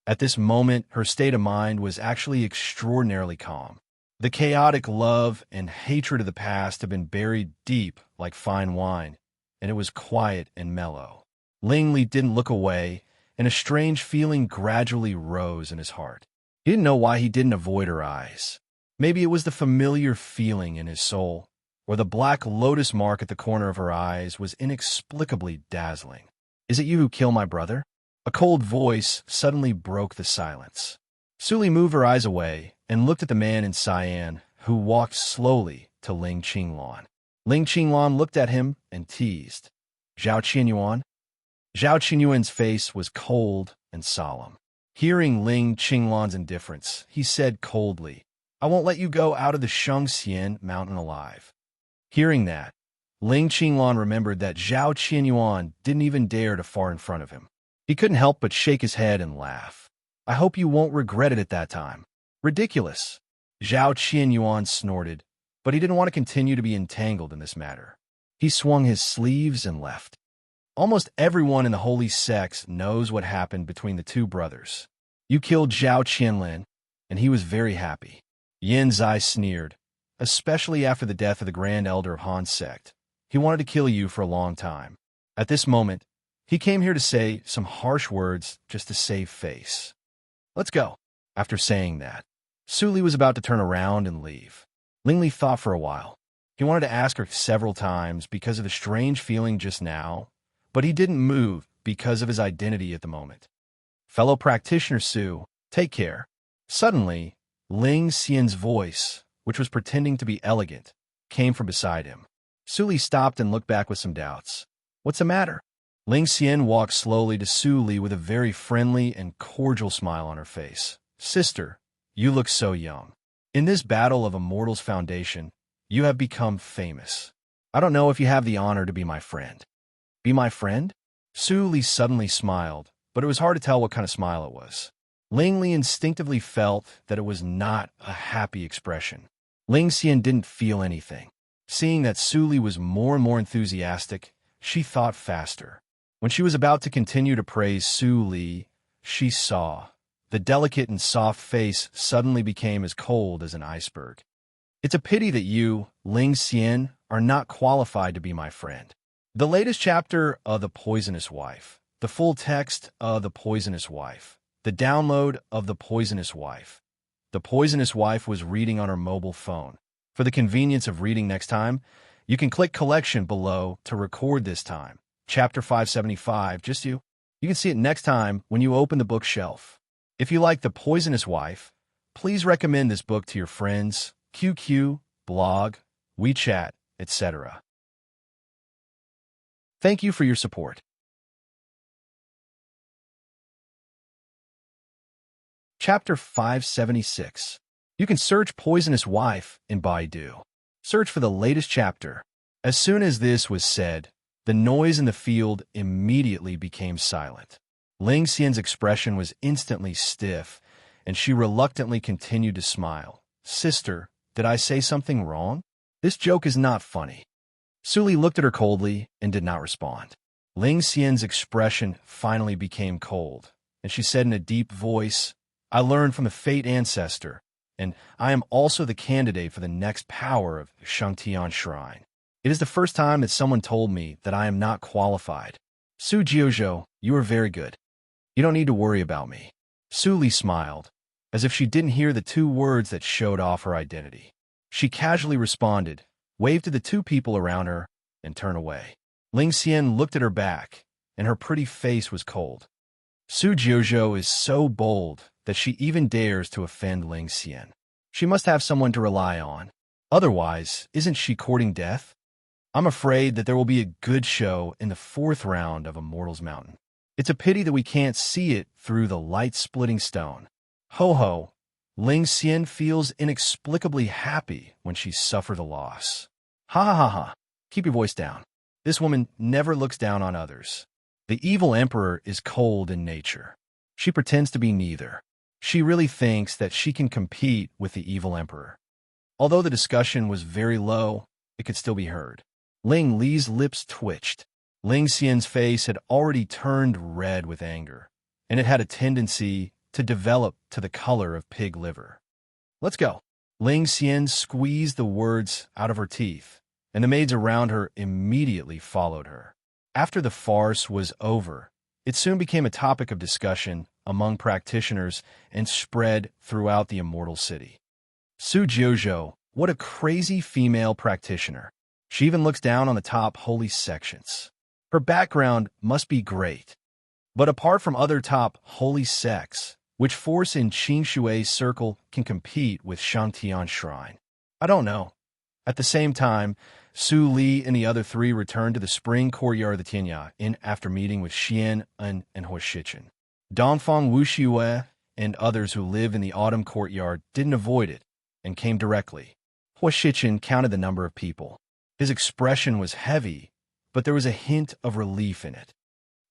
At this moment, her state of mind was actually extraordinarily calm. The chaotic love and hatred of the past had been buried deep like fine wine, and it was quiet and mellow. Ling Li didn't look away, and a strange feeling gradually rose in his heart. He didn't know why he didn't avoid her eyes. Maybe it was the familiar feeling in his soul, or the black lotus mark at the corner of her eyes was inexplicably dazzling. Is it you who killed my brother? A cold voice suddenly broke the silence. Su Li moved her eyes away and looked at the man in cyan who walked slowly to Ling Qingluan. Ling Qingluan looked at him and teased. Zhao Qianyuan? Zhao Qianyuan's face was cold and solemn. Hearing Ling Qingluan's indifference, he said coldly, I won't let you go out of the Shengxian mountain alive. Hearing that, Ling Qingluan remembered that Zhao Qianyuan didn't even dare to fart in front of him. He couldn't help but shake his head and laugh. I hope you won't regret it at that time. Ridiculous. Zhao Qianyuan snorted, but he didn't want to continue to be entangled in this matter. He swung his sleeves and left. Almost everyone in the holy sects knows what happened between the two brothers. You killed Zhao Qianlin, and he was very happy. Yin Zai sneered, especially after the death of the Grand Elder of Han's sect. He wanted to kill you for a long time. At this moment, he came here to say some harsh words just to save face. Let's go. After saying that, Su Li was about to turn around and leave. Ling Li thought for a while. He wanted to ask her several times because of the strange feeling just now, but he didn't move because of his identity at the moment. Fellow practitioner Su, take care. Suddenly, Ling Xian's voice, which was pretending to be elegant, came from beside him. Su Li stopped and looked back with some doubts. What's the matter? Ling Xian walked slowly to Su Li with a very friendly and cordial smile on her face. Sister, you look so young. In this battle of a mortal's foundation, you have become famous. I don't know if you have the honor to be my friend. Be my friend? Su Li suddenly smiled, but it was hard to tell what kind of smile it was. Ling Li instinctively felt that it was not a happy expression. Ling Xian didn't feel anything. Seeing that Su Li was more and more enthusiastic, she thought faster. When she was about to continue to praise Su Li, she saw the delicate and soft face suddenly became as cold as an iceberg. It's a pity that you, Ling Xian, are not qualified to be my friend. The latest chapter of The Poisonous Wife, the full text of The Poisonous Wife, the download of The Poisonous Wife. The Poisonous Wife was reading on her mobile phone. For the convenience of reading next time, you can click Collection below to record this time. Chapter 575, just you. You can see it next time when you open the bookshelf. If you like The Poisonous Wife, please recommend this book to your friends, QQ, blog, WeChat, etc. Thank you for your support. Chapter 576. You can search Poisonous Wife in Baidu. Search for the latest chapter. As soon as this was said, the noise in the field immediately became silent. Ling Xian's expression was instantly stiff, and she reluctantly continued to smile. Sister, did I say something wrong? This joke is not funny. Su Li looked at her coldly and did not respond. Ling Xian's expression finally became cold, and she said in a deep voice, I learned from the Fate Ancestor, and I am also the candidate for the next power of Shangtian Shrine. It is the first time that someone told me that I am not qualified. Su Jiuzhou, you are very good. You don't need to worry about me. Su Li smiled, as if she didn't hear the two words that showed off her identity. She casually responded, waved to the two people around her, and turned away. Ling Xian looked at her back, and her pretty face was cold. Su Jiuzhou is so bold that she even dares to offend Ling Xian. She must have someone to rely on. Otherwise, isn't she courting death? I'm afraid that there will be a good show in the 4th round of Immortal's Mountain. It's a pity that we can't see it through the light-splitting stone. Ho ho, Ling Xian feels inexplicably happy when she suffered a loss. Ha ha ha ha, keep your voice down. This woman never looks down on others. The evil emperor is cold in nature. She pretends to be neither. She really thinks that she can compete with the evil emperor. Although the discussion was very low, it could still be heard. Ling Li's lips twitched. Ling Xian's face had already turned red with anger, and it had a tendency to develop to the color of pig liver. Let's go. Ling Xian squeezed the words out of her teeth, and the maids around her immediately followed her. After the farce was over, it soon became a topic of discussion among practitioners and spread throughout the immortal city. Su Jiuzhou, what a crazy female practitioner. She even looks down on the top holy sections. Her background must be great. But apart from other top holy sects, which force in Qing Shui's circle can compete with Shangtian Shrine? I don't know. At the same time, Su Li and the other three returned to the spring courtyard of the Tianya after meeting with Xian and Hua Shichen. Dongfang Wuxue and others who live in the autumn courtyard didn't avoid it and came directly. Hua Shichen counted the number of people. His expression was heavy, but there was a hint of relief in it.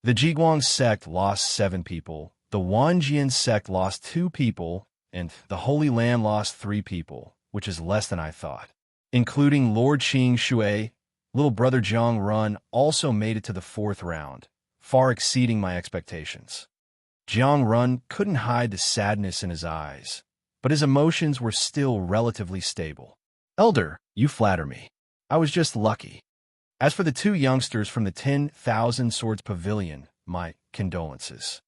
The Jiguang sect lost 7 people, the Wanjian sect lost 2 people, and the Holy Land lost 3 people, which is less than I thought. Including Lord Qing Shui, little brother Jiang Run also made it to the 4th round, far exceeding my expectations. Jiang Run couldn't hide the sadness in his eyes, but his emotions were still relatively stable. Elder, you flatter me. I was just lucky. As for the 2 youngsters from the 10,000 Swords Pavilion, my condolences.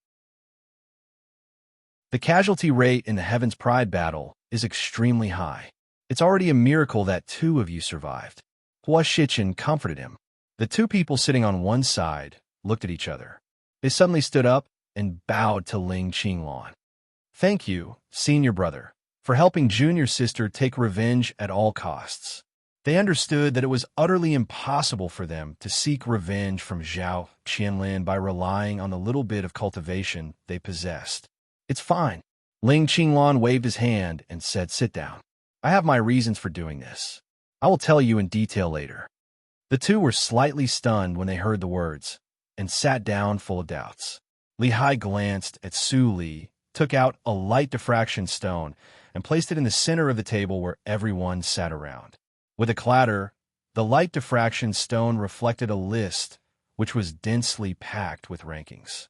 The casualty rate in the Heaven's Pride battle is extremely high. It's already a miracle that 2 of you survived. Hua Shichen comforted him. The 2 people sitting on one side looked at each other. They suddenly stood up and bowed to Ling Qinglan. Thank you, senior brother, for helping junior sister take revenge at all costs. They understood that it was utterly impossible for them to seek revenge from Zhao Qianlin by relying on the little bit of cultivation they possessed. It's fine. Ling Qinglan waved his hand and said, sit down. I have my reasons for doing this. I will tell you in detail later. The 2 were slightly stunned when they heard the words, and sat down full of doubts. Li Hai glanced at Su Li took out a light diffraction stone and placed it in the center of the table where everyone sat around. With a clatter, the light diffraction stone reflected a list which was densely packed with rankings.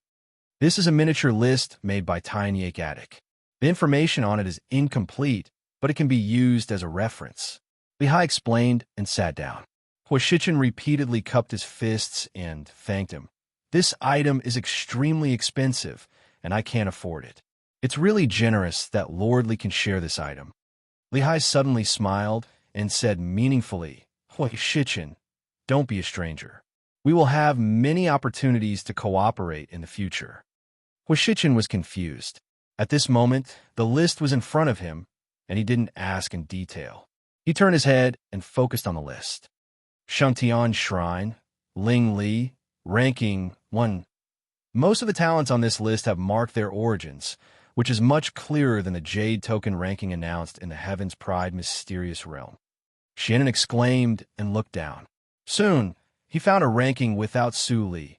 This is a miniature list made by Tiny Attic. The information on it is incomplete, but it can be used as a reference. Lehigh explained and sat down. Huashichin repeatedly cupped his fists and thanked him. This item is extremely expensive, and I can't afford it. It's really generous that Lord Li can share this item. Lehigh suddenly smiled and said meaningfully, Huashichin, don't be a stranger. We will have many opportunities to cooperate in the future. Huashichin was confused. At this moment, the list was in front of him, and he didn't ask in detail. He turned his head and focused on the list. Shangtian Shrine, Ling Li, ranking 1. Most of the talents on this list have marked their origins, which is much clearer than the Jade token ranking announced in the Heaven's Pride mysterious realm. Shannon exclaimed and looked down. Soon, he found a ranking without Su Li.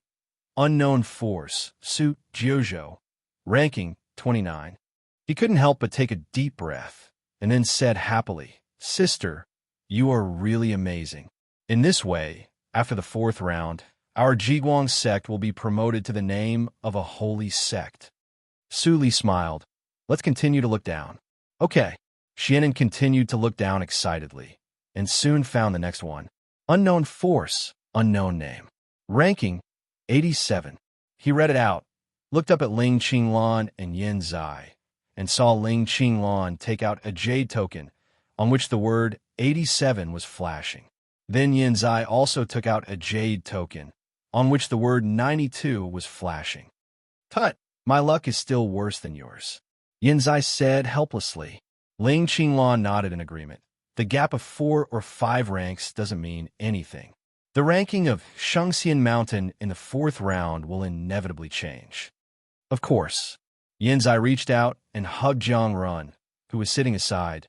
Unknown Force, Su Jiuzhou, ranking 29. He couldn't help but take a deep breath, and then said happily, Sister, you are really amazing. In this way, after the 4th round, our Jiguang sect will be promoted to the name of a holy sect. Su Li smiled. Let's continue to look down. Okay. Shannon continued to look down excitedly, and soon found the next one. Unknown Force, unknown name. Ranking 87. He read it out, looked up at Ling Qinglan and Yin Zai, and saw Ling Qinglan take out a jade token on which the word 87 was flashing. Then Yin Zai also took out a jade token on which the word 92 was flashing. Tut, my luck is still worse than yours, Yin Zai said helplessly. Ling Qinglan nodded in agreement. The gap of 4 or 5 ranks doesn't mean anything. The ranking of Shangxian Mountain in the 4th round will inevitably change. Of course. Yin Zai reached out and hugged Jiang Run, who was sitting aside.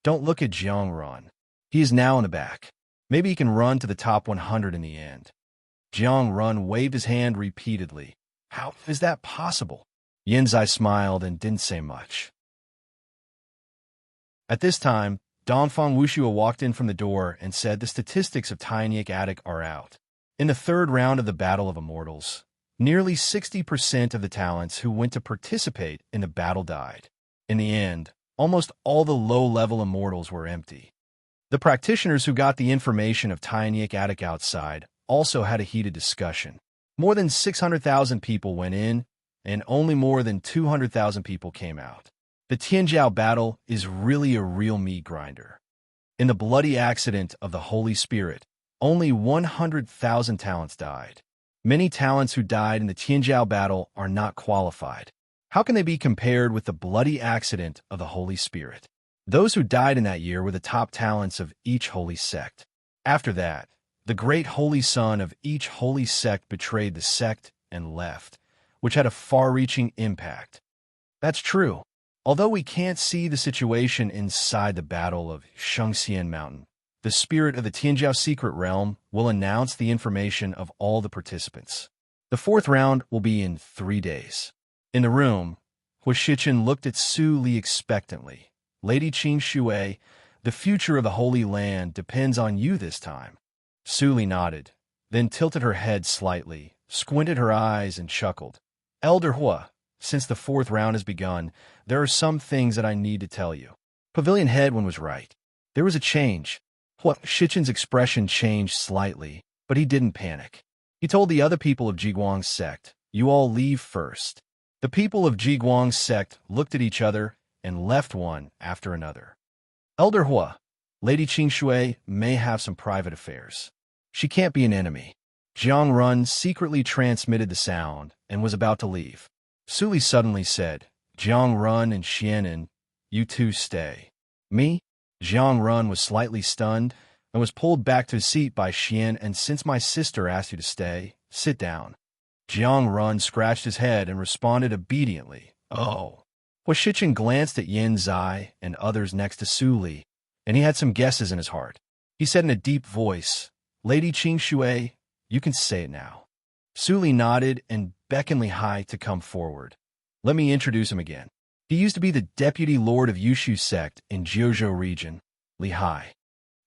Don't look at Jiang Run. He is now in the back. Maybe he can run to the top 100 in the end. Jiang Run waved his hand repeatedly. How is that possible? Yin Zai smiled and didn't say much. At this time, Dongfang Wuxua walked in from the door and said the statistics of Tiny Attic are out. In the 3rd round of the Battle of Immortals, nearly 60% of the talents who went to participate in the battle died. In the end, almost all the low-level immortals were empty. The practitioners who got the information of Tiny Attic outside also had a heated discussion. More than 600,000 people went in, and only more than 200,000 people came out. The Tianjiao battle is really a real meat grinder. In the bloody accident of the Holy Spirit, only 100,000 talents died. Many talents who died in the Tianjiao battle are not qualified. How can they be compared with the bloody accident of the Holy Spirit? Those who died in that year were the top talents of each holy sect. After that, the great holy son of each holy sect betrayed the sect and left, which had a far-reaching impact. That's true. Although we can't see the situation inside the Battle of Shangxian Mountain, the spirit of the Tianjiao secret realm will announce the information of all the participants. The 4th round will be in 3 days. In the room, Huashichin looked at Su Li expectantly. Lady Qing Shui, the future of the Holy Land depends on you this time. Su Li nodded, then tilted her head slightly, squinted her eyes, and chuckled. Elder Hua, since the 4th round has begun, there are some things that I need to tell you. Pavilion Headwind was right. There was a change. Huashichin's expression changed slightly, but he didn't panic. He told the other people of Jiguang's sect, you all leave first. The people of Jiguang's sect looked at each other and left one after another. Elder Hua, Lady Qing Shui may have some private affairs. She can't be an enemy. Jiang Run secretly transmitted the sound and was about to leave. Su Li suddenly said, Jiang Run and Xianan, you two stay. Me? Jiang Run was slightly stunned and was pulled back to his seat by Xian, and since my sister asked you to stay, sit down. Jiang Run scratched his head and responded obediently, oh. Huashichin glanced at Yin Zai and others next to Su Li, and he had some guesses in his heart. He said in a deep voice, Lady Qing Shui, you can say it now. Su Li nodded and beckoned Lehigh to come forward. Let me introduce him again. He used to be the deputy lord of Yushu sect in Jiuzhou region, Lehigh.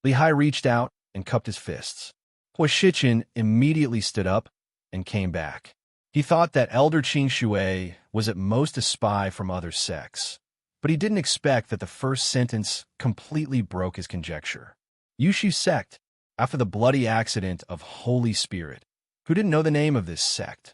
Lehigh reached out and cupped his fists. Hua Shichin immediately stood up and came back. He thought that Elder Qing Shui was at most a spy from other sects, but he didn't expect that the first sentence completely broke his conjecture. Yushu sect, after the bloody accident of Holy Spirit, who didn't know the name of this sect?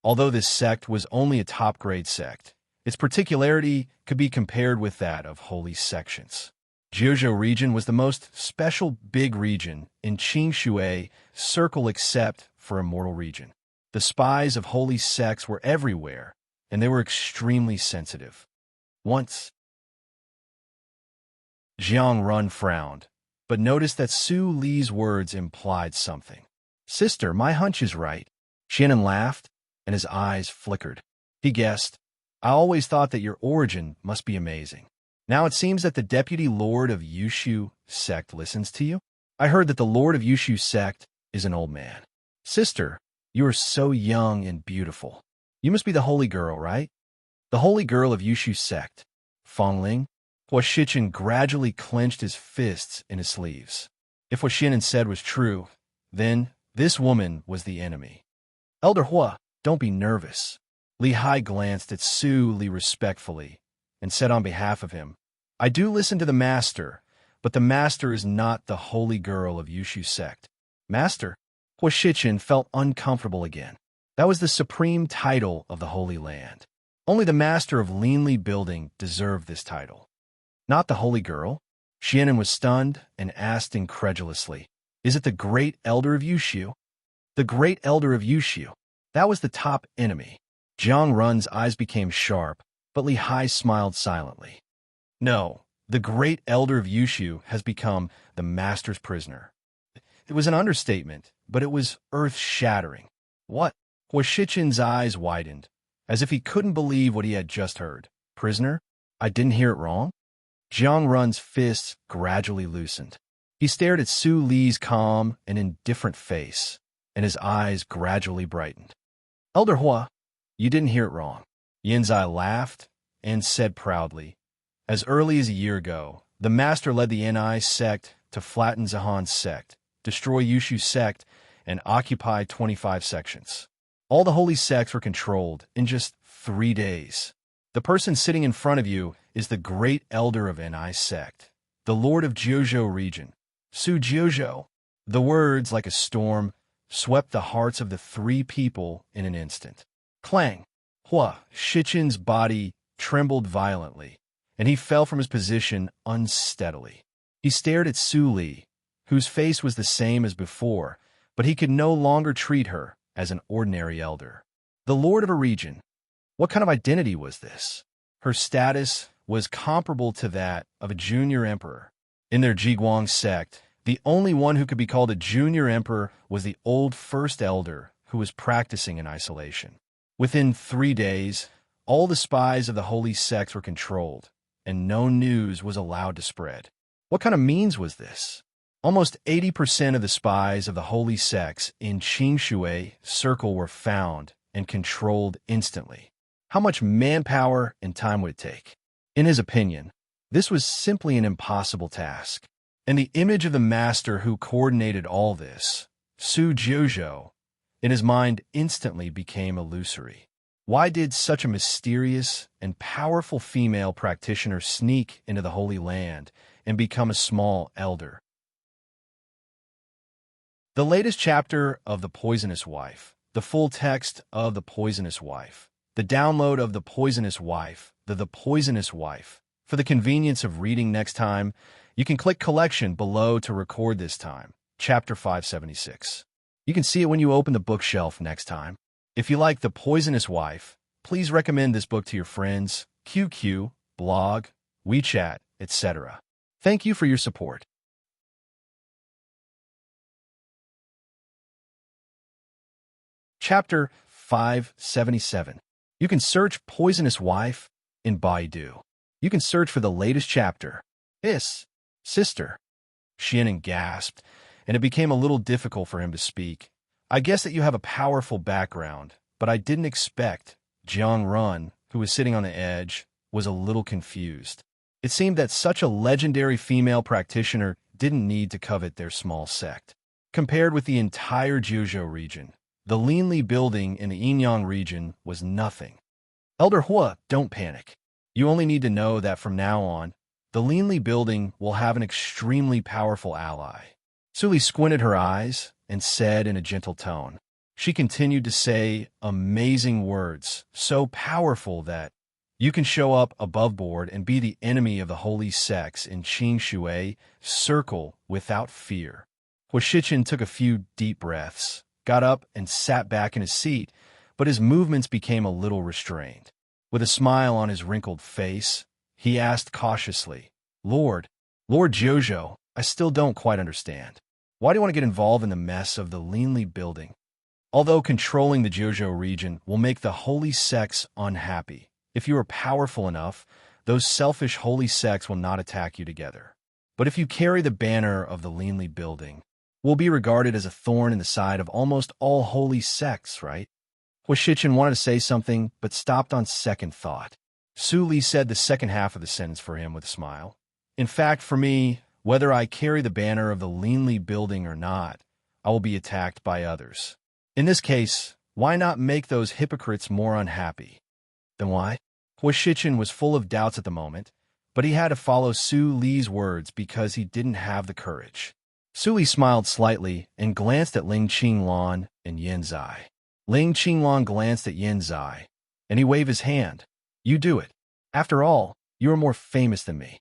Although this sect was only a top-grade sect, its particularity could be compared with that of holy sections. Jiuzhou region was the most special big region in Qing Shui circle except for Immortal region. The spies of holy sects were everywhere, and they were extremely sensitive. Once, Jiang Run frowned, but noticed that Su Li's words implied something. "Sister, my hunch is right." Shannon laughed, and his eyes flickered. He guessed, "I always thought that your origin must be amazing. Now it seems that the deputy lord of Yushu sect listens to you? I heard that the lord of Yushu sect is an old man." "Sister, you are so young and beautiful. You must be the holy girl, right?" "The holy girl of Yushu sect." Fongling? Hua Shichin gradually clenched his fists in his sleeves. If what Shannon said was true, then this woman was the enemy. "Elder Hua, don't be nervous." Lehigh glanced at Su Li respectfully and said on behalf of him, "I do listen to the master, but the master is not the holy girl of Yushu sect." "Master?" Hua Shichin felt uncomfortable again. That was the supreme title of the Holy Land. Only the master of Leanly Building deserved this title. "Not the holy girl?" Shannon was stunned and asked incredulously, "Is it the great elder of Yushu?" "The great elder of Yushu." That was the top enemy. Jiang Run's eyes became sharp, but Lehigh smiled silently. "No, the great elder of Yushu has become the master's prisoner." It was an understatement, but it was earth-shattering. "What?" Hua Shichin's eyes widened, as if he couldn't believe what he had just heard. "Prisoner? I didn't hear it wrong?" Jiang Run's fists gradually loosened. He stared at Su Li's calm and indifferent face, and his eyes gradually brightened. "Elder Hua, you didn't hear it wrong." Yinzai laughed and said proudly, "As early as a year ago, the master led the Ni sect to flatten Zahan's sect, destroy Yushu sect, and occupy 25 sections. All the holy sects were controlled in just 3 days. The person sitting in front of you is the great elder of Ni sect, the lord of Jiuzhou region, Su Jiuzhou." The words, like a storm, swept the hearts of the 3 people in an instant. Clang! Hua Shichin's body trembled violently, and he fell from his position unsteadily. He stared at Su Li, whose face was the same as before, but he could no longer treat her as an ordinary elder. The lord of a region. What kind of identity was this? Her status was comparable to that of a junior emperor. In their Jiguang sect, the only one who could be called a junior emperor was the old first elder who was practicing in isolation. Within 3 days, all the spies of the holy sects were controlled, and no news was allowed to spread. What kind of means was this? Almost 80% of the spies of the holy sects in Qing Shui circle were found and controlled instantly. How much manpower and time would it take? In his opinion, this was simply an impossible task. And the image of the master who coordinated all this, Su Jiuzhou, in his mind instantly became illusory. Why did such a mysterious and powerful female practitioner sneak into the Holy Land and become a small elder? The latest chapter of The Poisonous Wife, the full text of The Poisonous Wife, the download of The Poisonous Wife, The Poisonous Wife. For the convenience of reading next time, you can click Collection below to record this time, Chapter 576. You can see it when you open the bookshelf next time. If you like The Poisonous Wife, please recommend this book to your friends, QQ, blog, WeChat, etc. Thank you for your support. Chapter 577. You can search Poisonous Wife in Baidu. You can search for the latest chapter. Sister. Shannon gasped, and it became a little difficult for him to speak. "I guess that you have a powerful background, but I didn't expect." Jiang Run, who was sitting on the edge, was a little confused. It seemed that such a legendary female practitioner didn't need to covet their small sect. Compared with the entire Jiuzhou region, the Linli building in the Yinyang region was nothing. Elder Hua, don't panic. You only need to know that from now on, the Linli building will have an extremely powerful ally. Suli squinted her eyes and said in a gentle tone. She continued to say amazing words, so powerful that you can show up above board and be the enemy of the holy sects in Qing Shui circle without fear. Hua Shichen took a few deep breaths, got up and sat back in his seat, but his movements became a little restrained. With a smile on his wrinkled face, he asked cautiously, Lord Jiuzhou, I still don't quite understand. Why do you want to get involved in the mess of the Linli building? Although controlling the Jiuzhou region will make the holy sects unhappy, if you are powerful enough, those selfish holy sects will not attack you together. But if you carry the banner of the Linli building, will be regarded as a thorn in the side of almost all holy sects, right? Hua Shichen wanted to say something, but stopped on second thought. Su Li said the second half of the sentence for him with a smile. In fact, for me, whether I carry the banner of the Linli building or not, I will be attacked by others. In this case, why not make those hypocrites more unhappy? Then why? Hua Shichen was full of doubts at the moment, but he had to follow Su Li's words because he didn't have the courage. Su Li smiled slightly and glanced at Ling Qinglan and Yin Zai. Ling Qinglan glanced at Yin Zai, and he waved his hand. You do it. After all, you are more famous than me.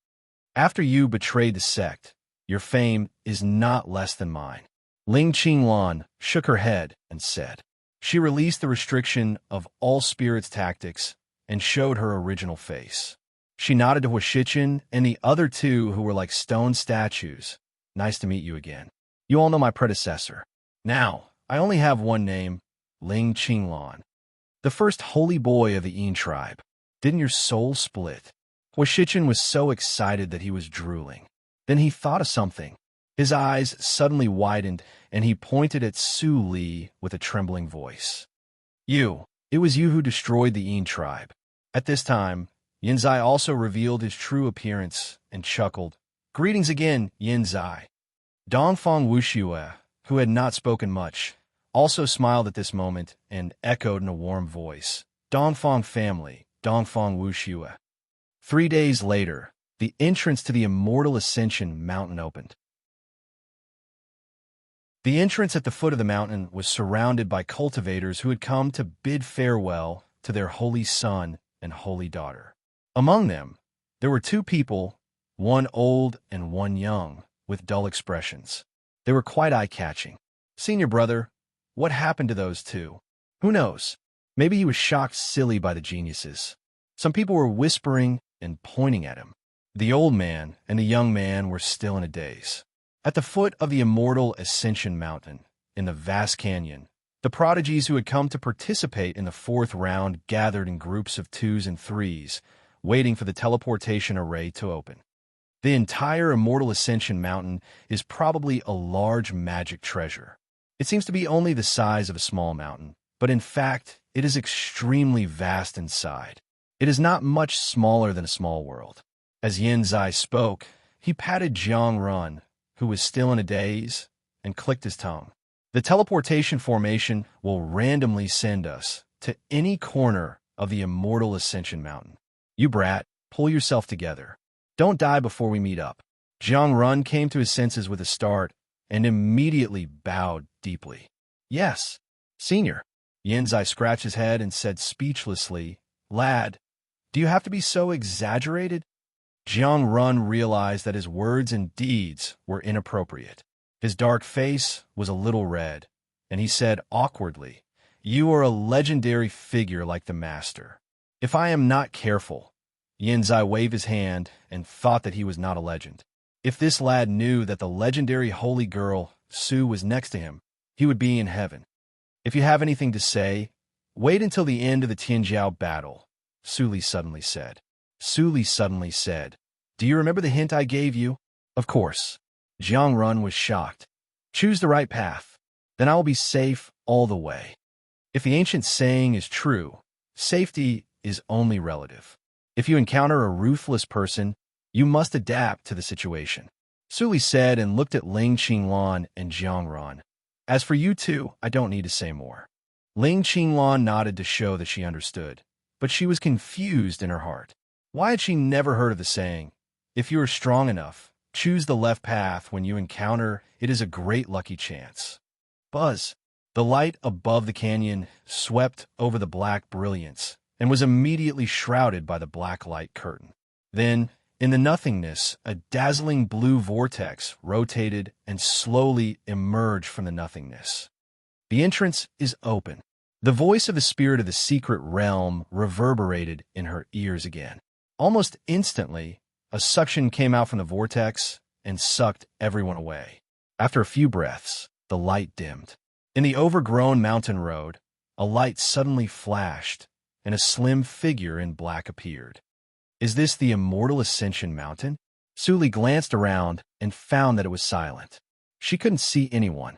After you betrayed the sect, your fame is not less than mine. Ling Qinglan shook her head and said. She released the restriction of all spirits tactics and showed her original face. She nodded to Hua Shichen and the other two who were like stone statues. Nice to meet you again. You all know my predecessor. Now, I only have one name, Ling Qinglan. The first holy boy of the Yin tribe. Didn't your soul split? Hua Shichen was so excited that he was drooling. Then he thought of something. His eyes suddenly widened, and he pointed at Su Li with a trembling voice. It was you who destroyed the Yin tribe. At this time, Yin Zai also revealed his true appearance and chuckled. Greetings again, Yin Zai. Dongfang Wuxue, who had not spoken much, also smiled at this moment and echoed in a warm voice. Dongfang family, Dongfang Wuxue. 3 days later, the entrance to the Immortal Ascension Mountain opened. The entrance at the foot of the mountain was surrounded by cultivators who had come to bid farewell to their holy son and holy daughter. Among them, there were 2 people, one old and one young, with dull expressions. They were quite eye-catching. Senior brother, what happened to those 2? Who knows? Maybe he was shocked silly by the geniuses. Some people were whispering and pointing at him. The old man and the young man were still in a daze. At the foot of the Immortal Ascension Mountain, in the vast canyon, the prodigies who had come to participate in the 4th round gathered in groups of 2s and 3s, waiting for the teleportation array to open. The entire Immortal Ascension Mountain is probably a large magic treasure. It seems to be only the size of a small mountain, but in fact, it is extremely vast inside. It is not much smaller than a small world. As Yin Zai spoke, he patted Jiang Run, who was still in a daze, and clicked his tongue. The teleportation formation will randomly send us to any corner of the Immortal Ascension Mountain. You brat, pull yourself together. Don't die before we meet up. Jiang Run came to his senses with a start and immediately bowed deeply. Yes, senior. Yin Zai scratched his head and said speechlessly, Lad, do you have to be so exaggerated? Jiang Run realized that his words and deeds were inappropriate. His dark face was a little red, and he said awkwardly, You are a legendary figure like the master. If I am not careful, Yin Zai waved his hand and thought that he was not a legend. If this lad knew that the legendary holy girl, Su, was next to him, he would be in heaven. If you have anything to say, wait until the end of the Tianjiao battle, Su Li suddenly said. Su Li suddenly said, Do you remember the hint I gave you? Of course. Jiang Run was shocked. Choose the right path. Then I will be safe all the way. If the ancient saying is true, safety is only relative. If you encounter a ruthless person, you must adapt to the situation. Su Li said and looked at Ling Qinglan and Jiangran. As for you two, I don't need to say more. Ling Qinglan nodded to show that she understood, but she was confused in her heart. Why had she never heard of the saying, if you are strong enough, choose the left path when you encounter it is a great lucky chance. Buzz. The light above the canyon swept over the black brilliance and was immediately shrouded by the black light curtain. Then, in the nothingness, a dazzling blue vortex rotated and slowly emerged from the nothingness. The entrance is open. The voice of the spirit of the secret realm reverberated in her ears again. Almost instantly, a suction came out from the vortex and sucked everyone away. After a few breaths, the light dimmed. In the overgrown mountain road, a light suddenly flashed, and a slim figure in black appeared. Is this the immortal Ascension Mountain? Su Li glanced around and found that it was silent. She couldn't see anyone.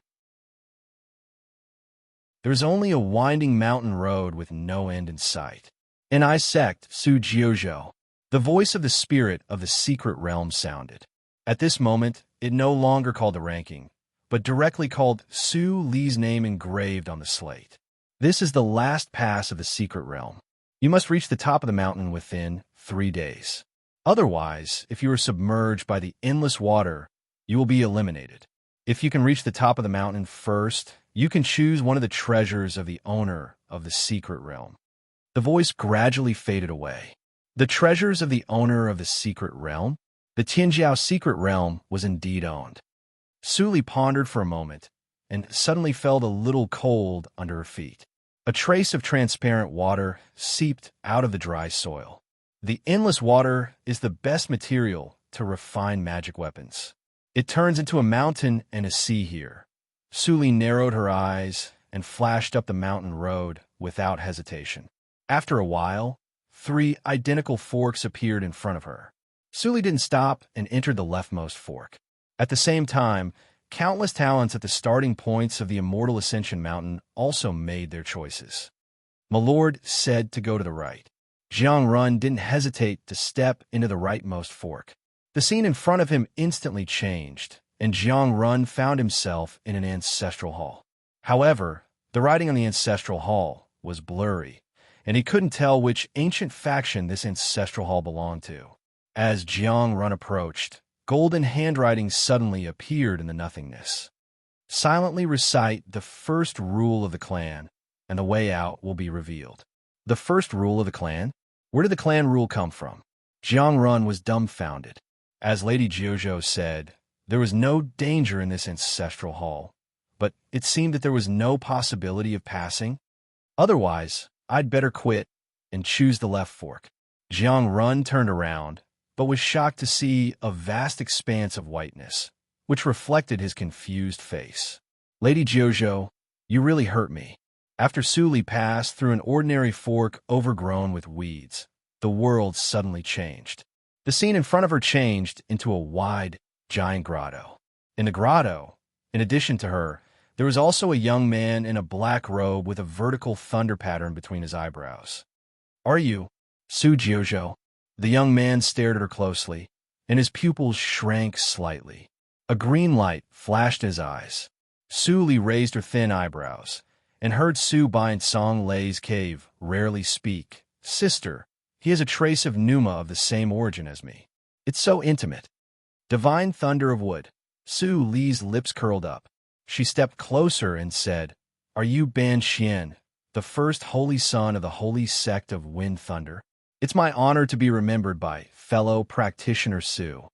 There's only a winding mountain road with no end in sight. And I sect Su Jiuzhou. The voice of the spirit of the secret realm sounded. At this moment, it no longer called the ranking, but directly called Su Li's name engraved on the slate. This is the last pass of the secret realm. You must reach the top of the mountain within 3 days. Otherwise, if you are submerged by the endless water, you will be eliminated. If you can reach the top of the mountain first, you can choose one of the treasures of the owner of the secret realm. The voice gradually faded away. The treasures of the owner of the secret realm? The Tianjiao secret realm was indeed owned. Su Li pondered for a moment, and suddenly felt a little cold under her feet. A trace of transparent water seeped out of the dry soil. The endless water is the best material to refine magic weapons. It turns into a mountain and a sea here. Su Li narrowed her eyes and flashed up the mountain road without hesitation. After a while, 3 identical forks appeared in front of her. Su Li didn't stop and entered the leftmost fork. At the same time, countless talents at the starting points of the immortal Ascension Mountain also made their choices. My lord said to go to the right. Jiang Run didn't hesitate to step into the rightmost fork. The scene in front of him instantly changed, and Jiang Run found himself in an ancestral hall. However, the writing on the ancestral hall was blurry, and he couldn't tell which ancient faction this ancestral hall belonged to. As Jiang Run approached, golden handwriting suddenly appeared in the nothingness. Silently recite the first rule of the clan, and the way out will be revealed. The first rule of the clan? Where did the clan rule come from? Jiang Run was dumbfounded. As Lady Jiuzhou said, there was no danger in this ancestral hall, but it seemed that there was no possibility of passing. Otherwise, I'd better quit and choose the left fork. Jiang Run turned around, but was shocked to see a vast expanse of whiteness, which reflected his confused face. Lady Jiuzhou, you really hurt me. After Su Li passed through an ordinary fork overgrown with weeds, the world suddenly changed. The scene in front of her changed into a wide, giant grotto. In the grotto, in addition to her, there was also a young man in a black robe with a vertical thunder pattern between his eyebrows. Are you Su Jiuzhou? The young man stared at her closely, and his pupils shrank slightly. A green light flashed in his eyes. Su Li raised her thin eyebrows, and heard Su Bain Song Lei's cave rarely speak. Sister, he has a trace of Numa of the same origin as me. It's so intimate. Divine thunder of wood. Su Li's lips curled up. She stepped closer and said, Are you Ban Xian, the first holy son of the holy sect of Wind Thunder? It's my honor to be remembered by fellow practitioner Su.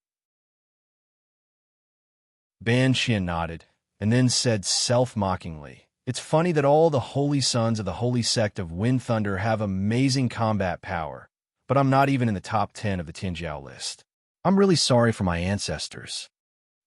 Ban Xian nodded, and then said self-mockingly, It's funny that all the holy sons of the holy sect of Wind Thunder have amazing combat power, but I'm not even in the top 10 of the Tianjiao list. I'm really sorry for my ancestors.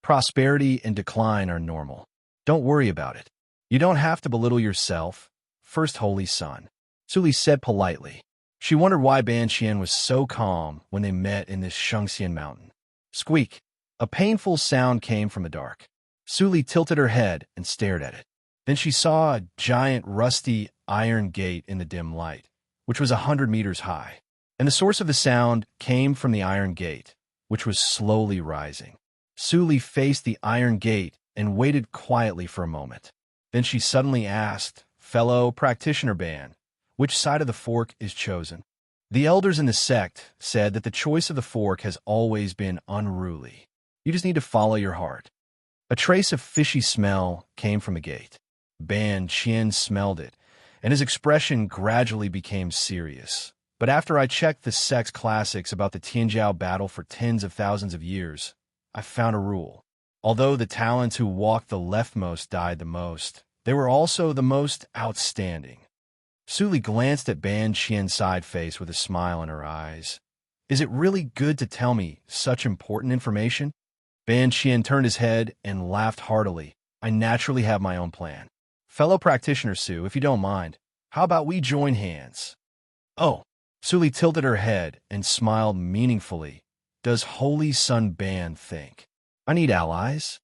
Prosperity and decline are normal. Don't worry about it. You don't have to belittle yourself, first holy son. Su Li said politely. She wondered why Ban Xian was so calm when they met in this Shengxian mountain. Squeak! A painful sound came from the dark. Su Li tilted her head and stared at it. Then she saw a giant rusty iron gate in the dim light, which was 100 meters high. and the source of the sound came from the iron gate, which was slowly rising. Su Li faced the iron gate and waited quietly for a moment. Then she suddenly asked, "Fellow practitioner Ban, which side of the fork is chosen?" The elders in the sect said that the choice of the fork has always been unruly. You just need to follow your heart. A trace of fishy smell came from the gate. Ban Qian smelled it, and his expression gradually became serious. But after I checked the sect's classics about the Tianjiao battle for tens of thousands of years, I found a rule. Although the talents who walked the leftmost died the most, they were also the most outstanding. Su Li glanced at Ban Qian's side face with a smile in her eyes. "Is it really good to tell me such important information?" Ban Qian turned his head and laughed heartily. "I naturally have my own plan. Fellow practitioner Su, if you don't mind, how about we join hands?" "Oh." Su Li tilted her head and smiled meaningfully. "Does Holy Sun Ban think I need allies?"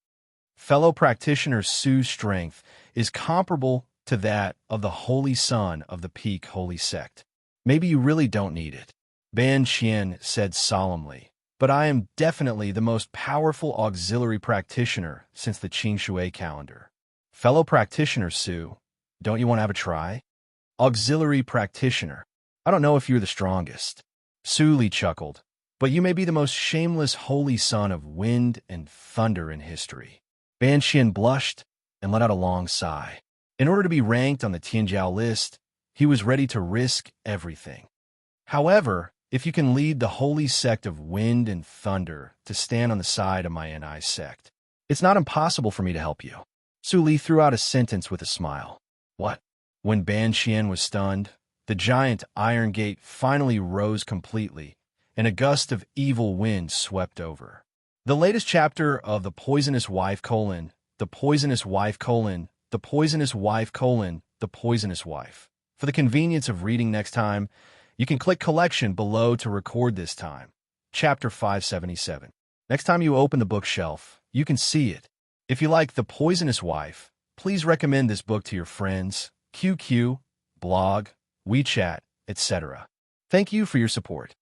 Fellow practitioner Su's strength is comparable to that of the Holy Sun of the Peak Holy Sect. "Maybe you really don't need it," Ban Qian said solemnly. "But I am definitely the most powerful auxiliary practitioner since the Qing Shui calendar. Fellow practitioner Su, don't you want to have a try?" "Auxiliary practitioner. I don't know if you're the strongest." Su Li chuckled. "But you may be the most shameless holy son of wind and thunder in history." Ban Qian blushed and let out a long sigh. In order to be ranked on the Tianjiao list, he was ready to risk everything. "However, if you can lead the holy sect of wind and thunder to stand on the side of my NI sect, it's not impossible for me to help you." Su Li threw out a sentence with a smile. "What?" When Ban Qian was stunned, the giant iron gate finally rose completely, and a gust of evil wind swept over. The latest chapter of The Poisonous Wife: The Poisonous Wife: The Poisonous Wife: The Poisonous Wife. For the convenience of reading next time, you can click Collection below to record this time. Chapter 577. Next time you open the bookshelf, you can see it. If you like The Poisonous Wife, please recommend this book to your friends, QQ, blog, WeChat, etc. Thank you for your support.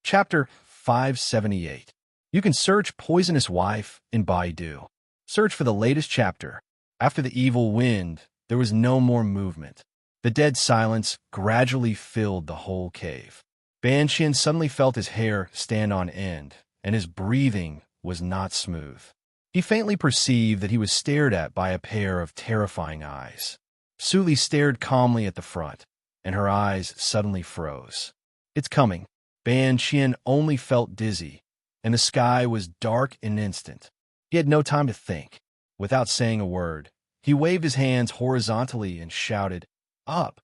Chapter 578. You can search Poisonous Wife in Baidu. Search for the latest chapter. After the evil wind, there was no more movement. The dead silence gradually filled the whole cave. Ban Qian suddenly felt his hair stand on end, and his breathing was not smooth. He faintly perceived that he was stared at by a pair of terrifying eyes. Su Li stared calmly at the front, and her eyes suddenly froze. "It's coming." Ban Qian only felt dizzy, and the sky was dark in an instant. He had no time to think. Without saying a word, he waved his hands horizontally and shouted, "Up!"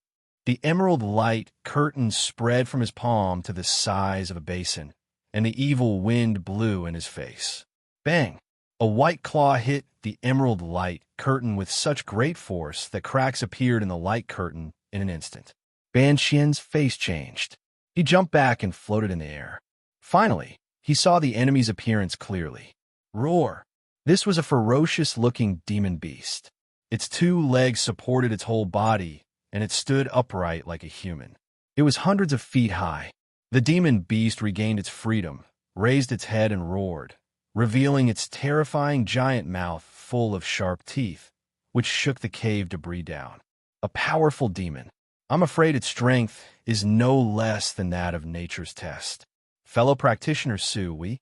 The emerald light curtain spread from his palm to the size of a basin, and the evil wind blew in his face. Bang! A white claw hit the emerald light curtain with such great force that cracks appeared in the light curtain in an instant. Ban Qian's face changed. He jumped back and floated in the air. Finally, he saw the enemy's appearance clearly. Roar! This was a ferocious-looking demon beast. Its 2 legs supported its whole body, and it stood upright like a human. It was hundreds of feet high. The demon beast regained its freedom, raised its head and roared, revealing its terrifying giant mouth full of sharp teeth, which shook the cave debris down. A powerful demon. I'm afraid its strength is no less than that of nature's test. Fellow practitioner Su Li.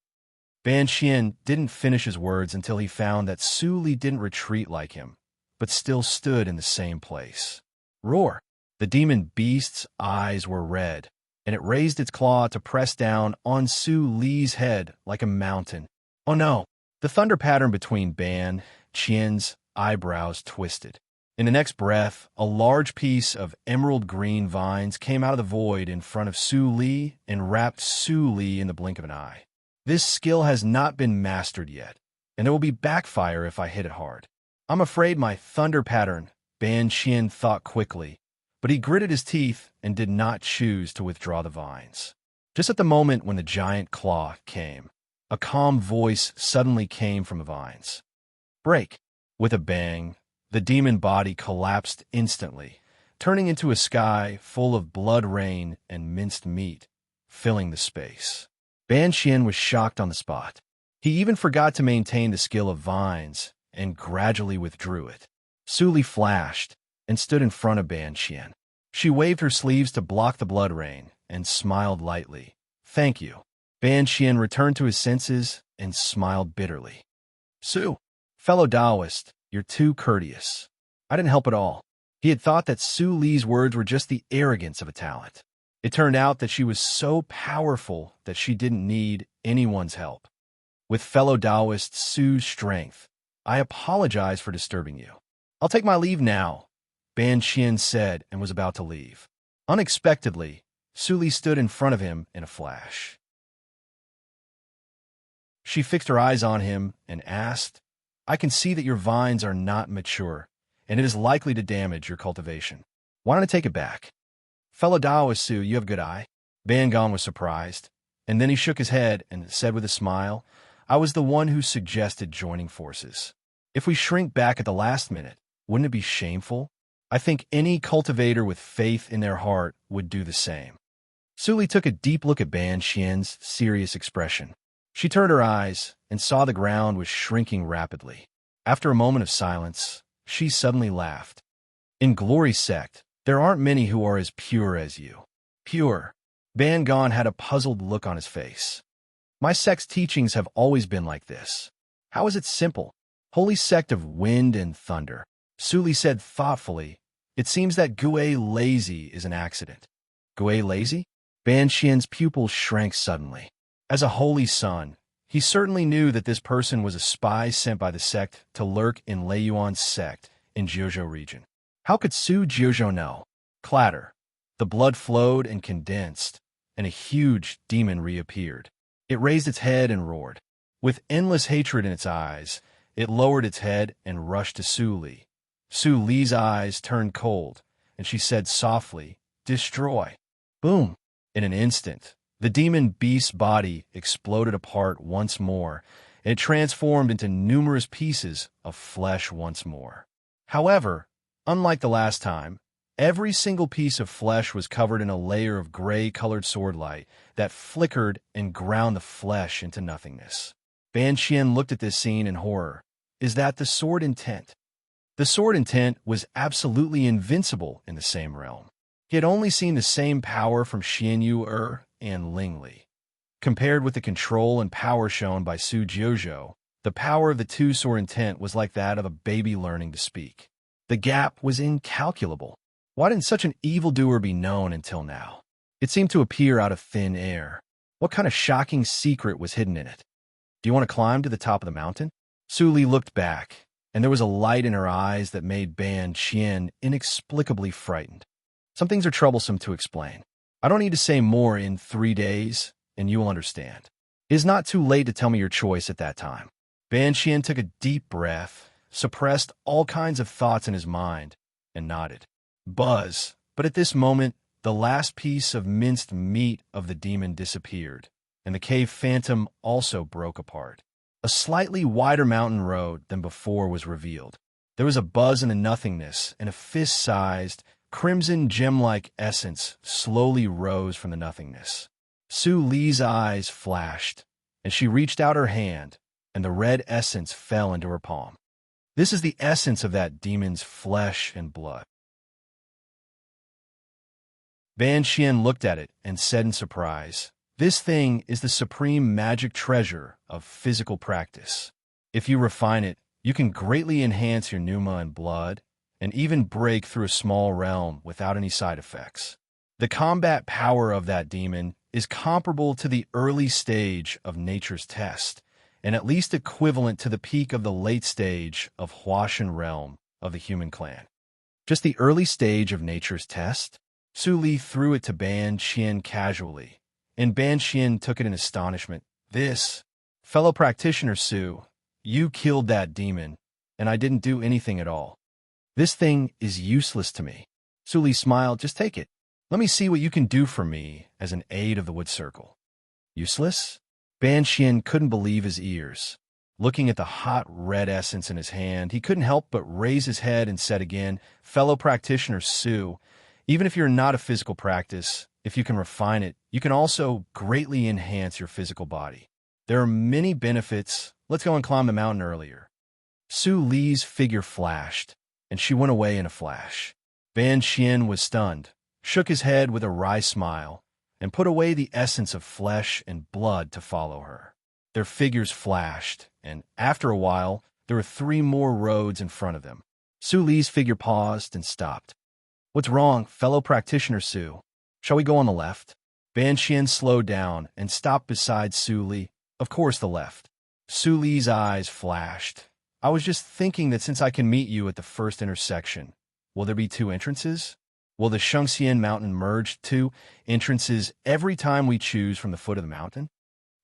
Ban Qian didn't finish his words until he found that Su Li didn't retreat like him, but still stood in the same place. Roar! The demon beast's eyes were red, and it raised its claw to press down on Su Li's head like a mountain. Oh no! The thunder pattern between Ban Qian's eyebrows twisted. In the next breath, a large piece of emerald green vines came out of the void in front of Su Li and wrapped Su Li in the blink of an eye. This skill has not been mastered yet, and there will be backfire if I hit it hard. I'm afraid my thunder pattern, Ban Qian thought quickly, but he gritted his teeth and did not choose to withdraw the vines. Just at the moment when the giant claw came, a calm voice suddenly came from the vines. Break! With a bang, The demon body collapsed instantly, turning into a sky full of blood rain and minced meat, filling the space. Ban Qian was shocked on the spot. He even forgot to maintain the skill of vines and gradually withdrew it. Su Li flashed and stood in front of Ban Qian. She waved her sleeves to block the blood rain and smiled lightly. "Thank you." Ban Qian returned to his senses and smiled bitterly. "Su, fellow Taoist, you're too courteous." I didn't help at all. He had thought that Su Li's words were just the arrogance of a talent. It turned out that she was so powerful that she didn't need anyone's help. With fellow Taoist Su's strength, "I apologize for disturbing you. I'll take my leave now," Ban Qian said and was about to leave. Unexpectedly, Su Li stood in front of him in a flash. She fixed her eyes on him and asked, "I can see that your vines are not mature, and it is likely to damage your cultivation. Why don't I take it back?" "Fellow Taoist Su, you have a good eye." Ban Gong was surprised, and then he shook his head and said with a smile, "I was the one who suggested joining forces. If we shrink back at the last minute, wouldn't it be shameful? I think any cultivator with faith in their heart would do the same." Su Li took a deep look at Ban Qian's serious expression. She turned her eyes and saw the ground was shrinking rapidly. After a moment of silence, she suddenly laughed. "In Glory Sect, there aren't many who are as pure as you." "Pure?" Ban Gong had a puzzled look on his face. "My sect's teachings have always been like this. How is it simple? Holy sect of wind and thunder." Su Li said thoughtfully, "It seems that Gue Lazy is an accident." "Gue Lazy?" Ban Qian's pupils shrank suddenly. As a holy son, he certainly knew that this person was a spy sent by the sect to lurk in Lei Yuan's sect in Jiuzhou region. How could Su Jiuzhou know? Clatter. The blood flowed and condensed, and a huge demon reappeared. It raised its head and roared. With endless hatred in its eyes, it lowered its head and rushed to Su Li. Su Li's eyes turned cold, and she said softly, "Destroy." Boom! In an instant, the demon beast's body exploded apart once more, and it transformed into numerous pieces of flesh once more. However, unlike the last time, every single piece of flesh was covered in a layer of gray-colored sword light that flickered and ground the flesh into nothingness. Ban Qian looked at this scene in horror. Is that the sword intent? The sword intent was absolutely invincible in the same realm. He had only seen the same power from Xianyu and Ling Li. Compared with the control and power shown by Su Jiuzhou, the power of the two sword intent was like that of a baby learning to speak. The gap was incalculable. Why didn't such an evildoer be known until now? It seemed to appear out of thin air. What kind of shocking secret was hidden in it? "Do you want to climb to the top of the mountain?" Su Li looked back, and there was a light in her eyes that made Ban Qian inexplicably frightened. "Some things are troublesome to explain. I don't need to say more in 3 days, and you will understand. It is not too late to tell me your choice at that time." Ban Qian took a deep breath, suppressed all kinds of thoughts in his mind, and nodded. Buzz! But at this moment, the last piece of minced meat of the demon disappeared, and the cave phantom also broke apart. A slightly wider mountain road than before was revealed. There was a buzz in the nothingness, and a fist-sized, crimson gem-like essence slowly rose from the nothingness. Su Li's eyes flashed, and she reached out her hand, and the red essence fell into her palm. This is the essence of that demon's flesh and blood. Ban Qian looked at it and said in surprise, "This thing is the supreme magic treasure of physical practice. If you refine it, you can greatly enhance your pneuma and blood, and even break through a small realm without any side effects. The combat power of that demon is comparable to the early stage of nature's test, and at least equivalent to the peak of the late stage of Huashan realm of the human clan." Just the early stage of nature's test? Su Li threw it to Ban Qian casually, and Ban Qian took it in astonishment. "This, fellow practitioner Su, you killed that demon, and I didn't do anything at all. This thing is useless to me." Su Li smiled. "Just take it. Let me see what you can do for me as an aid of the wood circle." "Useless?" Ban Qian couldn't believe his ears. Looking at the hot red essence in his hand, he couldn't help but raise his head and said again, "Fellow practitioner Sue, even if you're not a physical practice, if you can refine it, you can also greatly enhance your physical body. There are many benefits. Let's go and climb the mountain earlier." Su Li's figure flashed, and she went away in a flash. Ban Xian was stunned, shook his head with a wry smile, and put away the essence of flesh and blood to follow her. Their figures flashed, and after a while, there were 3 more roads in front of them. Su Li's figure paused and stopped. "What's wrong, fellow practitioner Su? Shall we go on the left?" Ban Xian slowed down and stopped beside Su Li. "Of course the left." Su Li's eyes flashed. "I was just thinking that since I can meet you at the first intersection, will there be 2 entrances? Will the Shengxian mountain merge 2 entrances every time we choose from the foot of the mountain?"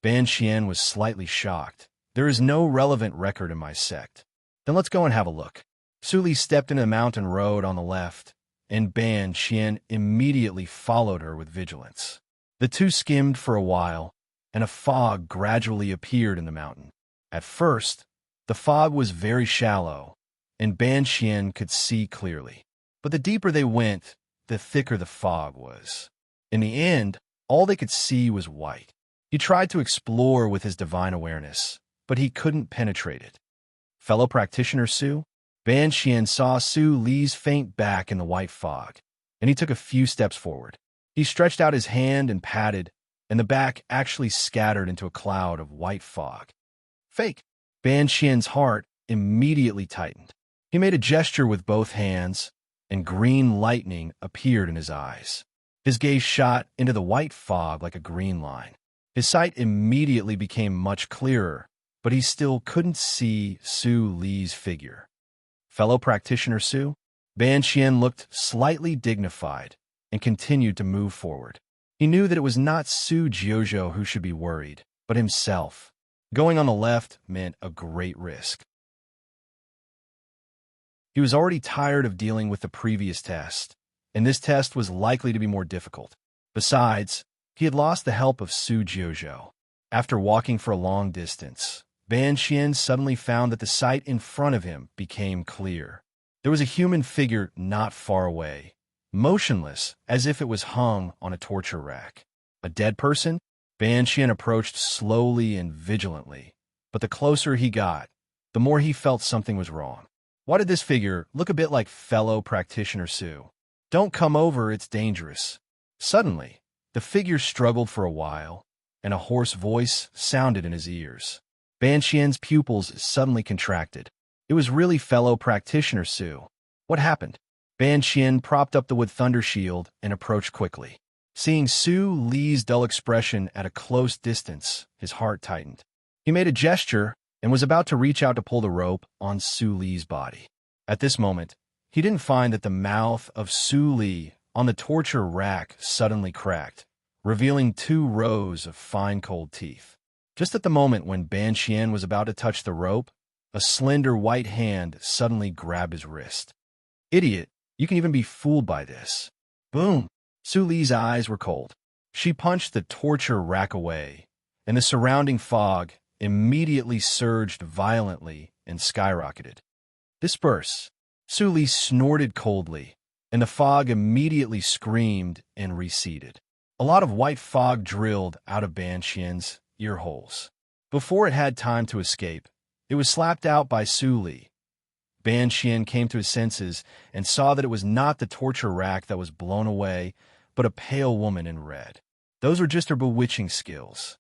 Ban Xian was slightly shocked. "There is no relevant record in my sect." "Then let's go and have a look." Su Li stepped into the mountain road on the left, and Ban Xian immediately followed her with vigilance. The two skimmed for a while, and a fog gradually appeared in the mountain. At first, the fog was very shallow, and Ban Xian could see clearly. But the deeper they went, the thicker the fog was. In the end, all they could see was white. He tried to explore with his divine awareness, but he couldn't penetrate it. "Fellow practitioner Su?" Ban Xian saw Su Li's faint back in the white fog, and he took a few steps forward. He stretched out his hand and patted, and the back actually scattered into a cloud of white fog. "Fake!" Ban Xian's heart immediately tightened. He made a gesture with both hands, and green lightning appeared in his eyes. His gaze shot into the white fog like a green line. His sight immediately became much clearer, but he still couldn't see Su Li's figure. "Fellow practitioner Su?" Ban Xian looked slightly dignified and continued to move forward. He knew that it was not Su Jiuzhou who should be worried, but himself. Going on the left meant a great risk. He was already tired of dealing with the previous test, and this test was likely to be more difficult. Besides, he had lost the help of Su Jiuzhou. After walking for a long distance, Ban Xian suddenly found that the sight in front of him became clear. There was a human figure not far away, motionless as if it was hung on a torture rack. A dead person? Ban Xian approached slowly and vigilantly, but the closer he got, the more he felt something was wrong. Why did this figure look a bit like fellow practitioner Su? "Don't come over, it's dangerous." Suddenly, the figure struggled for a while, and a hoarse voice sounded in his ears. Ban Xian's pupils suddenly contracted. It was really fellow practitioner Su. What happened? Ban Xian propped up the wood thunder shield and approached quickly. Seeing Su Li's dull expression at a close distance, his heart tightened. He made a gesture and was about to reach out to pull the rope on Su Li's body. At this moment, he didn't find that the mouth of Su Li on the torture rack suddenly cracked, revealing 2 rows of fine cold teeth. Just at the moment when Ban Xian was about to touch the rope, a slender white hand suddenly grabbed his wrist. "Idiot, you can even be fooled by this." Boom! Su Li's eyes were cold. She punched the torture rack away, and the surrounding fog immediately surged violently and skyrocketed. "Disperse!" Su Li snorted coldly, and the fog immediately screamed and receded. A lot of white fog drilled out of Ban Xian's ear holes. Before it had time to escape, it was slapped out by Su Li. Ban Xian came to his senses and saw that it was not the torture rack that was blown away, but a pale woman in red. Those were just her bewitching skills.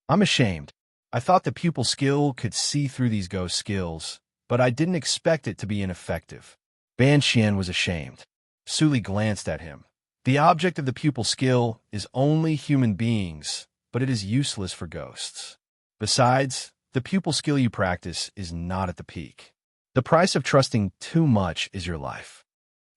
"I'm ashamed. I thought the pupil skill could see through these ghost skills, but I didn't expect it to be ineffective." Ban Xian was ashamed. Su Li glanced at him. "The object of the pupil skill is only human beings, but it is useless for ghosts. Besides, the pupil skill you practice is not at the peak. The price of trusting too much is your life."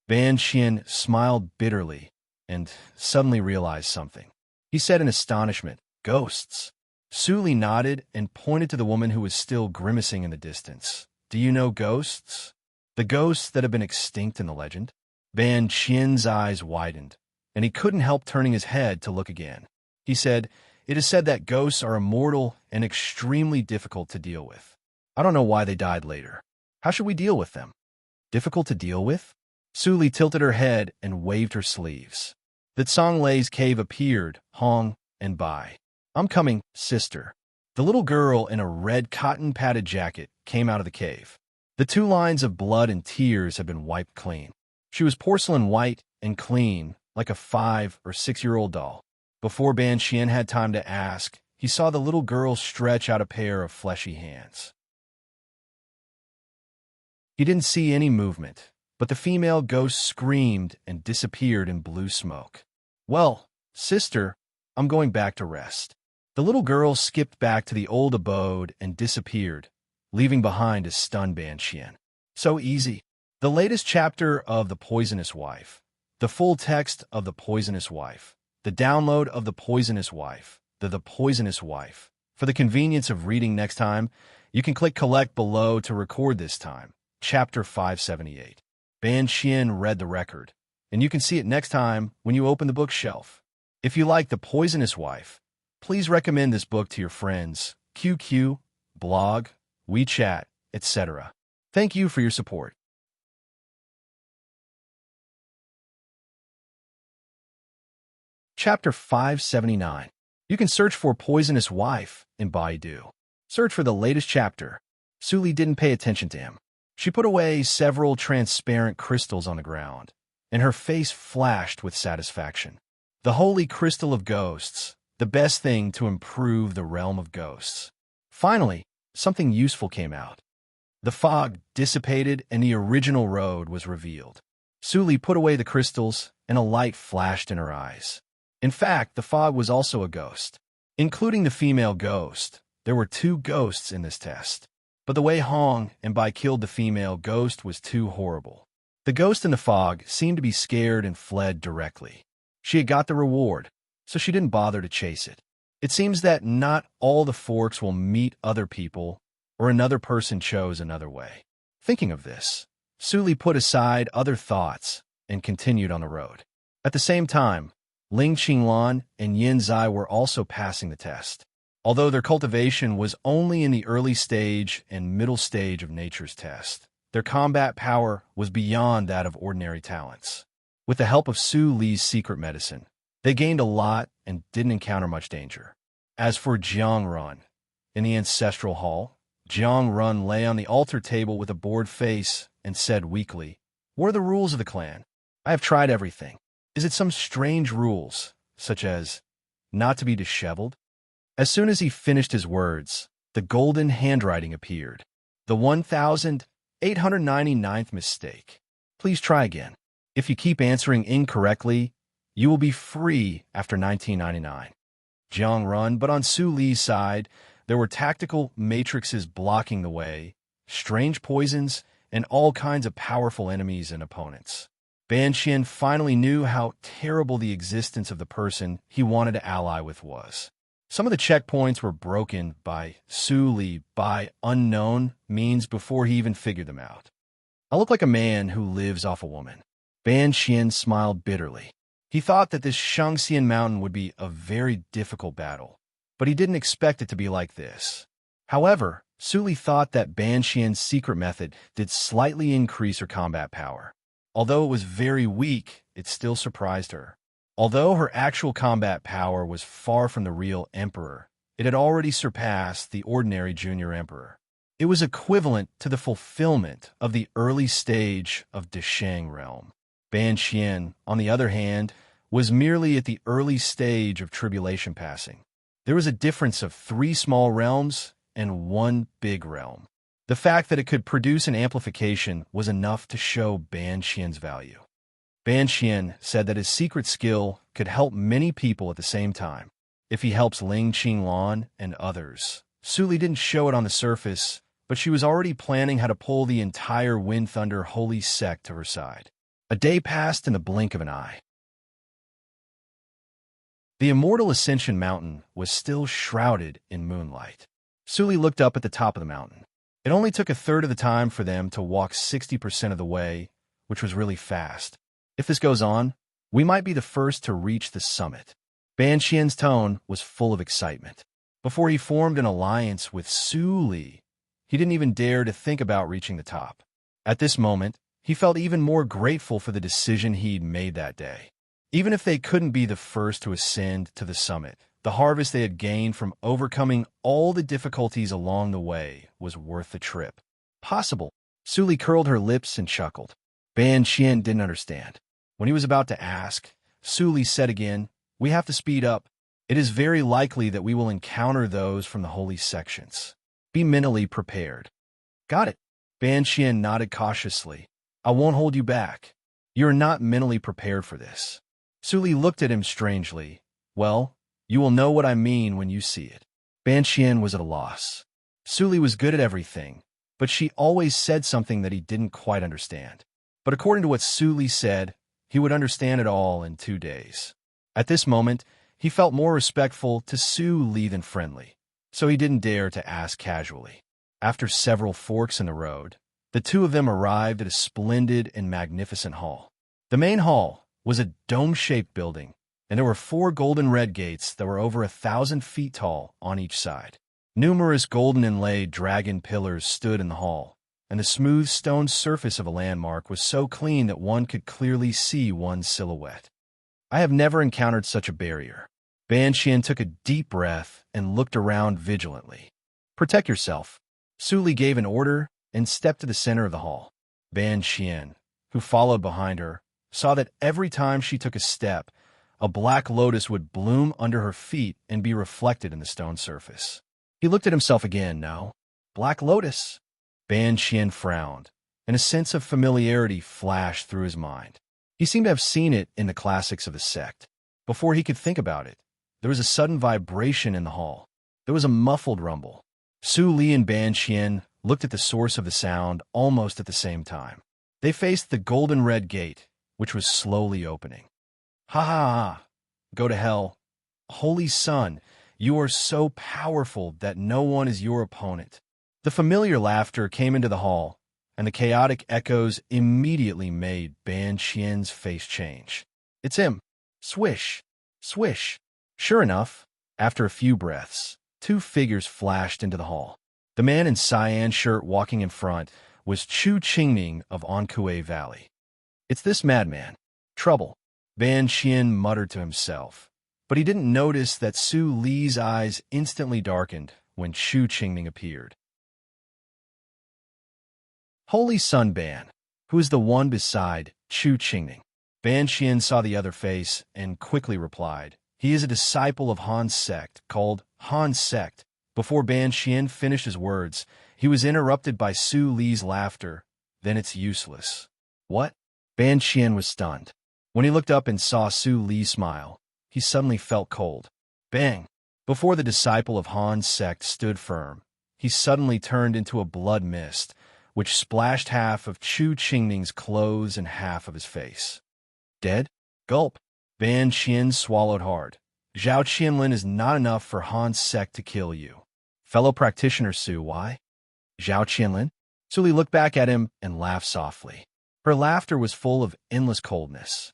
Ban Xian smiled bitterly and suddenly realized something. He said in astonishment, "Ghosts?" Su Li nodded and pointed to the woman who was still grimacing in the distance. "Do you know ghosts? The ghosts that have been extinct in the legend?" Ban Xian's eyes widened, and he couldn't help turning his head to look again. He said, "It is said that ghosts are immortal and extremely difficult to deal with. I don't know why they died later. How should we deal with them? Difficult to deal with? Suli tilted her head and waved her sleeves. The Tsanglei's cave appeared, Hong and Bai. I'm coming, sister. The little girl in a red cotton-padded jacket came out of the cave. The 2 lines of blood and tears had been wiped clean. She was porcelain white and clean, like a 5 or 6-year-old doll. Before Ban Xian had time to ask, he saw the little girl stretch out a pair of fleshy hands. He didn't see any movement, but the female ghost screamed and disappeared in blue smoke. Well, sister, I'm going back to rest. The little girl skipped back to the old abode and disappeared, leaving behind a stunned Ban Xian. So easy. The latest chapter of The Poisonous Wife. The full text of The Poisonous Wife. The download of The Poisonous Wife. The Poisonous Wife. For the convenience of reading next time, you can click collect below to record this time. Chapter 578. Ban Xian read the record, and you can see it next time when you open the bookshelf. If you like The Poisonous Wife, please recommend this book to your friends, QQ, blog, WeChat, etc. Thank you for your support. Chapter 579. You can search for Poisonous Wife in Baidu. Search for the latest chapter. Suli didn't pay attention to him. She put away several transparent crystals on the ground, and her face flashed with satisfaction. The holy crystal of ghosts, the best thing to improve the realm of ghosts. Finally, something useful came out. The fog dissipated and the original road was revealed. Suli put away the crystals, and a light flashed in her eyes. In fact, the fog was also a ghost. Including the female ghost, there were 2 ghosts in this test. But the way Hong and Bai killed the female ghost was too horrible. The ghost in the fog seemed to be scared and fled directly. She had got the reward, so she didn't bother to chase it. It seems that not all the forks will meet other people, or another person chose another way. Thinking of this, Suli put aside other thoughts and continued on the road. At the same time, Ling Qinglan and Yin Zai were also passing the test. Although their cultivation was only in the early stage and middle stage of nature's test, their combat power was beyond that of ordinary talents. With the help of Su Li's secret medicine, they gained a lot and didn't encounter much danger. As for Jiang Run, in the ancestral hall, Jiang Run lay on the altar table with a bored face and said weakly, "What are the rules of the clan? I have tried everything. Is it some strange rules, such as not to be disheveled?" As soon as he finished his words, the golden handwriting appeared. The 1899th mistake. Please try again. If you keep answering incorrectly, you will be free after 1999. Jiang Run, but on Su Li's side, there were tactical matrices blocking the way, strange poisons, and all kinds of powerful enemies and opponents. Ban Xian finally knew how terrible the existence of the person he wanted to ally with was. Some of the checkpoints were broken by Su Li by unknown means before he even figured them out. I look like a man who lives off a woman. Ban Xian smiled bitterly. He thought that this Shangxian mountain would be a very difficult battle, but he didn't expect it to be like this. However, Su Li thought that Ban Xian's secret method did slightly increase her combat power. Although it was very weak, it still surprised her. Although her actual combat power was far from the real emperor, it had already surpassed the ordinary junior emperor. It was equivalent to the fulfillment of the early stage of Deshang realm. Ban Xian, on the other hand, was merely at the early stage of tribulation passing. There was a difference of 3 small realms and 1 big realm. The fact that it could produce an amplification was enough to show Ban Xian's value. Ban Xian said that his secret skill could help many people at the same time. If he helps Ling Qinglan and others. Su Li didn't show it on the surface, but she was already planning how to pull the entire Wind Thunder holy sect to her side. A day passed in the blink of an eye. The immortal Ascension Mountain was still shrouded in moonlight. Su Li looked up at the top of the mountain. It only took a third of the time for them to walk 60% of the way, which was really fast. If this goes on, we might be the first to reach the summit. Ban Xian's tone was full of excitement. Before he formed an alliance with Su Li, He didn't even dare to think about reaching the top. At this moment, he felt even more grateful for the decision he'd made that day. Even if they couldn't be the first to ascend to the summit, the harvest they had gained from overcoming all the difficulties along the way was worth the trip. Possible. Suli curled her lips and chuckled. Ban Qian didn't understand. When he was about to ask, Suli said again, "We have to speed up. It is very likely that we will encounter those from the holy sections. Be mentally prepared." Got it. Ban Qian nodded cautiously. I won't hold you back. You are not mentally prepared for this. Suli looked at him strangely. Well, you will know what I mean when you see it. Ban Qian was at a loss. Suli was good at everything, but she always said something that he didn't quite understand. But according to what Suli said, he would understand it all in 2 days. At this moment, he felt more respectful to Suli than friendly, so he didn't dare to ask casually. After several forks in the road, the two of them arrived at a splendid and magnificent hall. The main hall was a dome-shaped building, and there were 4 golden red gates that were over 1,000 feet tall on each side. Numerous golden inlaid dragon pillars stood in the hall, and the smooth stone surface of a landmark was so clean that one could clearly see one's silhouette. I have never encountered such a barrier. Ban Qian took a deep breath and looked around vigilantly. Protect yourself. Suli gave an order and stepped to the center of the hall. Ban Qian, who followed behind her, saw that every time she took a step, a black lotus would bloom under her feet and be reflected in the stone surface. He looked at himself again. No. Black lotus. Ban Qian frowned, and a sense of familiarity flashed through his mind. He seemed to have seen it in the classics of the sect. Before he could think about it, there was a sudden vibration in the hall. There was a muffled rumble. Suli and Ban Qian looked at the source of the sound almost at the same time. They faced the golden red gate, which was slowly opening. Ha ha ha! Go to hell. Holy Sun, you are so powerful that no one is your opponent. The familiar laughter came into the hall, and the chaotic echoes immediately made Ban Qian's face change. It's him. Swish. Swish. Sure enough, after a few breaths, 2 figures flashed into the hall. The man in cyan shirt walking in front was Chu Qingning of Ankue Valley. It's this madman. Trouble. Ban Qian muttered to himself, but he didn't notice that Su Li's eyes instantly darkened when Chu Qingning appeared. Holy Sun Ban, who is the one beside Chu Qingning. Ban Qian saw the other face and quickly replied, he is a disciple of Han's sect, called Han's sect. Before Ban Qian finished his words, he was interrupted by Su Li's laughter. Then it's useless. What? Ban Qian was stunned. When he looked up and saw Su Li smile, he suddenly felt cold. Bang! Before the disciple of Han's sect stood firm, he suddenly turned into a blood mist, which splashed half of Chu Qingning's clothes and half of his face. Dead? Gulp! Ban Qian swallowed hard. Zhao Qianlin is not enough for Han's sect to kill you. Fellow practitioner Su, why? Zhao Qianlin? Suli looked back at him and laughed softly. Her laughter was full of endless coldness.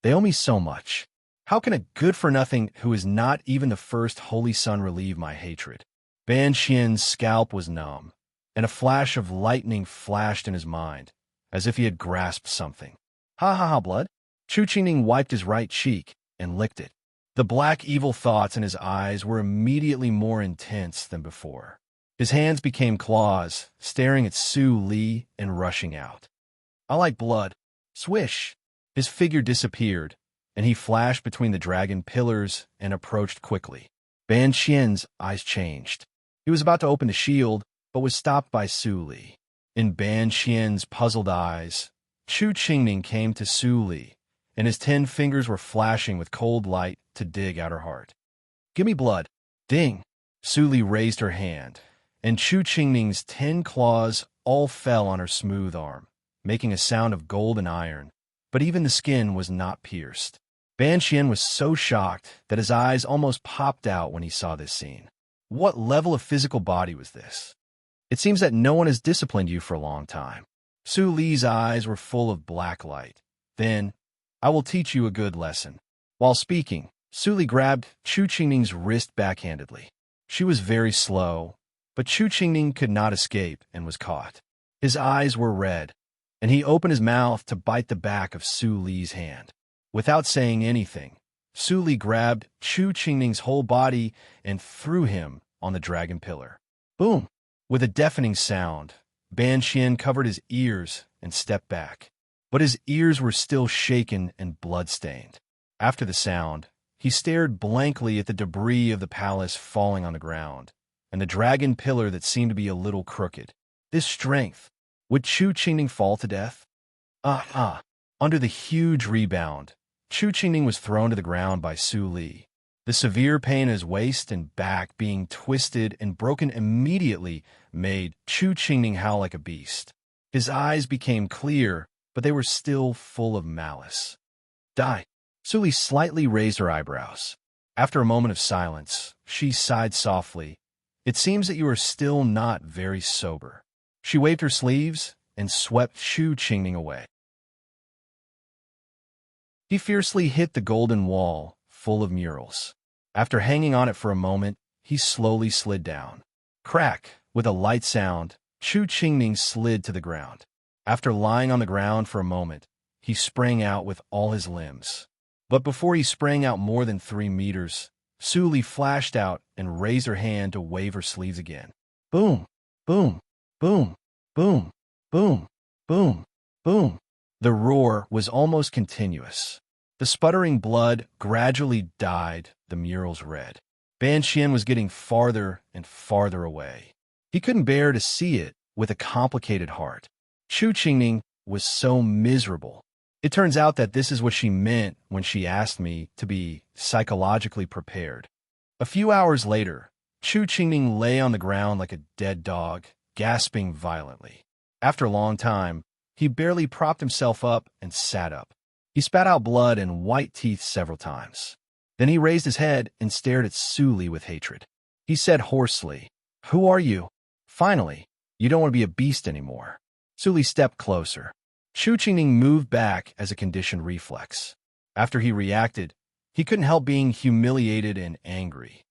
They owe me so much. How can a good-for-nothing who is not even the first Holy Sun relieve my hatred? Ban Qian's scalp was numb, and a flash of lightning flashed in his mind, as if he had grasped something. Ha ha ha, blood! Chu Qingning wiped his right cheek and licked it. The black evil thoughts in his eyes were immediately more intense than before. His hands became claws, staring at Su Li and rushing out. I like blood. Swish! His figure disappeared, and he flashed between the dragon pillars and approached quickly. Ban Qian's eyes changed. He was about to open the shield, but was stopped by Su Li. In Ban Qian's puzzled eyes, Chu Qingning came to Su Li, and his 10 fingers were flashing with cold light to dig out her heart. Give me blood. Ding! Su Li raised her hand, and Chu Qingning's 10 claws all fell on her smooth arm, making a sound of gold and iron, but even the skin was not pierced. Ban Qian was so shocked that his eyes almost popped out when he saw this scene. What level of physical body was this? It seems that no one has disciplined you for a long time. Su Li's eyes were full of black light. Then, I will teach you a good lesson. While speaking, Su Li grabbed Chu Qingning's wrist backhandedly. She was very slow, But Chu Qingning could not escape and was caught. His eyes were red, and he opened his mouth to bite the back of Su Li's hand. Without saying anything, Su Li grabbed Chu Qingning's whole body and threw him on the dragon pillar. Boom! With a deafening sound, Ban Qian covered his ears and stepped back. But his ears were still shaken and blood-stained. After the sound, he stared blankly at the debris of the palace falling on the ground, and the dragon pillar that seemed to be a little crooked. This strength, would Chu Qingning fall to death? Under the huge rebound, Chu Qingning was thrown to the ground by Su Li. The severe pain in his waist and back being twisted and broken immediately made Chu Qingning howl like a beast. His eyes became clear, but they were still full of malice. Die. Su Li slightly raised her eyebrows. After a moment of silence, she sighed softly. It seems that you are still not very sober. She waved her sleeves and swept Chu Qingning away. He fiercely hit the golden wall, full of murals. After hanging on it for a moment, he slowly slid down. Crack! With a light sound, Chu Qingning slid to the ground. After lying on the ground for a moment, he sprang out with all his limbs. But before he sprang out more than 3 meters, Su Li flashed out and raised her hand to wave her sleeves again. Boom! Boom! Boom! Boom! Boom! Boom! Boom! The roar was almost continuous. The sputtering blood gradually dyed the murals red. Ban Qian was getting farther and farther away. He couldn't bear to see it with a complicated heart. Chu Qingning was so miserable. It turns out that this is what she meant when she asked me to be psychologically prepared. A few hours later, Chu Qingning lay on the ground like a dead dog, gasping violently. After a long time, he barely propped himself up and sat up. He spat out blood and white teeth several times. Then he raised his head and stared at Su Li with hatred. He said hoarsely, "Who are you? Finally, you don't want to be a beast anymore." Su Li stepped closer. Chu Qingning moved back as a conditioned reflex. After he reacted, he couldn't help being humiliated and angry.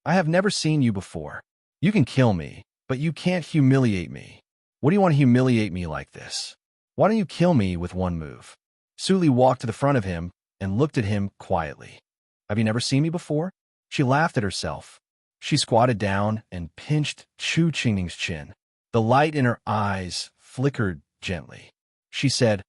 "I have never seen you before. You can kill me, but you can't humiliate me. What do you want to humiliate me like this? Why don't you kill me with one move?" Su Li walked to the front of him and looked at him quietly. "Have you never seen me before?" She laughed at herself. She squatted down and pinched Chu Qingning's chin. The light in her eyes flickered gently. She said,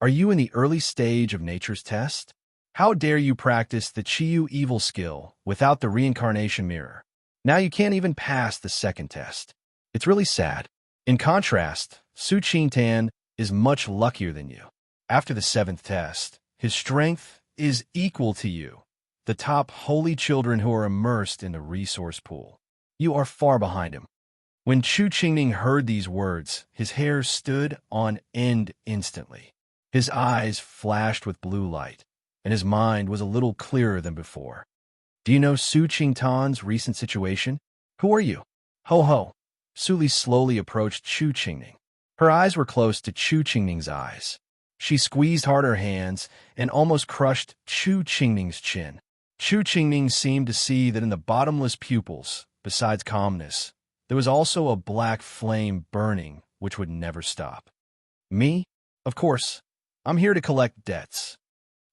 "Are you in the early stage of nature's test? How dare you practice the Qiyu evil skill without the reincarnation mirror? Now you can't even pass the second test. It's really sad. In contrast, Su Qingtan is much luckier than you. After the 7th test, his strength is equal to you, the top holy children who are immersed in the resource pool. You are far behind him." When Chu Qingning heard these words, his hair stood on end instantly. His eyes flashed with blue light, and his mind was a little clearer than before. "Do you know Su Qingtan's recent situation? Who are you?" "Ho ho." Su Li slowly approached Chu Qingning. Her eyes were close to Chu Qingning's eyes. She squeezed hard her hands and almost crushed Chu Qingning's chin. Chu Qingning seemed to see that in the bottomless pupils, besides calmness, there was also a black flame burning which would never stop. "Me? Of course. I'm here to collect debts."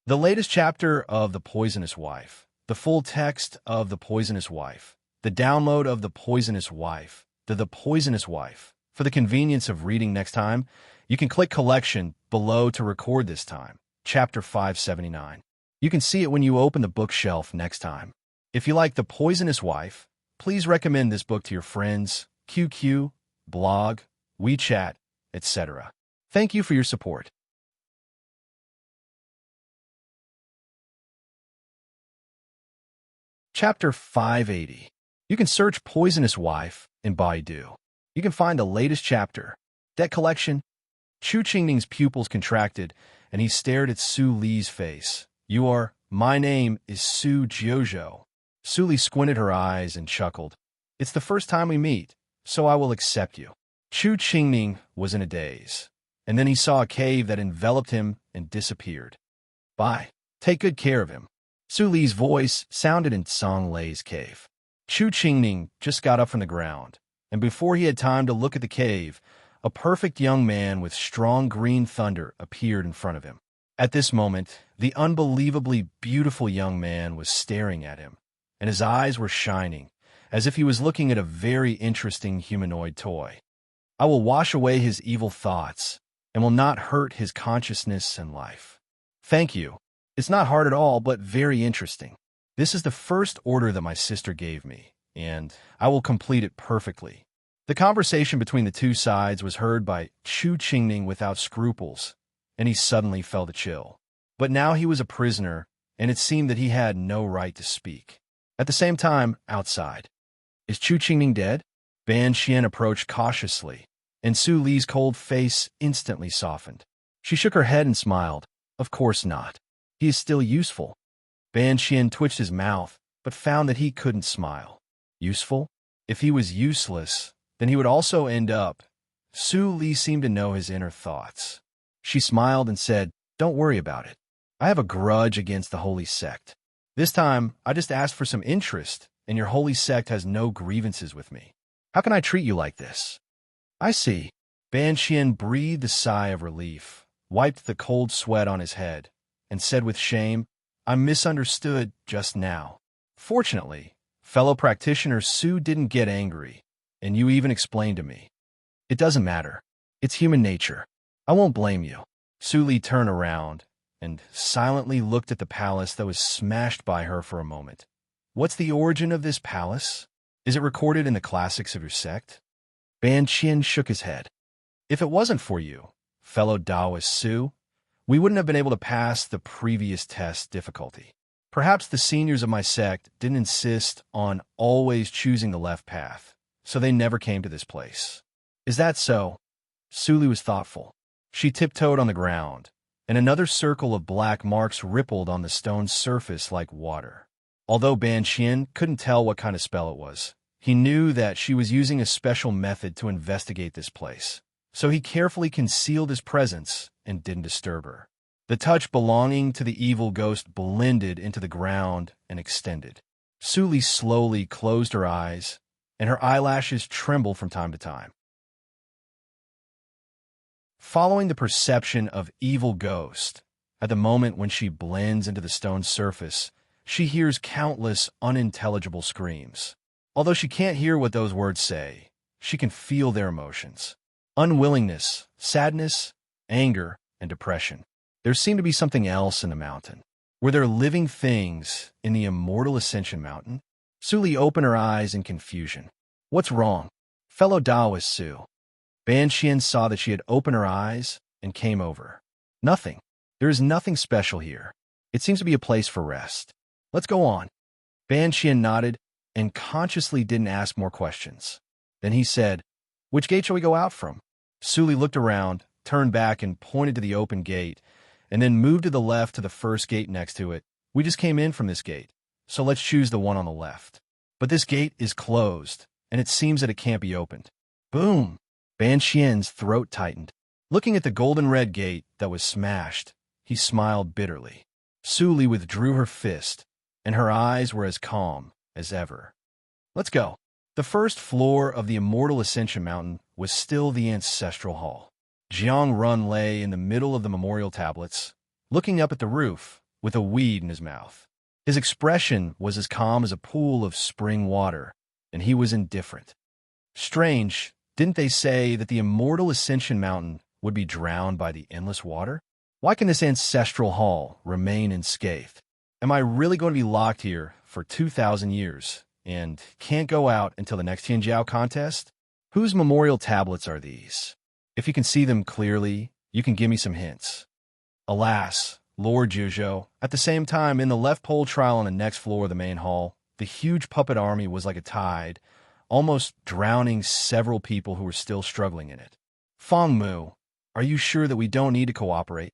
The latest chapter of The Poisonous Wife, the full text of The Poisonous Wife, the download of The Poisonous Wife, The Poisonous Wife. For the convenience of reading next time, you can click Collection below to record this time, Chapter 579. You can see it when you open the bookshelf next time. If you like The Poisonous Wife, please recommend this book to your friends, QQ, blog, WeChat, etc. Thank you for your support. Chapter 580. You can search Poisonous Wife in Baidu. You can find the latest chapter. Debt collection. Chu Qingning's pupils contracted, and he stared at Su Li's face. My name is Su Jiuzhou." Su Li squinted her eyes and chuckled. "It's the first time we meet, so I will accept you." Chu Qingning was in a daze, and then he saw a cave that enveloped him and disappeared. "Bye. Take good care of him." Su Li's voice sounded in Song Lei's cave. Chu Qingning just got up from the ground. and before he had time to look at the cave, a perfect young man with strong green thunder appeared in front of him. At this moment, the unbelievably beautiful young man was staring at him, and his eyes were shining, as if he was looking at a very interesting humanoid toy. I will wash away his evil thoughts, and will not hurt his consciousness and life. Thank you. It's not hard at all, but very interesting. This is the first order that my sister gave me, and I will complete it perfectly. The conversation between the two sides was heard by Chu Qingning without scruples, and he suddenly felt a chill. But now he was a prisoner, and it seemed that he had no right to speak. At the same time, outside. Is Chu Qingning dead? Ban Qian approached cautiously, and Su Li's cold face instantly softened. She shook her head and smiled. Of course not. He is still useful. Ban Qian twitched his mouth, but found that he couldn't smile. Useful? If he was useless, then he would also end up. Su Li seemed to know his inner thoughts. She smiled and said, "Don't worry about it. I have a grudge against the holy sect. This time, I just asked for some interest, and your holy sect has no grievances with me. How can I treat you like this?" "I see." Ban Qian breathed a sigh of relief, wiped the cold sweat on his head, and said with shame, "I misunderstood just now." Fortunately, fellow practitioner Su didn't get angry, and you even explained to me. It doesn't matter. It's human nature. I won't blame you. Su Li turned around and silently looked at the palace that was smashed by her for a moment. What's the origin of this palace? Is it recorded in the classics of your sect? Ban Qian shook his head. If it wasn't for you, fellow Taoist Su, we wouldn't have been able to pass the previous test difficulty. Perhaps the seniors of my sect didn't insist on always choosing the left path, so they never came to this place. Is that so? Su Li was thoughtful. She tiptoed on the ground, and another circle of black marks rippled on the stone's surface like water. Although Ban Qian couldn't tell what kind of spell it was, he knew that she was using a special method to investigate this place, so he carefully concealed his presence and didn't disturb her. The touch belonging to the evil ghost blended into the ground and extended. Su Li slowly closed her eyes, and her eyelashes trembled from time to time. Following the perception of evil ghost, at the moment when she blends into the stone's surface, she hears countless unintelligible screams. Although she can't hear what those words say, she can feel their emotions. Unwillingness, sadness, anger, and depression. There seemed to be something else in the mountain. Were there living things in the immortal Ascension Mountain? Su Li opened her eyes in confusion. What's wrong? Fellow Taoist Su. Ban Qian saw that she had opened her eyes and came over. Nothing. There is nothing special here. It seems to be a place for rest. Let's go on. Ban Qian nodded and consciously didn't ask more questions. Then he said, "Which gate shall we go out from?" Su Li looked around, turned back and pointed to the open gate, and then moved to the left to the first gate next to it. "We just came in from this gate, so let's choose the one on the left. But this gate is closed, and it seems that it can't be opened." Boom! Ban Qian's throat tightened. Looking at the golden-red gate that was smashed, he smiled bitterly. Su Li withdrew her fist, and her eyes were as calm as ever. Let's go. The first floor of the immortal Ascension Mountain was still the ancestral hall. Jiang Run lay in the middle of the memorial tablets, looking up at the roof with a weed in his mouth. His expression was as calm as a pool of spring water, and he was indifferent. Strange, didn't they say that the immortal Ascension Mountain would be drowned by the endless water? Why can this ancestral hall remain unscathed? Am I really going to be locked here for 2,000 years and can't go out until the next Tianjiao contest? Whose memorial tablets are these? If you can see them clearly, you can give me some hints. Alas, Lord Zhuzhou, at the same time, in the left pole trial on the next floor of the main hall, the huge puppet army was like a tide, almost drowning several people who were still struggling in it. Feng Mu, are you sure that we don't need to cooperate?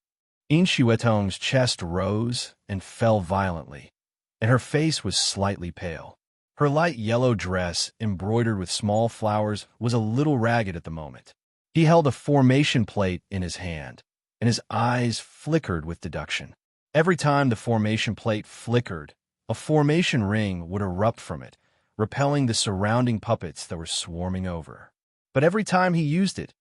Yin Xuetong's chest rose and fell violently, and her face was slightly pale. Her light yellow dress, embroidered with small flowers, was a little ragged at the moment. He held a formation plate in his hand, and his eyes flickered with deduction. Every time the formation plate flickered, a formation ring would erupt from it, repelling the surrounding puppets that were swarming over. But every time he used it,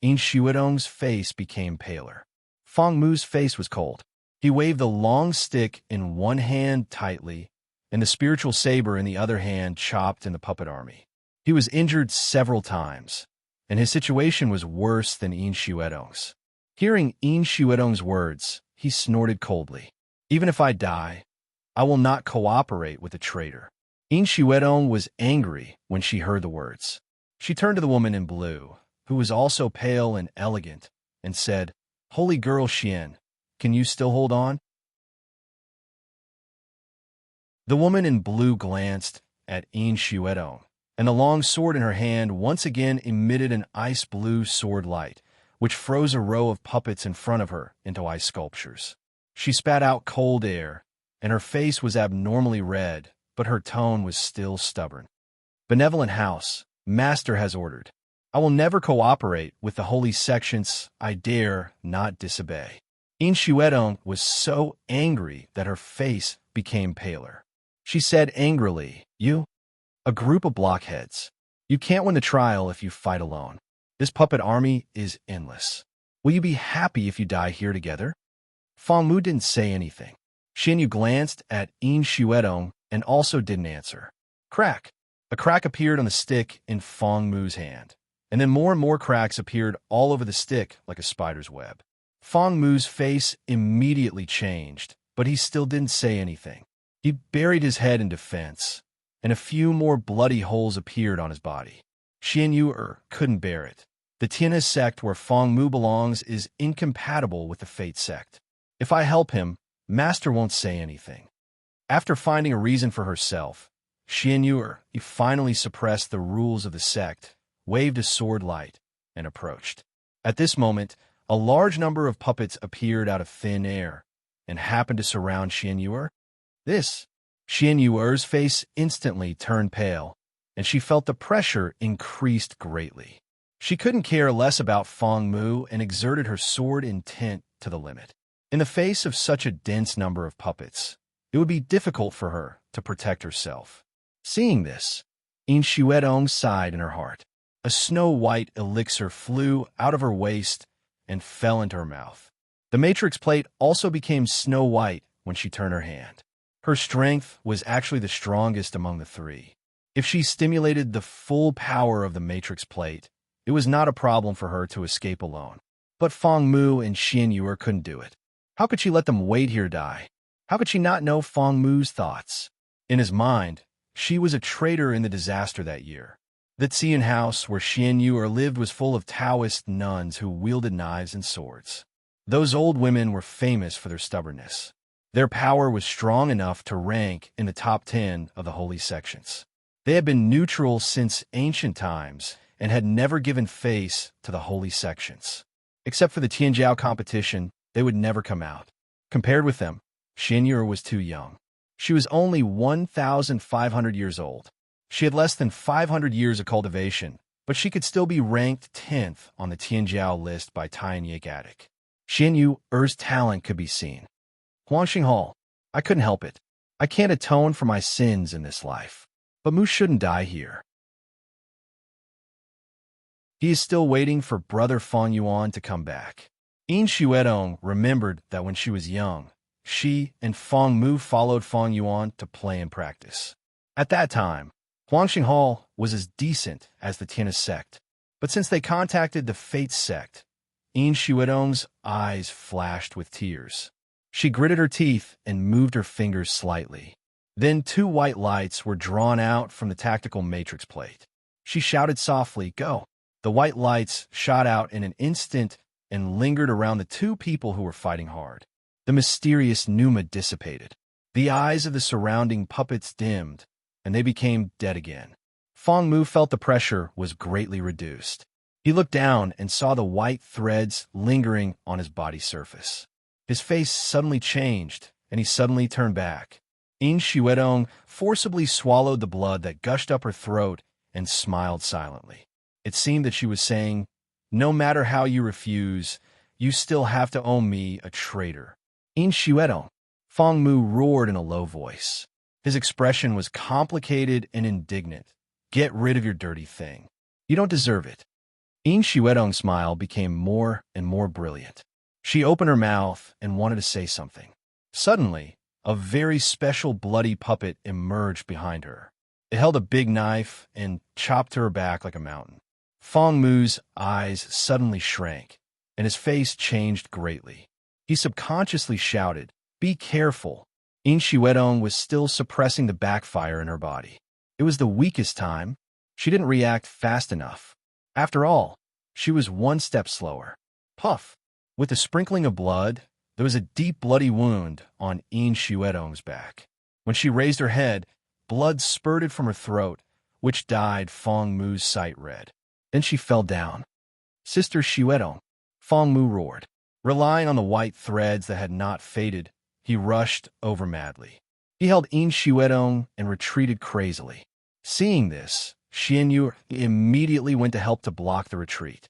In Shuidong's face became paler. Fong Mu's face was cold. He waved the long stick in one hand tightly, and the spiritual saber in the other hand chopped in the puppet army. He was injured several times, and his situation was worse than In Shuidong's. Hearing In Shuidong's words, he snorted coldly. Even if I die, I will not cooperate with a traitor. In Shuidong was angry when she heard the words. She turned to the woman in blue, who was also pale and elegant, and said, "Holy girl Xian, can you still hold on?" The woman in blue glanced at In Shuidong, and the long sword in her hand once again emitted an ice-blue sword light, which froze a row of puppets in front of her into ice sculptures. She spat out cold air, and her face was abnormally red, but her tone was still stubborn. "Benevolent House, Master has ordered. I will never cooperate with the holy sections. I dare not disobey." In Shuidong was so angry that her face became paler. She said angrily, "You, a group of blockheads. You can't win the trial if you fight alone. This puppet army is endless. Will you be happy if you die here together?" Fong Mu didn't say anything. Xin Yu glanced at In Shuidong and also didn't answer. Crack! A crack appeared on the stick in Fong Mu's hand, and then more and more cracks appeared all over the stick like a spider's web. Fong Mu's face immediately changed, but he still didn't say anything. He buried his head in defense, and a few more bloody holes appeared on his body. Xian Yu couldn't bear it. The Tianhe sect where Fong Mu belongs is incompatible with the Fate sect. If I help him, Master won't say anything. After finding a reason for herself, Xian Yu finally suppressed the rules of the sect, waved a sword light, and approached. At this moment, a large number of puppets appeared out of thin air and happened to surround Xian Yu. Xian Yu's face instantly turned pale, and she felt the pressure increased greatly. She couldn't care less about Fong Mu and exerted her sword intent to the limit. In the face of such a dense number of puppets, it would be difficult for her to protect herself. Seeing this, In Shuidong sighed in her heart. A snow-white elixir flew out of her waist and fell into her mouth. The matrix plate also became snow-white when she turned her hand. Her strength was actually the strongest among the three. If she stimulated the full power of the matrix plate, it was not a problem for her to escape alone. But Fong Mu and Xian Yu couldn't do it. How could she let them wait here die? How could she not know Fong Mu's thoughts? In his mind, she was a traitor in the disaster that year. The Xian house where Xian Yu lived was full of Taoist nuns who wielded knives and swords. Those old women were famous for their stubbornness. Their power was strong enough to rank in the top 10 of the holy sections. They had been neutral since ancient times and had never given face to the holy sections. Except for the Tianjiao competition, they would never come out. Compared with them, Xian Yu was too young. She was only 1,500 years old. She had less than 500 years of cultivation, but she could still be ranked 10th on the Tianjiao list by Tian Yagatic. Xian Yu's talent could be seen. Huangxing Hall, I couldn't help it. I can't atone for my sins in this life. But Mu shouldn't die here. He is still waiting for brother Fong Yuan to come back. In Shuidong remembered that when she was young, she and Fong Mu followed Fong Yuan to play and practice. At that time, Huangxing Hall was as decent as the Tianhe sect. But since they contacted the Fate sect, In Shuidong's eyes flashed with tears. She gritted her teeth and moved her fingers slightly. Then 2 white lights were drawn out from the tactical matrix plate. She shouted softly, "Go!" The white lights shot out in an instant and lingered around the 2 people who were fighting hard. The mysterious pneuma dissipated. The eyes of the surrounding puppets dimmed, and they became dead again. Fong Mu felt the pressure was greatly reduced. He looked down and saw the white threads lingering on his body surface. His face suddenly changed, and he suddenly turned back. In Shuidong forcibly swallowed the blood that gushed up her throat and smiled silently. It seemed that she was saying, "No matter how you refuse, you still have to owe me a traitor." In Shuidong, Fong Mu roared in a low voice. His expression was complicated and indignant. Get rid of your dirty thing. You don't deserve it. In Shuedong's smile became more and more brilliant. She opened her mouth and wanted to say something. Suddenly, a very special bloody puppet emerged behind her. It held a big knife and chopped her back like a mountain. Fong Mu's eyes suddenly shrank, and his face changed greatly. He subconsciously shouted, "Be careful." In Shuedong was still suppressing the backfire in her body. It was the weakest time. She didn't react fast enough. After all, she was one step slower. Puff! With a sprinkling of blood, there was a deep bloody wound on In Shuedong's back. When she raised her head, blood spurted from her throat, which dyed Fong Mu's sight red. Then she fell down. "Sister Shuedong," Fong Mu roared. Relying on the white threads that had not faded, he rushed over madly. He held In Shuedong and retreated crazily. Seeing this, Xianyu immediately went to help to block the retreat.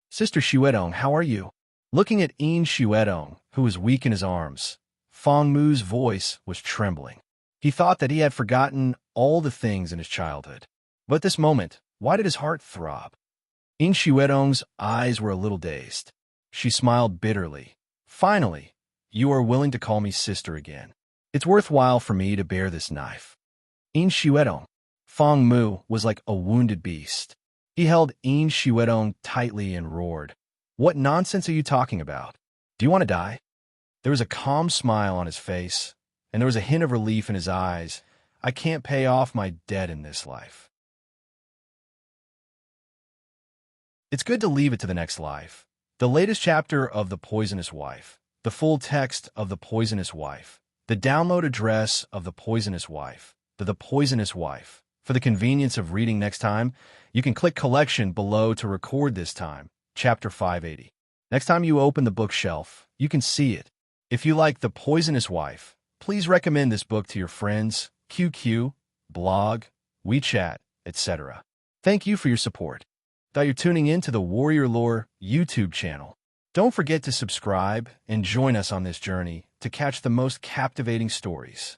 "Sister Shuedong, how are you?" Looking at In Shuedong, who was weak in his arms, Fong Mu's voice was trembling. He thought that he had forgotten all the things in his childhood. But at this moment, why did his heart throb? In Shuedong's eyes were a little dazed. She smiled bitterly. "Finally, you are willing to call me sister again. It's worthwhile for me to bear this knife." In Shuedong, Fong Mu was like a wounded beast. He held In Shuedong tightly and roared, "What nonsense are you talking about? Do you want to die?" There was a calm smile on his face, and there was a hint of relief in his eyes. "I can't pay off my debt in this life. It's good to leave it to the next life." The latest chapter of The Poisonous Wife, the full text of The Poisonous Wife, the download address of The Poisonous Wife, The Poisonous Wife. For the convenience of reading next time, you can click Collection below to record this time, Chapter 580. Next time you open the bookshelf, you can see it. If you like The Poisonous Wife, please recommend this book to your friends, QQ, blog, WeChat, etc. Thank you for your support. That you're tuning in to the Warrior Lore YouTube channel. Don't forget to subscribe and join us on this journey to catch the most captivating stories.